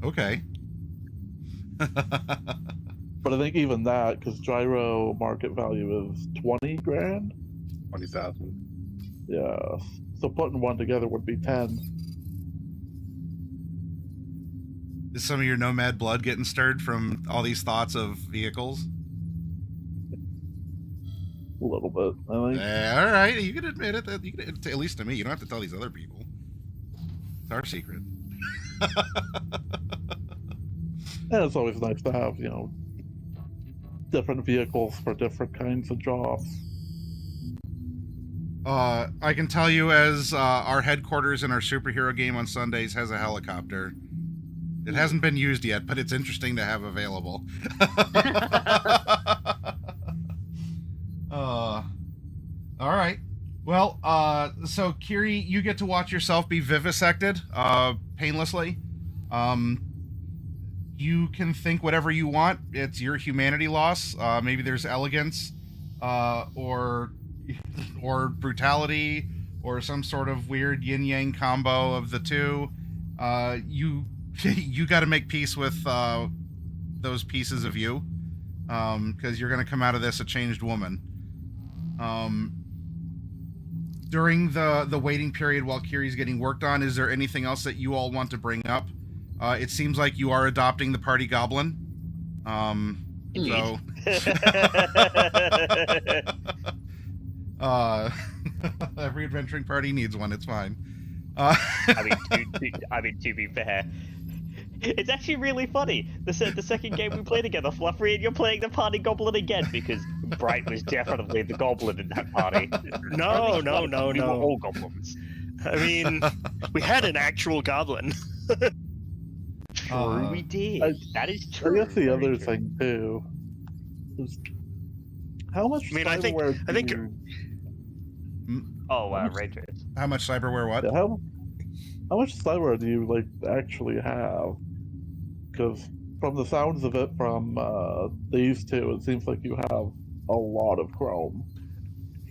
Okay. But I think even that, because gyro market value is 20 grand? 20,000. Yeah. So putting one together would be 10. Is some of your nomad blood getting stirred from all these thoughts of vehicles? A little bit, I think. All right, you can admit it. You can, at least to me. You don't have to tell these other people. It's our secret. And it's always nice to have, different vehicles for different kinds of jobs. I can tell you, as our headquarters in our superhero game on Sundays has a helicopter. It hasn't been used yet, but it's interesting to have available. All right. Well, so Kiri, you get to watch yourself be vivisected painlessly. You can think whatever you want. It's your humanity loss. Maybe there's elegance, or brutality, or some sort of weird yin-yang combo of the two, you got to make peace with those pieces of you, because you're going to come out of this a changed woman. During the waiting period while Kiri's getting worked on, is there anything else that you all want to bring up? It seems like you are adopting the party goblin. So every adventuring party needs one. It's fine. I mean, to be fair, it's actually really funny. The second game we played together, Fluffy, and you're playing the party goblin again because Bright was definitely the goblin in that party. No. We were all goblins. I mean, we had an actual goblin. True, we did. That is true. I guess the other thing too is how much. I mean, I think. Rangers. How much cyberware? What? Yeah, how much cyberware do you like actually have? Because from the sounds of it, from these two, it seems like you have a lot of chrome.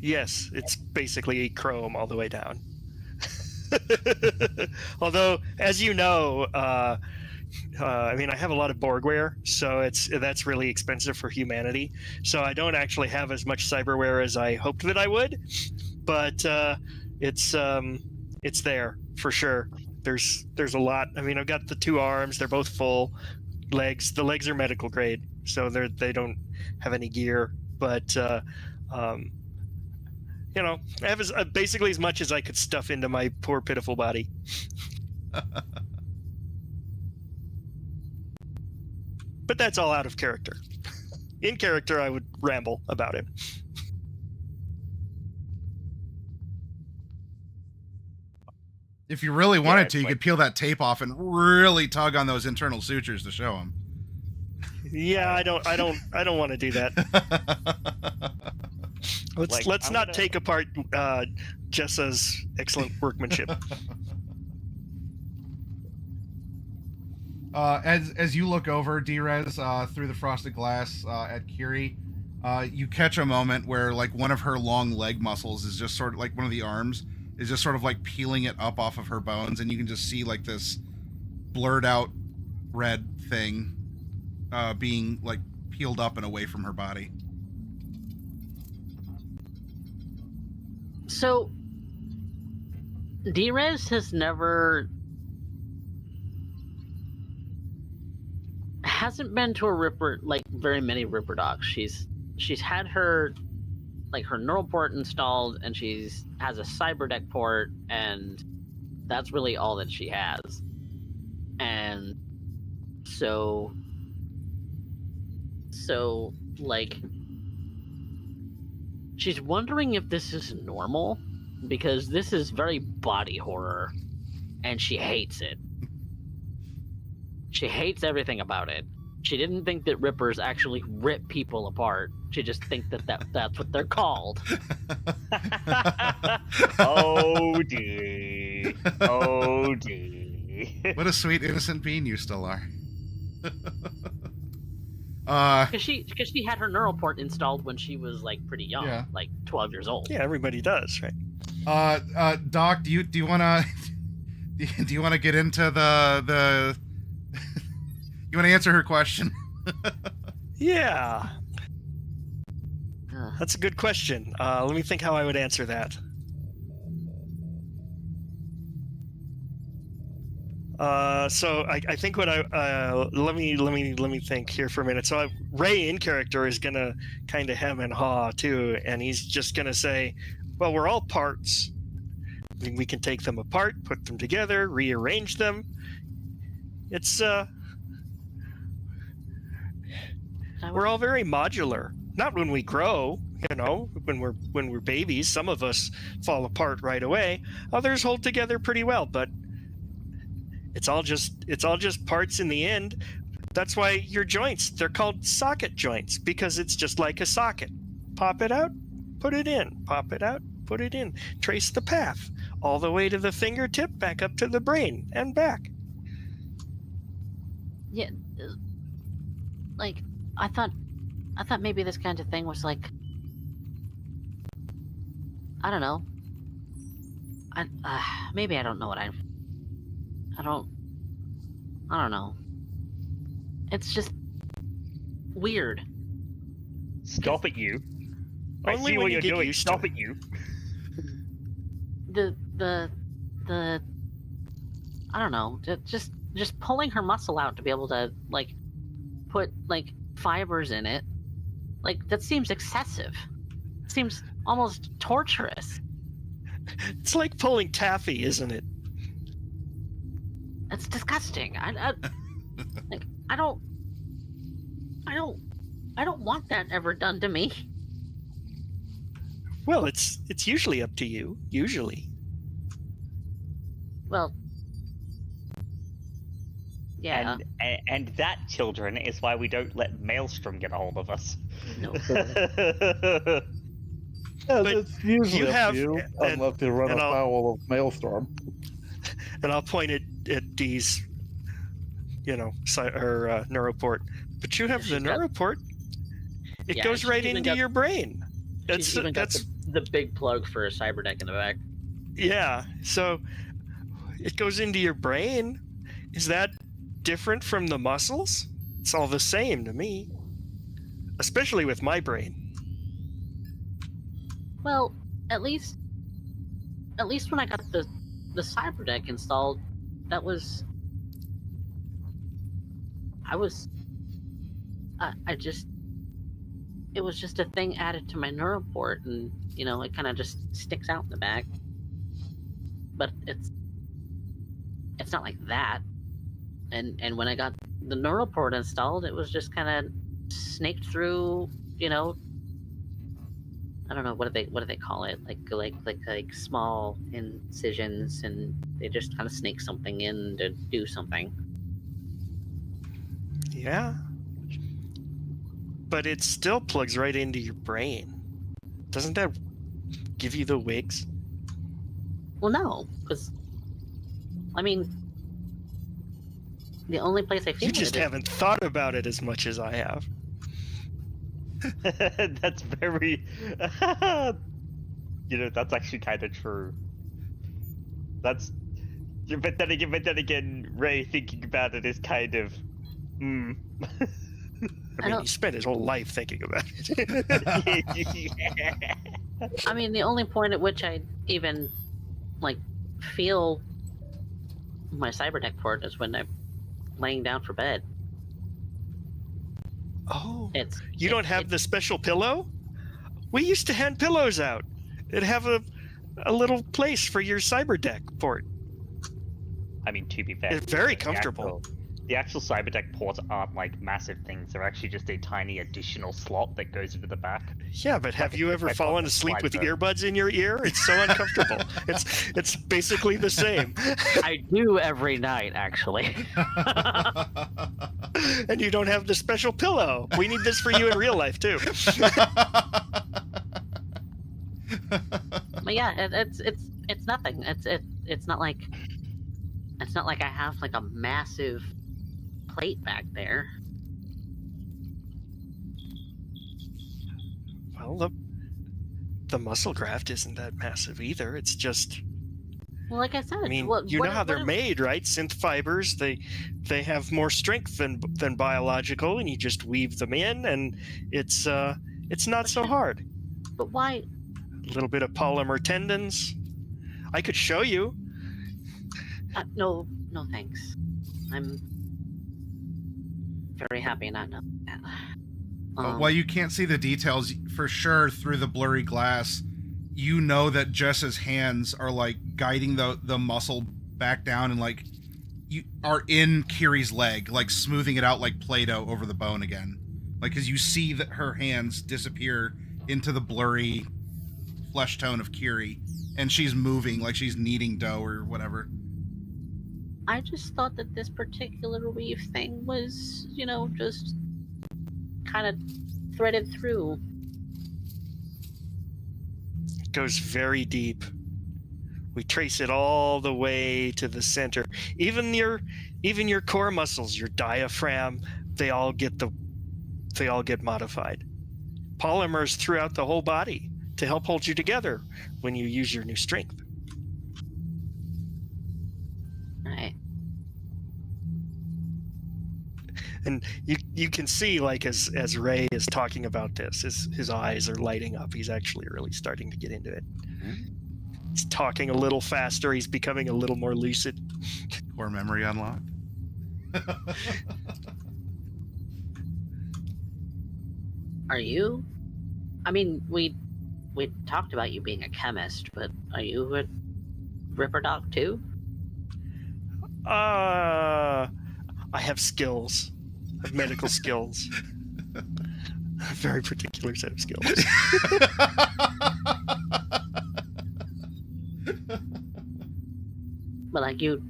Yes, it's basically chrome all the way down. Although, as you know, I mean, I have a lot of Borgware, so that's really expensive for humanity. So I don't actually have as much cyberware as I hoped that I would, but it's there for sure. There's a lot. I mean, I've got the 2 arms; they're both full. Legs, the legs are medical grade, so they don't have any gear. But you know, I have basically as much as I could stuff into my poor, pitiful body. But that's all out of character. In character, I would ramble about it. If you really wanted to, you could peel that tape off and really tug on those internal sutures to show them. Yeah, I don't want to do that. Let's not take apart Jessa's excellent workmanship. As you look over, D-Rez, through the frosted glass at Kiri, you catch a moment where like one of her long leg muscles is just sort of like one of the arms is just sort of like peeling it up off of her bones, and you can just see like this blurred out red thing being like peeled up and away from her body. So, D-Rez hasn't been to a Ripper, like very many Ripper docs. She's had her neural port installed, and has a cyberdeck port, and that's really all that she has. And so like, she's wondering if this is normal, because this is very body horror, and she hates it. She hates everything about it. She didn't think that Rippers actually rip people apart. She just thinks that's what they're called. Oh dear. Oh dear. What a sweet, innocent being you still are. Because she had her neural port installed when she was like pretty young, Yeah. like 12 years old. Yeah, everybody does, right? Doc, do you wanna get into the you wanna answer her question? Yeah. That's a good question. Let me think how I would answer that. So I think what let me think here for a minute. So Ray in character is gonna kind of hem and haw too, and he's just gonna say, "Well, we're all parts. We can take them apart, put them together, rearrange them. It's we're all very modular. Not when we grow, you know, when we're babies. Some of us fall apart right away. Others hold together pretty well, but it's all just parts in the end. That's why your joints, they're called socket joints, because it's just like a socket. Pop it out, put it in. Pop it out, put it in. Trace the path all the way to the fingertip, back up to the brain, and back." Yeah, like I thought maybe this kind of thing was like, I don't know, maybe I don't know what I don't know. It's just weird. Stop it, you. I Only see when what you you're get doing. used to Stop it. it, you. The I don't know. Just pulling her muscle out to be able to like put like fibers in it. Like that seems excessive. Seems almost torturous. It's like pulling taffy, isn't it? It's disgusting. Like I don't want that ever done to me. Well, it's usually up to you. Usually. Well, yeah. And that, children, is why we don't let Maelstrom get a hold of us. No. Yeah, But it's usually you up have- to you, and- unless you run and I'll- afoul of Maelstrom. And I'll point at Dee's, neuroport. But you have the She's got- neuroport. It Yeah, goes she's right even into got- your brain. She's even got the big plug for a cyberdeck in the back. Yeah. So it goes into your brain. Is that different from the muscles? It's all the same to me. Especially with my brain. Well, at least when I got the cyberdeck installed, it was just a thing added to my neuroport, and it kind of just sticks out in the back. But it's not like that. And when I got the neuroport installed, it was just kind of snaked through, I don't know, what do they call it? Like small incisions, and they just kind of snake something in to do something. Yeah. But it still plugs right into your brain. Doesn't that give you the wigs? Well, no, because I mean, the only place I feel You just it is- haven't thought about it as much as I have. That's very. That's actually kind of true. But then again, Ray thinking about it is kind of. I mean, he spent his whole life thinking about it. I mean, the only point at which I even feel my cyberdeck port is when I'm laying down for bed. Oh, It's you don't have the special pillow? We used to hand pillows out. It'd have a little place for your cyberdeck port. I mean, to be fair, It's very comfortable. The actual cyberdeck ports aren't like massive things. They're actually just a tiny additional slot that goes into the back. Yeah, but have you ever like fallen a asleep with slide earbuds in your ear? It's so uncomfortable. It's basically the same. I do every night, actually. And you don't have the special pillow. We need this for you in real life too. But yeah, it's nothing. It's not like I have like a massive plate back there. Well, the muscle graft isn't that massive either. It's just, Well, like I said, I mean, what, you what, know how they're what- made, right? Synth fibers, they have more strength than biological, and you just weave them in, and it's not so hard. But why? A little bit of polymer tendons. I could show you. No, thanks. I'm very happy not knowing that. While you can't see the details for sure through the blurry glass, you know that Jess's hands are like guiding the muscle back down, and like you are in Kiri's leg, like smoothing it out like Play-Doh over the bone again. Like, because you see that her hands disappear into the blurry flesh tone of Kiri, and she's moving like she's kneading dough or whatever. I just thought that this particular weave thing was, just kind of threaded through. It goes very deep. We trace it all the way to the center. Even your core muscles, your diaphragm, they all get modified. Polymers throughout the whole body to help hold you together when you use your new strength. And you can see, like, as Ray is talking about this, his eyes are lighting up. He's actually really starting to get into it. He's talking a little faster. He's becoming a little more lucid. Core memory unlocked. Are you? I mean, we talked about you being a chemist, but are you a Ripper Doc too? I have skills. I have medical skills. A very particular set of skills. But like you,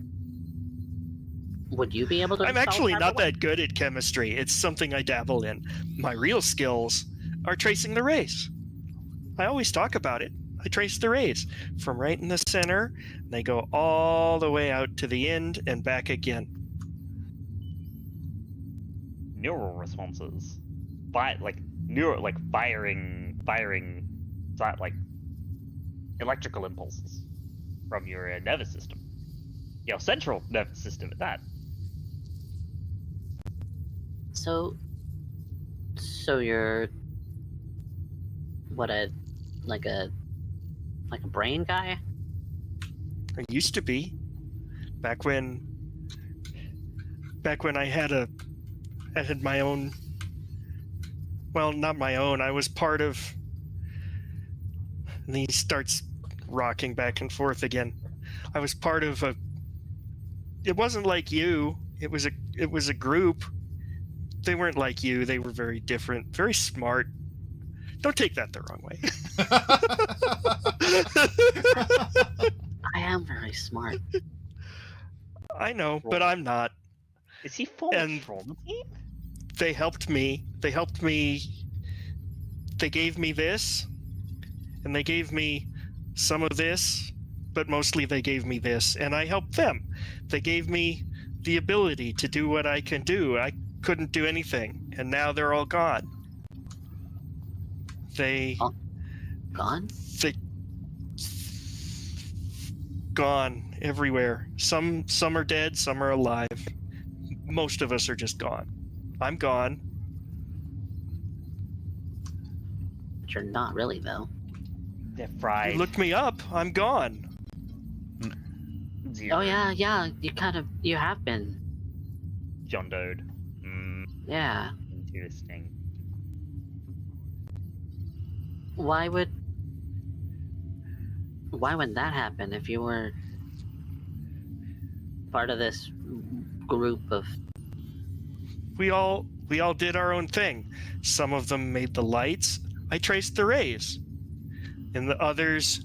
would you be able to? I'm actually not that good at chemistry. It's something I dabble in. My real skills are tracing the rays. I always talk about it. I trace the rays from right in the center, and they go all the way out to the end and back again. Neural responses, firing like electrical impulses from your nervous system, your central nervous system at that. So you're like a brain guy? I used to be, back when I had my own. Well, not my own. I was part of. And he starts rocking back and forth again. I was part of a. It wasn't like you. It was a group. They weren't like you. They were very different, very smart. Don't take that the wrong way. I am very smart. I know, but I'm not. Is he falling from the team? They helped me. They gave me this, and they gave me some of this, but mostly they gave me this, and I helped them. They gave me the ability to do what I can do. I couldn't do anything, and now they're all gone. Gone? Gone everywhere. Some are dead, some are alive. Most of us are just gone. I'm gone. But you're not really, though. They're fried. Look me up. I'm gone. Zero. Oh yeah, you have been. John Doe. Yeah. Interesting. Why would that happen if you were part of this group of... We all did our own thing. Some of them made the lights. I traced the rays. And the others,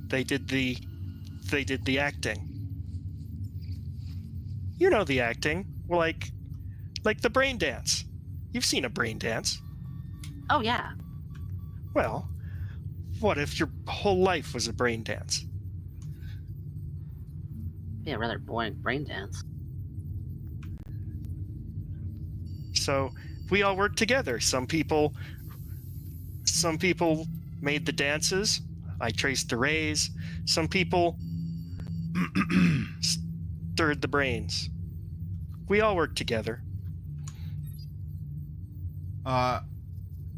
they did the acting. You know the acting. Like the brain dance. You've seen a brain dance. Oh yeah. Well, what if your whole life was a brain dance? Yeah, rather boring brain dance. So we all worked together. Some people made the dances. I traced the rays. Some people stirred the brains. We all worked together.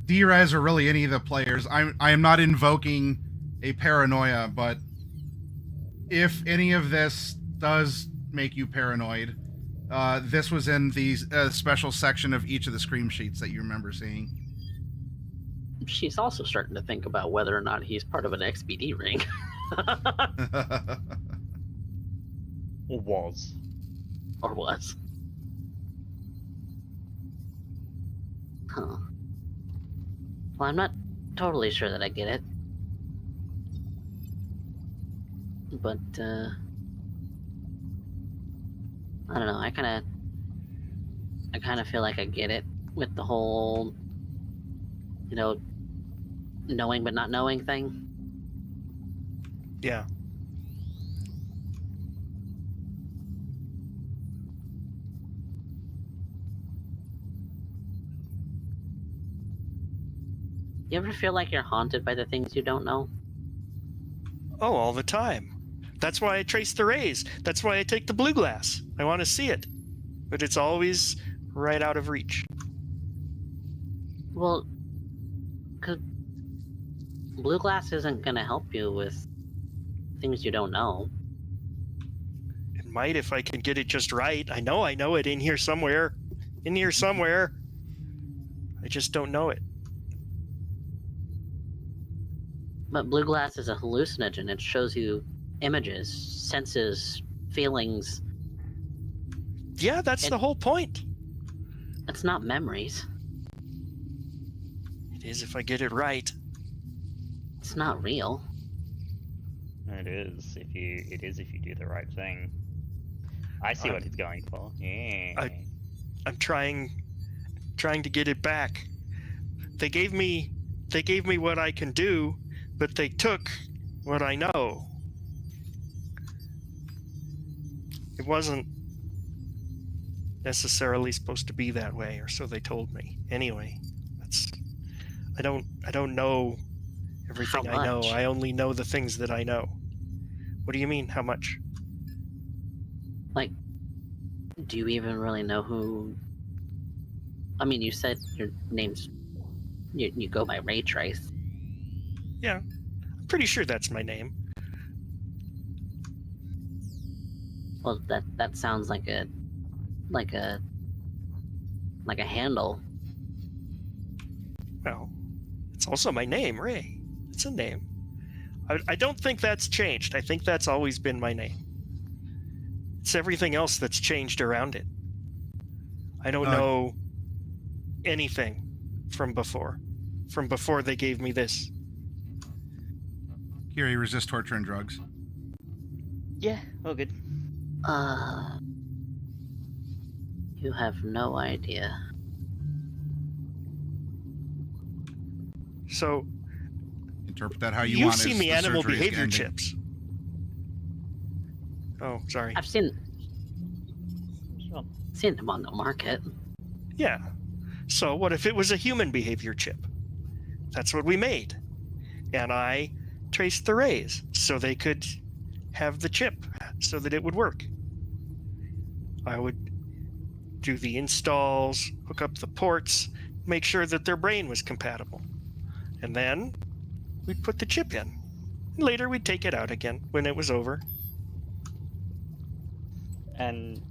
D-Res or really any of the players, I am not invoking a paranoia, but if any of this does make you paranoid, this was in the special section of each of the scream sheets that you remember seeing. She's also starting to think about whether or not he's part of an XBD ring. Or was. Or was. Huh. Well, I'm not totally sure that I get it. But, I don't know, I kind of feel like I get it with the whole, knowing but not knowing thing. Yeah. You ever feel like you're haunted by the things you don't know? Oh, all the time. That's why I trace the rays. That's why I take the blue glass. I want to see it. but it's always right out of reach. Well, cause blue glass isn't gonna help you with things you don't know. It might if I can get it just right. I know it in here somewhere. In here somewhere. I just don't know it. But blue glass is a hallucinogen. It shows you images, senses, feelings. Yeah, that's the whole point. It's not memories. It is if I get it right. It's not real. It is if you do the right thing. I see what he's going for. Yeah. I'm trying to get it back. They gave me what I can do, but they took what I know. It wasn't necessarily supposed to be that way, or so they told me. Anyway, I don't know everything I know. I only know the things that I know. What do you mean, how much? Like, do you even really know who... I mean, you said your name's... You go by Ray Trace. Yeah, I'm pretty sure that's my name. Well, that sounds like a handle. Well, it's also my name, Ray. It's a name. I don't think that's changed. I think that's always been my name. It's everything else that's changed around it. I don't know anything from before they gave me this. Kiri, resist torture and drugs. Yeah, all good. You have no idea. So, interpret that how you you've want. Seen the animal behavior chips. Oh, sorry. I've seen them on the market. Yeah. So what if it was a human behavior chip? That's what we made. And I traced the rays so they could have the chip so that it would work. I would do the installs, hook up the ports, make sure that their brain was compatible. And then we'd put the chip in. Later we'd take it out again when it was over. And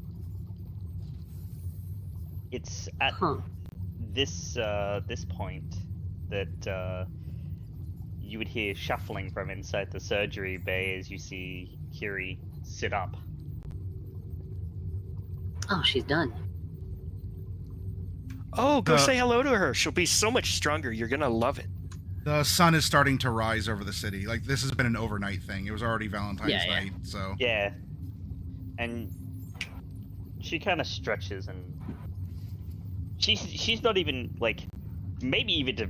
it's at this point that you would hear shuffling from inside the surgery bay as you see Kiri sit up. Oh, she's done. Oh, go say hello to her. She'll be so much stronger. You're gonna love it. The sun is starting to rise over the city. Like, this has been an overnight thing. It was already Valentine's night, so... Yeah. And she kind of stretches and... She's not even, like... Maybe even to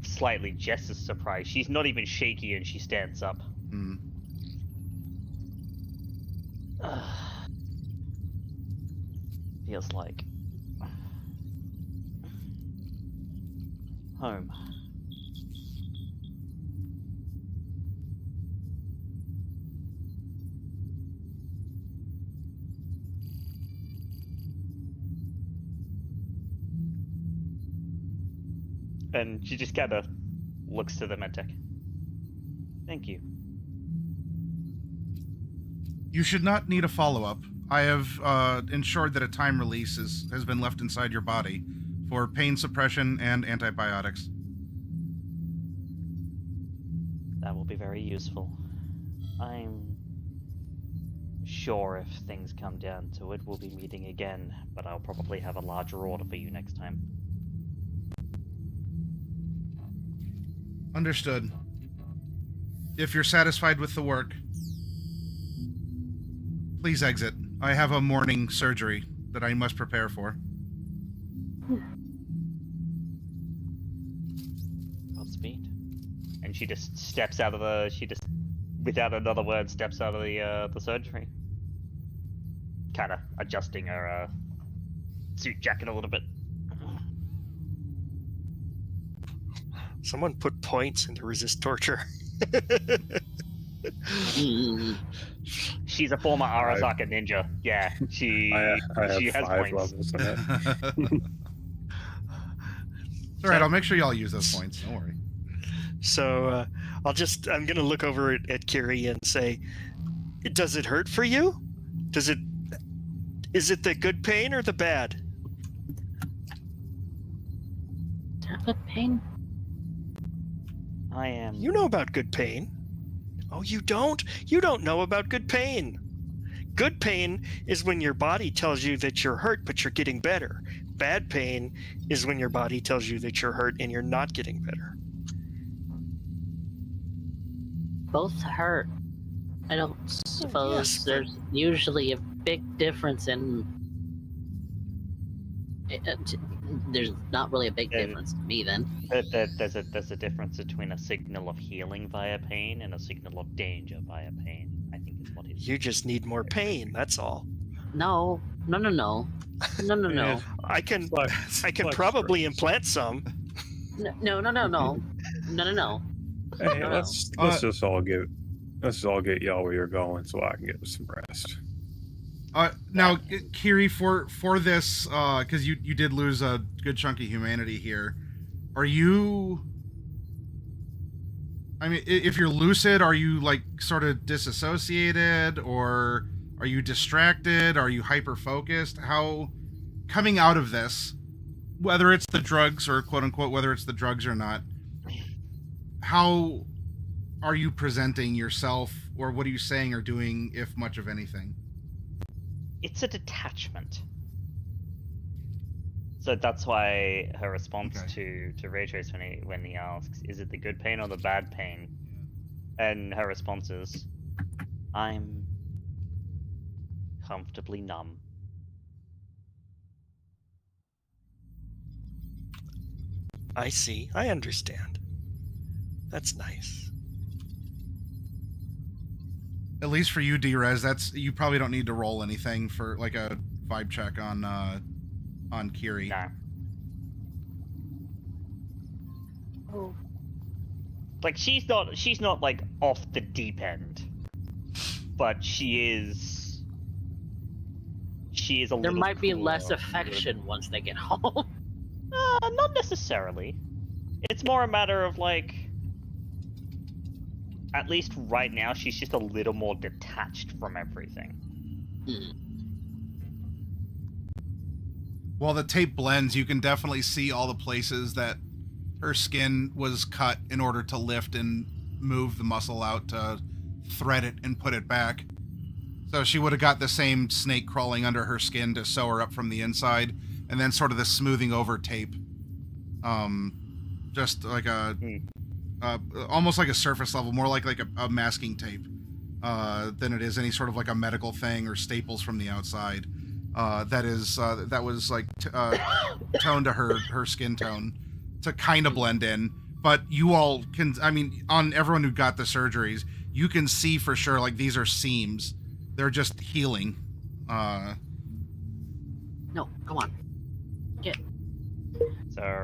slightly Jess's surprise, she's not even shaky and she stands up. Hmm. Feels like... home. And she just kind of looks to the medtech. Thank you. You should not need a follow-up. I have ensured that a time release has been left inside your body for pain suppression and antibiotics. That will be very useful. I'm sure if things come down to it, we'll be meeting again, but I'll probably have a larger order for you next time. Understood. If you're satisfied with the work, please exit. I have a morning surgery that I must prepare for. Godspeed. And she just steps out of the... She just, without another word, steps out of the surgery. Kind of adjusting her suit jacket a little bit. Someone put points into resist torture. She's a former Arasaka ninja. Yeah, I have she has 5 points. levels in it. All right, I'll make sure y'all use those points. Don't worry. So I'm gonna look over at Kiri and say, does it hurt for you? Is it the good pain or the bad? Good pain? I am. You know about good pain. Oh, you don't? You don't know about good pain. Good pain is when your body tells you that you're hurt, but you're getting better. Bad pain is when your body tells you that you're hurt and you're not getting better. Both hurt. I don't suppose yes, there's usually a big difference in. There's not really a big difference to me then. There's a difference between a signal of healing via pain and a signal of danger via pain. I think is what it is. You just need more pain, that's all. No. No. I can probably implant some. No. Hey, let's just all get y'all where you're going so I can get some rest. Now, Kiri, for this, because you did lose a good chunk of humanity here, are you? I mean, if you're lucid, are you like sort of disassociated, or are you distracted? Are you hyper focused? How coming out of this, whether it's the drugs or quote unquote whether it's the drugs or not, how are you presenting yourself, or what are you saying or doing, if much of anything? It's a detachment. So that's why her response to Ray Trace when he asks, "Is it the good pain or the bad pain?" and her response is, "I'm comfortably numb." I see. I understand. That's nice. At least for you, D-Rez, you probably don't need to roll anything for like a vibe check on Kiri. No. Oh. Like she's not like off the deep end, but she is a little. There might be cooler. less affection once they get home. Not necessarily. It's more a matter of like. At least right now, she's just a little more detached from everything. While the tape blends, you can definitely see all the places that her skin was cut in order to lift and move the muscle out to thread it and put it back. So she would have got the same snake crawling under her skin to sew her up from the inside, and then sort of the smoothing over tape. Just like a... almost like a surface level, more like a masking tape than it is any sort of like a medical thing or staples from the outside. That was like toned to her skin tone to kind of blend in. But you all can, I mean, on everyone who got the surgeries, you can see for sure like these are seams. They're just healing. No, come on. Get. So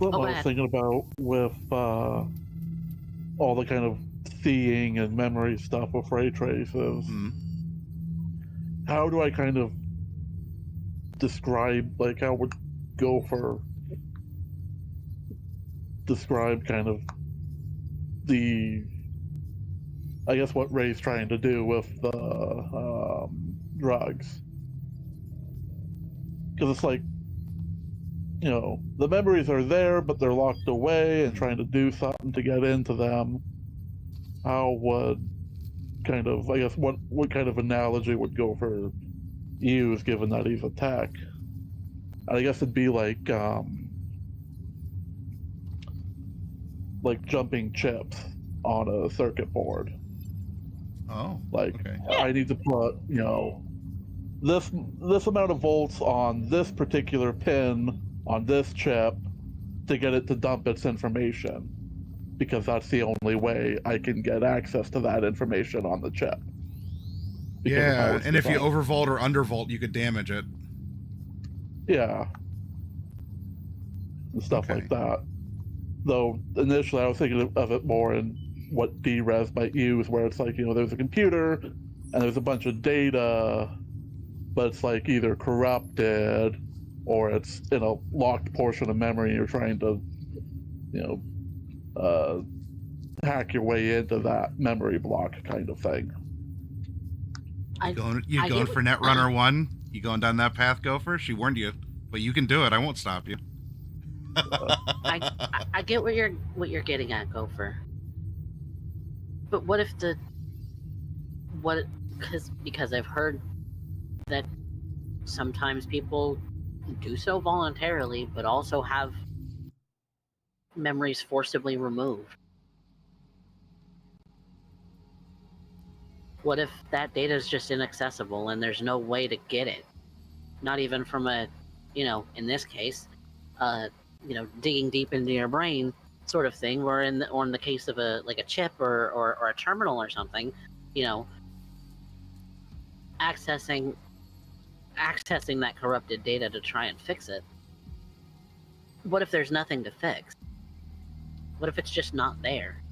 Something I was thinking about with all the kind of seeing and memory stuff with ray traces. How do I kind of describe, like, how would go for describe kind of the, I guess, what Ray's trying to do with the drugs? Because it's like, you know, the memories are there, but they're locked away and trying to do something to get into them. How would kind of, I guess, what kind of analogy would go for use given that he's attack? I guess it'd be like jumping chips on a circuit board. Oh, like, okay. I need to put, you know, this amount of volts on this particular pin on this chip to get it to dump its information, because that's the only way I can get access to that information on the chip. Because yeah, and if you overvolt or undervolt, you could damage it. Yeah. And stuff like that. Though initially I was thinking of it more in what DRes might use, where it's like, there's a computer and there's a bunch of data, but it's like either corrupted or it's in a locked portion of memory. You're trying to, hack your way into that memory block kind of thing. You going for Netrunner 1? You going down that path, Gopher? She warned you, but you can do it. I won't stop you. I get what you're getting at, Gopher. But what if because I've heard that sometimes people do so voluntarily, but also have memories forcibly removed. What if that data is just inaccessible and there's no way to get it? Not even from a, in this case, digging deep into your brain sort of thing, or in the case of a chip or a terminal or something, accessing that corrupted data to try and fix it. What if there's nothing to fix? What if it's just not there?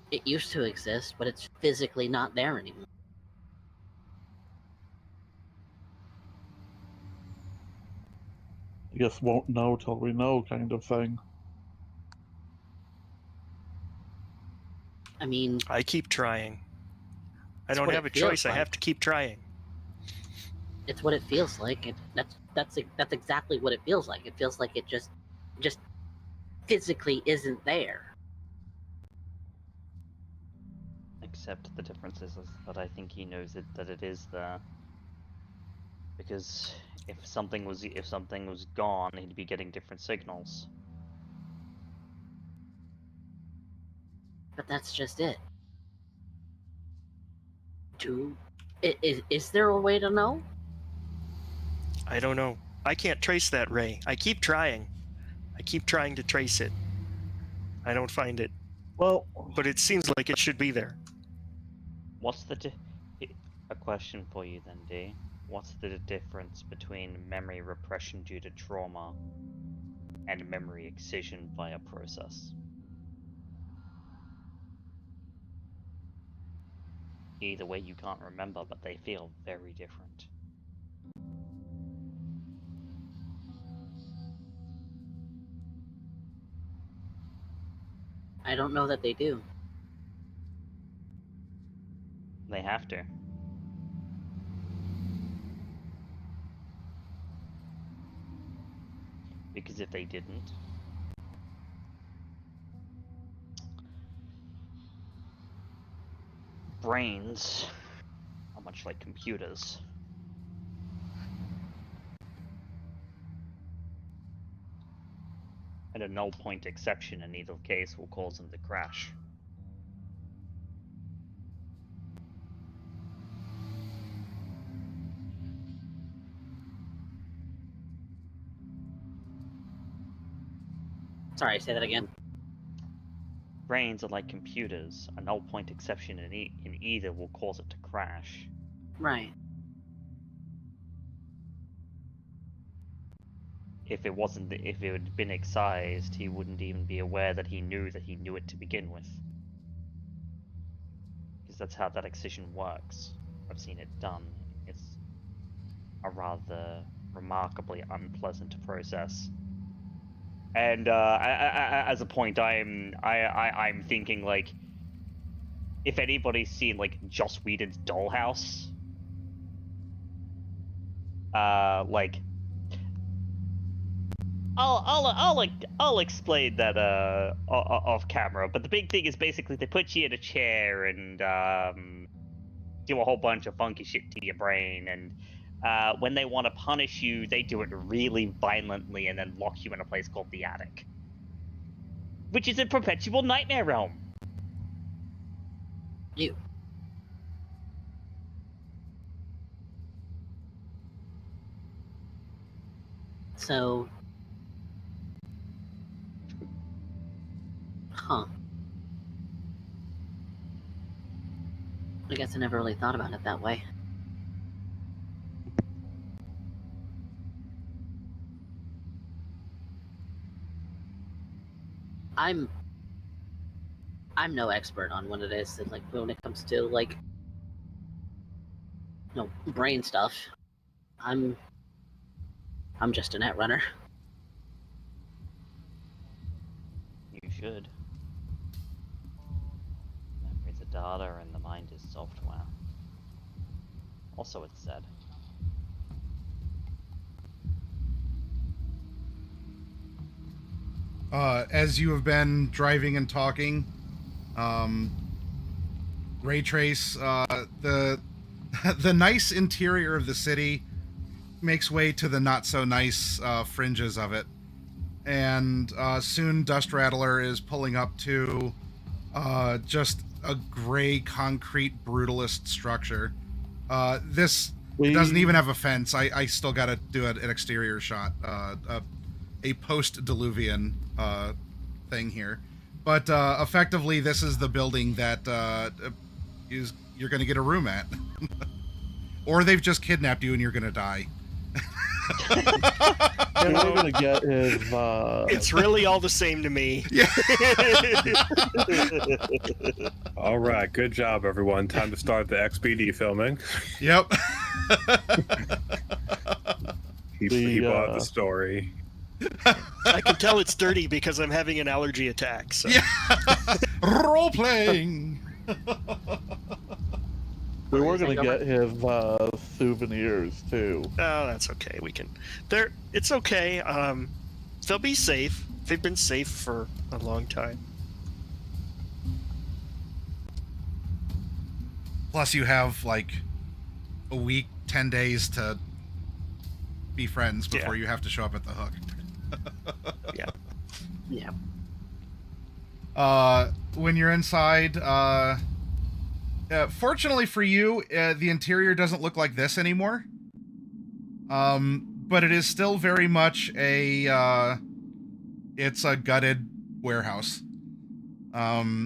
It used to exist, but it's physically not there anymore. I guess won't know till we know kind of thing. I mean, I keep trying. I don't have a choice. I have to keep trying. It's what it feels like. That's exactly what it feels like. It feels like it just physically isn't there. Except the difference is that I think he knows that it is there. Because if something was gone, he'd be getting different signals. But that's just it. Is there a way to know? I don't know. I can't trace that ray. I keep trying. I keep trying to trace it. I don't find it. Well, but it seems like it should be there. What's a question for you then, D? What's the difference between memory repression due to trauma and memory excision via process? Either way, you can't remember, but they feel very different. I don't know that they do. They have to. Because if they didn't, brains are much like computers. And a null point exception in either case will cause them to crash. Sorry, say that again. Brains are like computers. A null point exception in either will cause it to crash. Right. If it had been excised, he wouldn't even be aware that he knew it to begin with. Because that's how that excision works. I've seen it done. It's a rather remarkably unpleasant process. And as a point, I'm thinking, like, if anybody's seen like Joss Whedon's Dollhouse, like, I'll explain that off camera. But the big thing is basically they put you in a chair and do a whole bunch of funky shit to your brain, and when they want to punish you, they do it really violently and then lock you in a place called the attic, which is a perpetual nightmare realm. You. So. Huh. I guess I never really thought about it that way. I'm no expert on what it is, like when it comes to like brain stuff. I'm just a net runner. You should. Memories are data and the mind is software. Also, it's said. As you have been driving and talking, Ray Trace, the the nice interior of the city makes way to the not so nice fringes of it, and soon Dust Rattler is pulling up to just a gray concrete brutalist structure. This doesn't even have a fence. I still got to do an exterior shot, a post-Diluvian thing here. But effectively, this is the building that you're going to get a room at. Or they've just kidnapped you and you're going to die. And we're gonna get his. It's really all the same to me. Yeah. All right, good job, everyone. Time to start the XBD filming. Yep. He bought the story. I can tell it's dirty because I'm having an allergy attack. So. Yeah. Role playing. We were gonna get his souvenirs too. Oh, that's okay. We can. It's okay. They'll be safe. They've been safe for a long time. Plus, you have like a week, 10 days to be friends before you have to show up at the hook. Yeah. When you're inside, fortunately for you, the interior doesn't look like this anymore. But it is still very much it's a gutted warehouse. But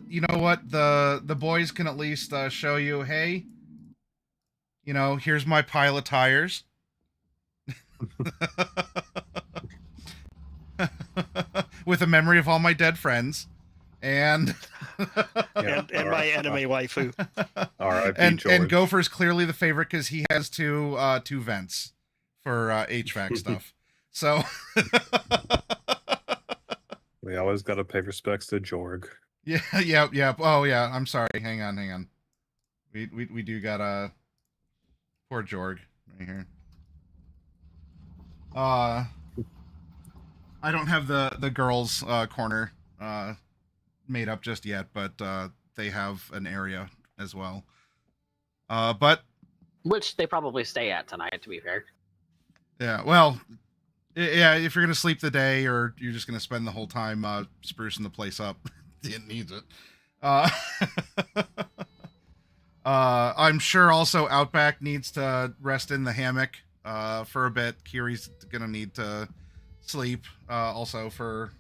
you know what? The boys can at least show you, hey, here's my pile of tires. With a memory of all my dead friends. And and my anime waifu. And Gopher's clearly the favorite because he has two vents for HVAC stuff. So we always got to pay respects to Jorg. Yeah. Oh yeah. I'm sorry. Hang on. We do got poor Jorg right here. I don't have the girls corner made up just yet, but they have an area as well. But which they probably stay at tonight, to be fair. Yeah, well, yeah, if you're gonna sleep the day or you're just gonna spend the whole time sprucing the place up, it needs it. I'm sure also Outback needs to rest in the hammock for a bit. Kiri's gonna need to sleep also for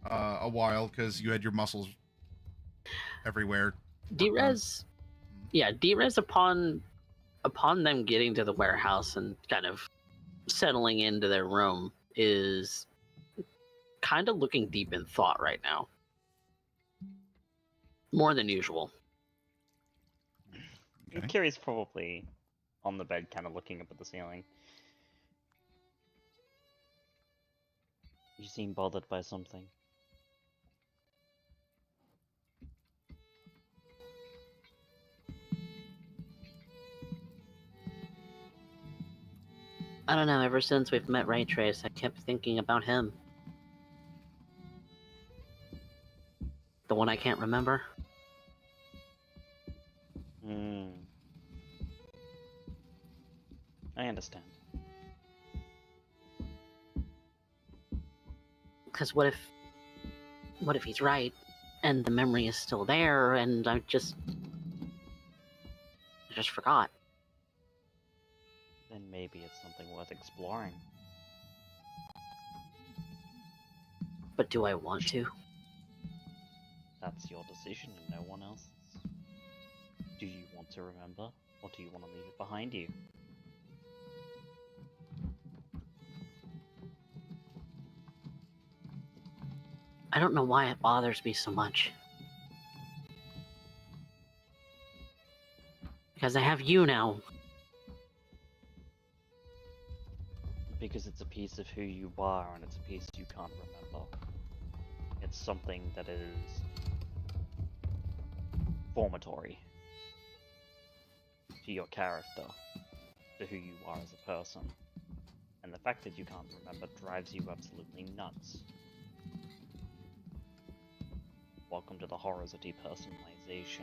a while because you had your muscles everywhere. D-Res upon them getting to the warehouse and kind of settling into their room is kind of looking deep in thought right now. More than usual. Okay. Kiri's probably on the bed, kind of looking up at the ceiling. You seem bothered by something. I don't know, ever since we've met Ray Trace, I kept thinking about him. The one I can't remember. I understand. Because what if he's right, and the memory is still there, and I just forgot. Then maybe it's something worth exploring. But do I want to? That's your decision and no one else's. Do you want to remember, or do you want to leave it behind you? I don't know why it bothers me so much. Because I have you now. Because it's a piece of who you are, and it's a piece you can't remember. It's something that is formatory to your character, to who you are as a person. And the fact that you can't remember drives you absolutely nuts. Welcome to the horrors of depersonalization.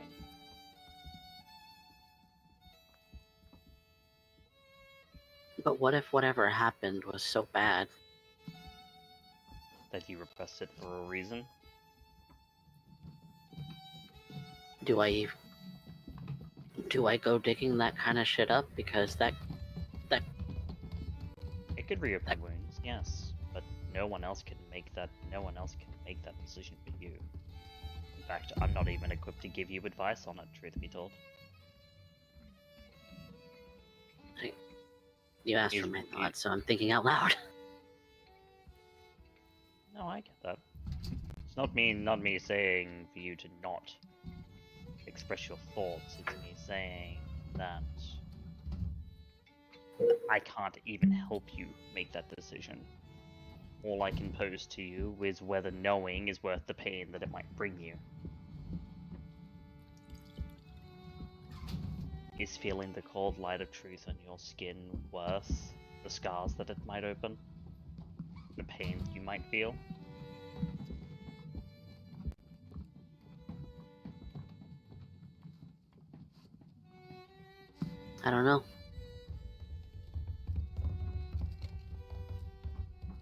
But what if whatever happened was so bad? That you repressed it for a reason? Do I go digging that kind of shit up? Because that It could reopen wounds, yes, but no one else can make that. No one else can make that decision for you. In fact, I'm not even equipped to give you advice on it. Truth be told. You asked for my thoughts, so I'm thinking out loud. No, I get that. It's not me saying for you to not express your thoughts. It's me saying that I can't even help you make that decision. All I can pose to you is whether knowing is worth the pain that it might bring you. Is feeling the cold light of truth on your skin worth the scars that it might open? The pain you might feel? I don't know.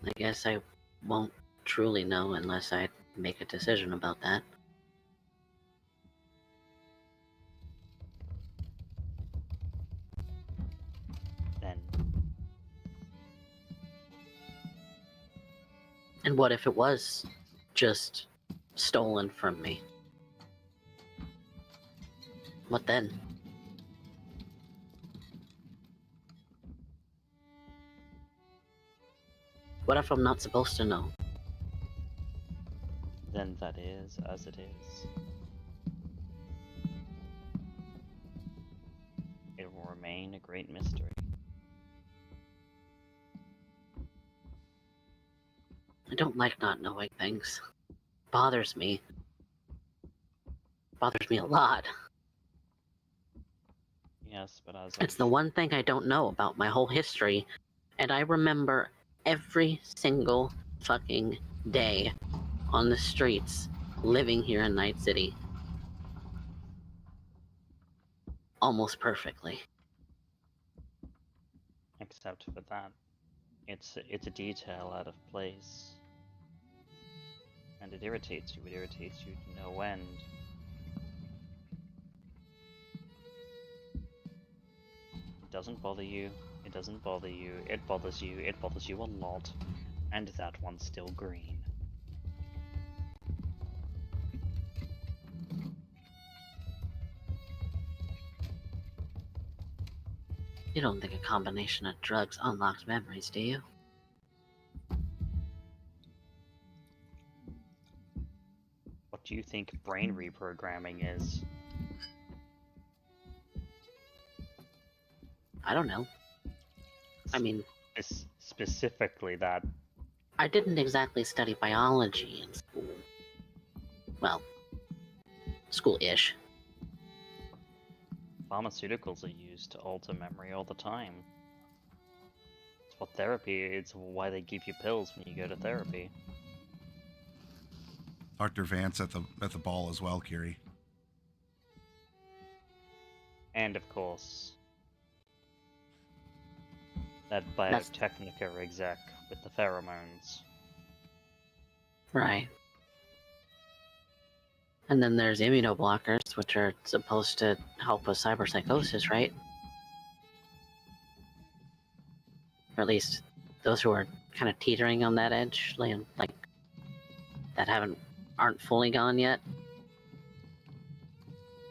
I guess I won't truly know unless I make a decision about that. Then And what if it was just stolen from me? What then? What if I'm not supposed to know? then that is as it is. It will remain a great mystery. I don't like not knowing things. Bothers me. Bothers me a lot. Yes, but as It's the one thing I don't know about my whole history, and I remember every single fucking day on the streets living here in Night City. Almost perfectly. except for that, it's a detail out of place. And it irritates you. It irritates you to no end. It doesn't bother you. It doesn't bother you. It bothers you. It bothers you a lot. And that one's still green. You don't think a combination of drugs unlocks memories, do you? What do you think brain reprogramming is? I don't know. I mean, Specifically that. I didn't exactly study biology in school. Well, school-ish. Pharmaceuticals are used to alter memory all the time. It's what therapy is. It's why they give you pills when you go to therapy. Dr. Vance at the ball as well, Kiri. And of course, that Biotechnica exec with the pheromones. Right. And then there's immunoblockers, which are supposed to help with cyberpsychosis, right? Or at least those who are kind of teetering on that edge, like that aren't fully gone yet.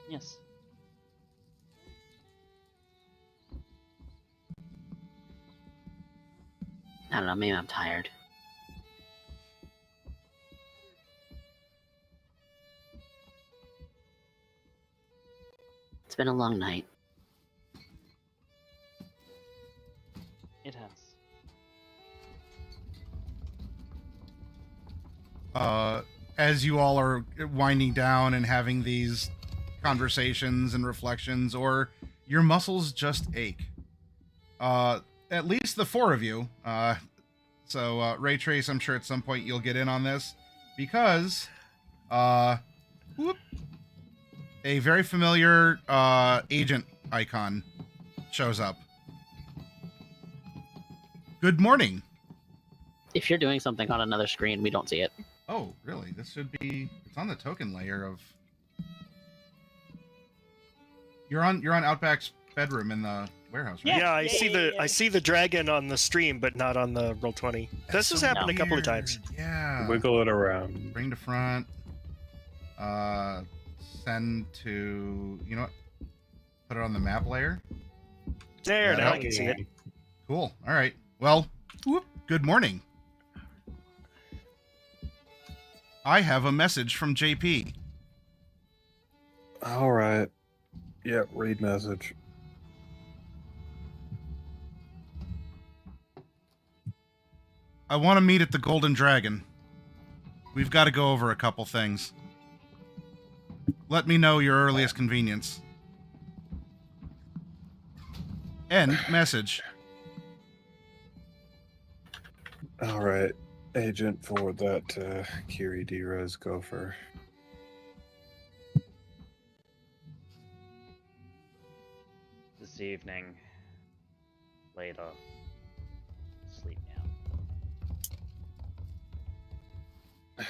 Yes. I don't know, maybe I'm tired. been a long night. It has. As you all are winding down and having these conversations and reflections, or your muscles just ache. At least the four of you. So Ray Trace, I'm sure at some point you'll get in on this, because whoop, a very familiar agent icon shows up. Good morning. If you're doing something on another screen, we don't see it. Oh, really? This should be... It's on the token layer of... You're on Outback's bedroom in the warehouse, right? Yeah, I see the dragon on the stream, but not on the Roll20. This has happened a couple of times. Yeah. Wiggle it around. Bring to front. Send to... You know what? Put it on the map layer. There, now I Yeah. can see it. Cool. All right. Well, whoop, good morning. I have a message from JP. All right. Yeah, read message. I want to meet at the Golden Dragon. We've got to go over a couple things. Let me know your earliest convenience. End message. All right. Agent, forward that to Kiri D-Rez Gopher. This evening. Later. Sleep now.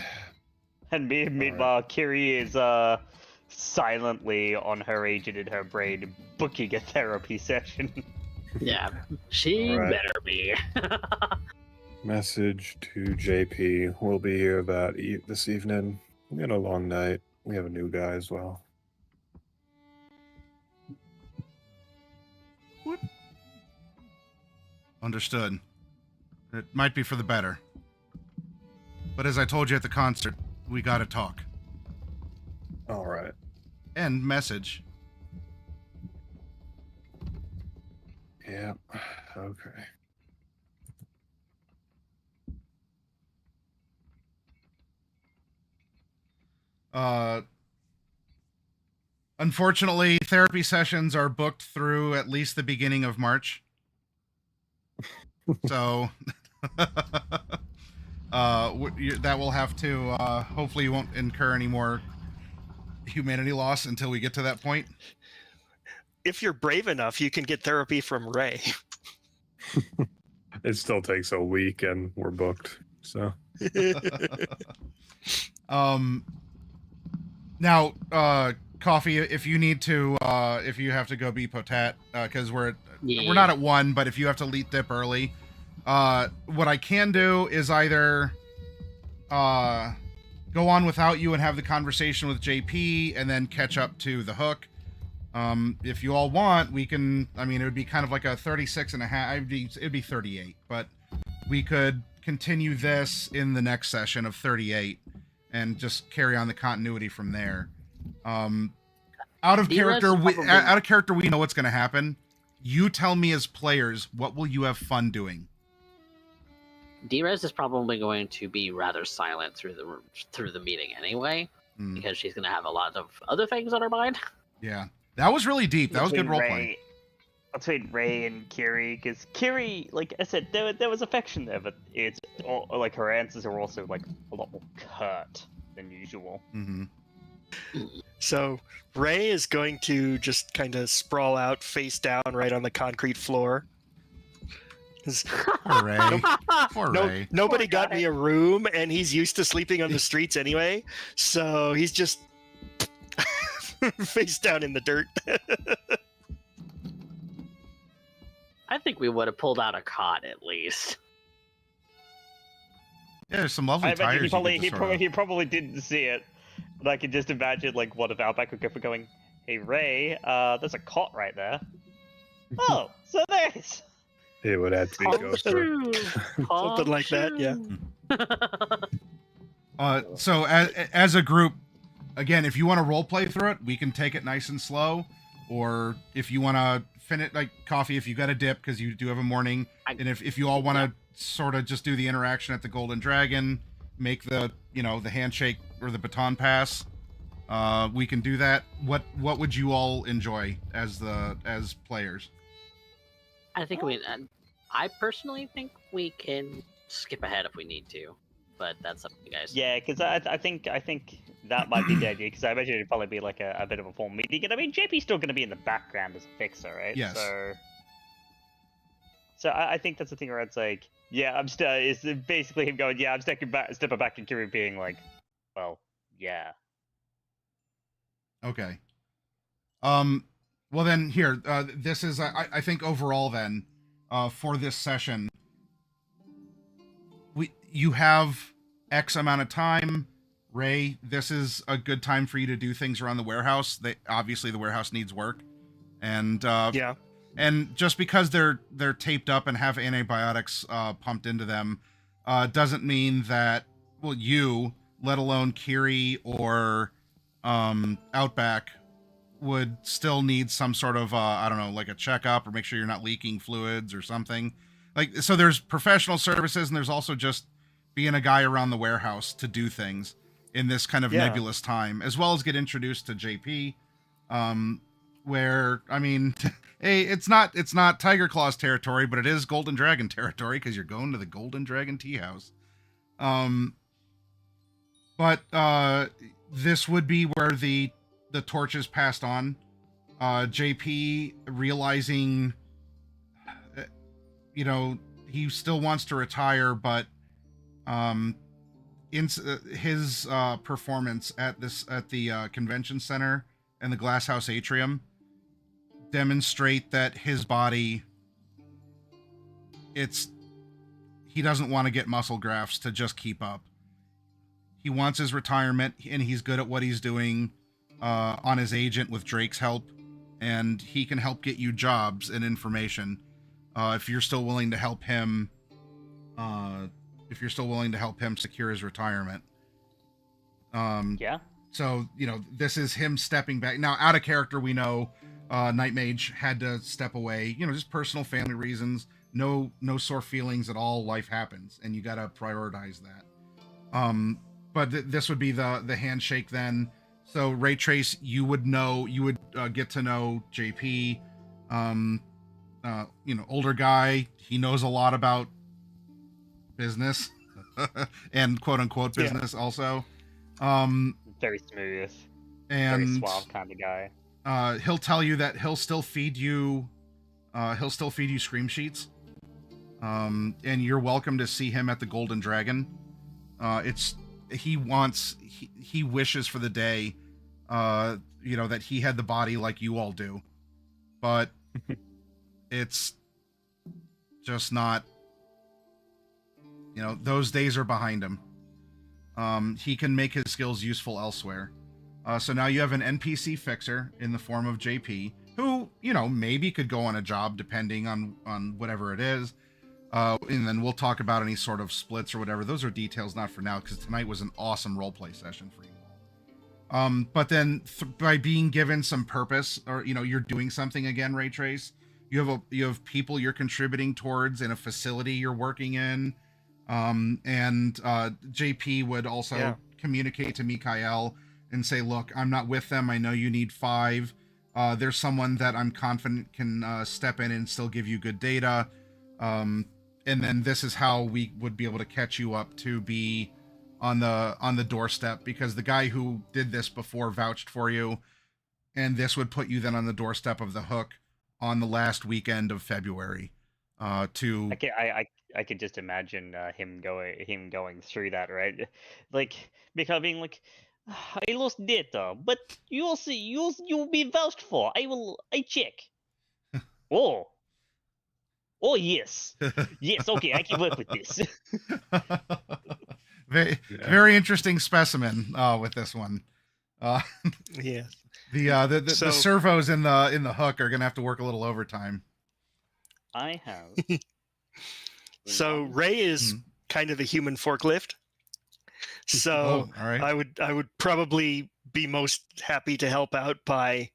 And meanwhile, Kiri is silently on her agent in her brain booking a therapy session. Yeah, she Alright. better be. Message to JP. We'll be here this evening. We had a long night. We have a new guy as well. Understood. It might be for the better. But as I told you at the concert, we gotta talk. All right. End message. Yeah. Okay. Unfortunately, therapy sessions are booked through at least the beginning of March. So, that will have to, hopefully you won't incur any more humanity loss until we get to that point. If you're brave enough, you can get therapy from Ray. It still takes a week and we're booked. So. Now, Coffee, if you need to, if you have to go be potat, because we're not at 1, but if you have to leap dip early, what I can do is either go on without you and have the conversation with JP and then catch up to the hook. If you all want, we can, I mean, it would be kind of like a 36 and a half, it'd be 38, but we could continue this in the next session of 38 and just carry on the continuity from there. Out of character, we know what's going to happen. You tell me as players, what will you have fun doing? D-Rez is probably going to be rather silent through the meeting anyway, because she's going to have a lot of other things on her mind. Yeah, that was really deep. That was good roleplay. Between Ray and Kiri, because Kiri, like I said, there was affection there, but it's all, like her answers are also like a lot more curt than usual. Mm-hmm. So Ray is going to just kind of sprawl out face down right on the concrete floor. Poor Ray. Poor Ray. Nobody got me a room, and he's used to sleeping on the streets anyway, so he's just face down in the dirt. I think we would have pulled out a cot at least. Yeah, there's some lovely I imagine tires. he probably didn't see it, but I could just imagine like one of Outback would go for going, "Hey Ray, there's a cot right there." Oh, so there's. It would have to be Gopher. Something like that, yeah. So as a group, again, if you want to role play through it, we can take it nice and slow, or if you want to finish like coffee, if you got a dip because you do have a morning, and if you all want to sort of just do the interaction at the Golden Dragon, make the the handshake or the baton pass, we can do that. What would you all enjoy as players? I think I personally think we can skip ahead if we need to, but that's up to you guys. Yeah, because I think that might be the idea. Because I imagine it'd probably be like a bit of a formal meeting. And I mean, JP's still going to be in the background as a fixer, right? Yes. So I think that's the thing where it's like, yeah, I'm still. It's basically him going, yeah, I'm stepping back, and Kiri being like, well, yeah. Okay. Well then, here. This is I think overall then, for this session, you have X amount of time. Ray, this is a good time for you to do things around the warehouse. Obviously the warehouse needs work, and Yeah. and just because they're taped up and have antibiotics pumped into them, doesn't mean that you, let alone Kiri or Outback, would still need some sort of I don't know, like a checkup or make sure you're not leaking fluids or something. Like, so there's professional services and there's also just being a guy around the warehouse to do things in this kind of nebulous time, as well as get introduced to JP, where, I mean, hey, it's not Tiger Claws territory, but it is Golden Dragon territory because you're going to the Golden Dragon Tea House. But this would be where the torch is passed on. JP realizing, he still wants to retire, but his performance at the convention center and the Glasshouse Atrium demonstrate that his body, he doesn't want to get muscle grafts to just keep up. He wants his retirement, and he's good at what he's doing on his agent with Drake's help, and he can help get you jobs and information if you're still willing to help him. Secure his retirement. Yeah. So, this is him stepping back. Now, out of character, we know Night Mage had to step away, just personal family reasons. No sore feelings at all. Life happens, and you got to prioritize that. But this would be the handshake then. So, Ray Trace, you would get to know JP. Older guy. He knows a lot about business and quote unquote business also. Very smooth, and very suave kind of guy. He'll tell you that he'll still feed you scream sheets, and you're welcome to see him at the Golden Dragon. He wishes for the day that he had the body like you all do, but it's just not. Those days are behind him. He can make his skills useful elsewhere. So now you have an NPC fixer in the form of JP, who, maybe could go on a job depending on whatever it is. And then we'll talk about any sort of splits or whatever. Those are details, not for now, because tonight was an awesome roleplay session for you all. But then by being given some purpose, or, you're doing something again, Ray Trace, you have people you're contributing towards in a facility you're working in. And JP would also communicate to Mikael and say, look, I'm not with them. I know you need 5. There's someone that I'm confident can step in and still give you good data. And then this is how we would be able to catch you up to be on the doorstep, because the guy who did this before vouched for you, and this would put you then on the doorstep of the Hook on the last weekend of February. I could just imagine him going through that, right? Like becoming like, I lost data, but you'll see, you'll be vouched for. I check. Oh yes, yes. Okay, I can work with this. Very interesting specimen with this one. Yeah. The servos in the Hook are gonna have to work a little overtime. I have. So Ray is kind of a human forklift. So all right. I would probably be most happy to help out by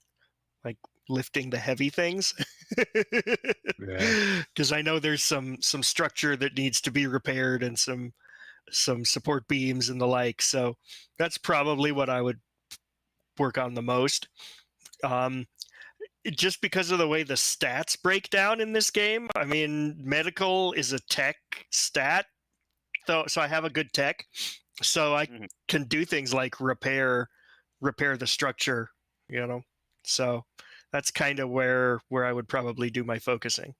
like lifting the heavy things. Yeah. Because I know there's some structure that needs to be repaired and some support beams and the like. So that's probably what I would work on the most. Just because of the way the stats break down in this game. I mean, medical is a tech stat, so I have a good tech, so I can do things like repair the structure, you know. So that's kind of where I would probably do my focusing.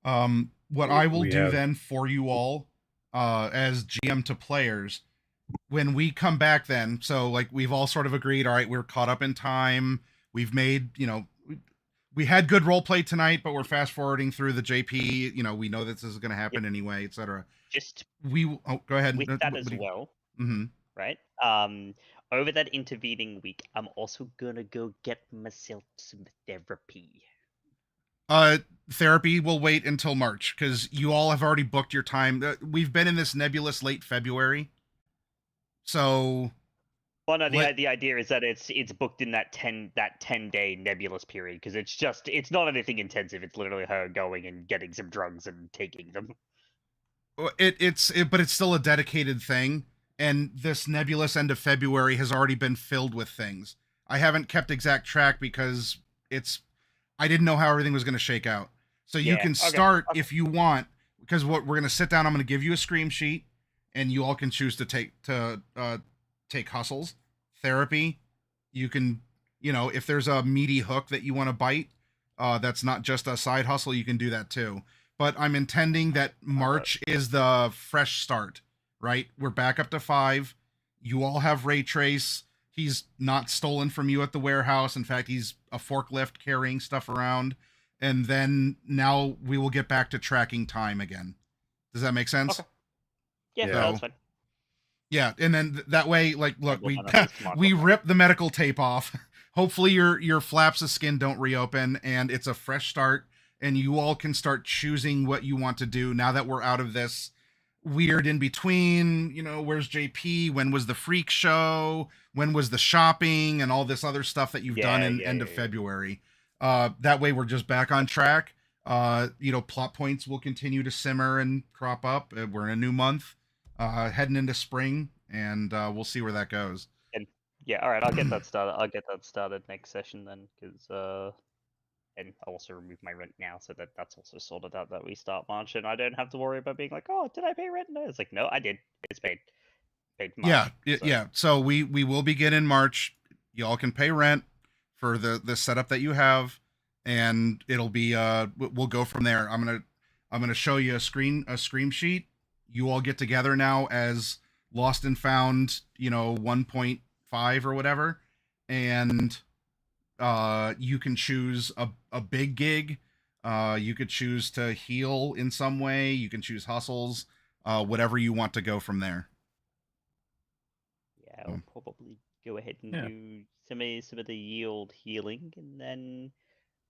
What I will We do have- then for you all, as GM to players, when we come back then, so like we've all sort of agreed, all right, we're caught up in time. We've made, we had good role play tonight, but we're fast forwarding through the JP. We know this is going to happen anyway, etc. Just Go ahead. with that as well, Mm-hmm. right? Over that intervening week, I'm also gonna go get myself some therapy. Therapy will wait until March because you all have already booked your time. We've been in this nebulous late February, so. Well, no, the idea is that it's booked in that 10-day nebulous period because it's not anything intensive. It's literally her going and getting some drugs and taking them. But it's still a dedicated thing, and this nebulous end of February has already been filled with things. I haven't kept exact track because I didn't know how everything was going to shake out. So you can start if you want, because what we're going to sit down, I'm going to give you a scream sheet, and you all can choose to take hustles, therapy. You can, if there's a meaty hook that you want to bite, that's not just a side hustle, you can do that too. But I'm intending that March is the fresh start, right? We're back up to 5. You all have ray trace. He's not stolen from you at the warehouse. In fact, he's a forklift carrying stuff around. And then now we will get back to tracking time again. Does that make sense? Okay. Yeah, that's fine. Yeah, and then that way, like, look, we rip the medical tape off. Hopefully your flaps of skin don't reopen, and it's a fresh start, and you all can start choosing what you want to do now that we're out of this weird in between. Where's JP? When was the freak show? When was the shopping and all this other stuff that you've done in end of February? That way we're just back on track. Plot points will continue to simmer and crop up. We're in a new month. Heading into spring, and we'll see where that goes. And all right, I'll get that started next session then, because and I'll also remove my rent now, so that's also sorted out. That we start March, and I don't have to worry about being like, oh, did I pay rent? No, it's like, no, I did. It's paid. March, yeah. So we will begin in March. Y'all can pay rent for the setup that you have, and it'll be we'll go from there. I'm gonna show you a scream sheet. You all get together now as Lost and Found, 1.5 or whatever, and you can choose a big gig. You could choose to heal in some way. You can choose hustles, whatever you want to go from there. Yeah, I'll probably go ahead and do some of the yield healing, and then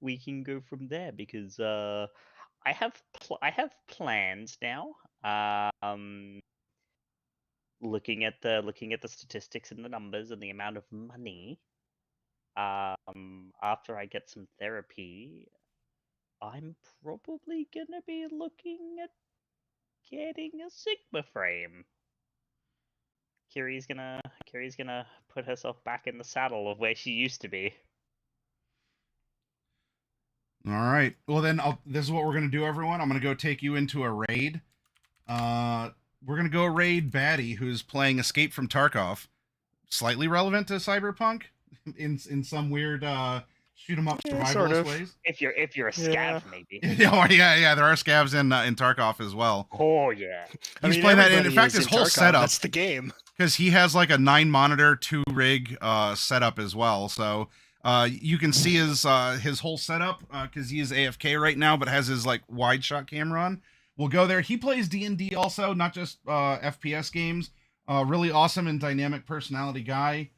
we can go from there because I have plans now. Looking at the statistics and the numbers and the amount of money. After I get some therapy, I'm probably gonna be looking at getting a Sigma frame. Kiri's gonna put herself back in the saddle of where she used to be. All right. Well, then this is what we're gonna do, everyone. I'm gonna go take you into a raid. We're gonna go raid Batty, who's playing Escape from Tarkov. Slightly relevant to Cyberpunk in some weird shoot 'em up survivalist ways. If you're a scav, maybe. Yeah. There are scavs in Tarkov as well. Oh yeah. He's playing that. In fact, his whole Tarkov, setup. That's the game. Because he has like a 9-monitor, 2-rig setup as well. So you can see his whole setup because he is AFK right now, but has his like wide shot camera on. We'll go there. He plays D&D also, not just FPS games. Really awesome and dynamic personality guy.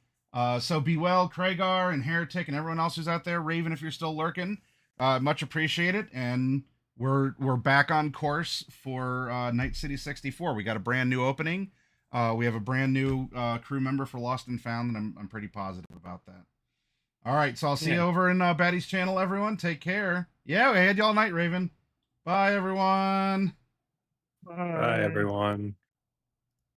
So be well, Kragar and Heretic and everyone else who's out there. Raven, if you're still lurking, much appreciated. And we're back on course for Night City 64. We got a brand new opening. We have a brand new crew member for Lost and Found, and I'm pretty positive about that. All right, so I'll see you over in Batty's channel, everyone. Take care. Yeah, we had you all night, Raven. Bye, everyone. Bye, everyone.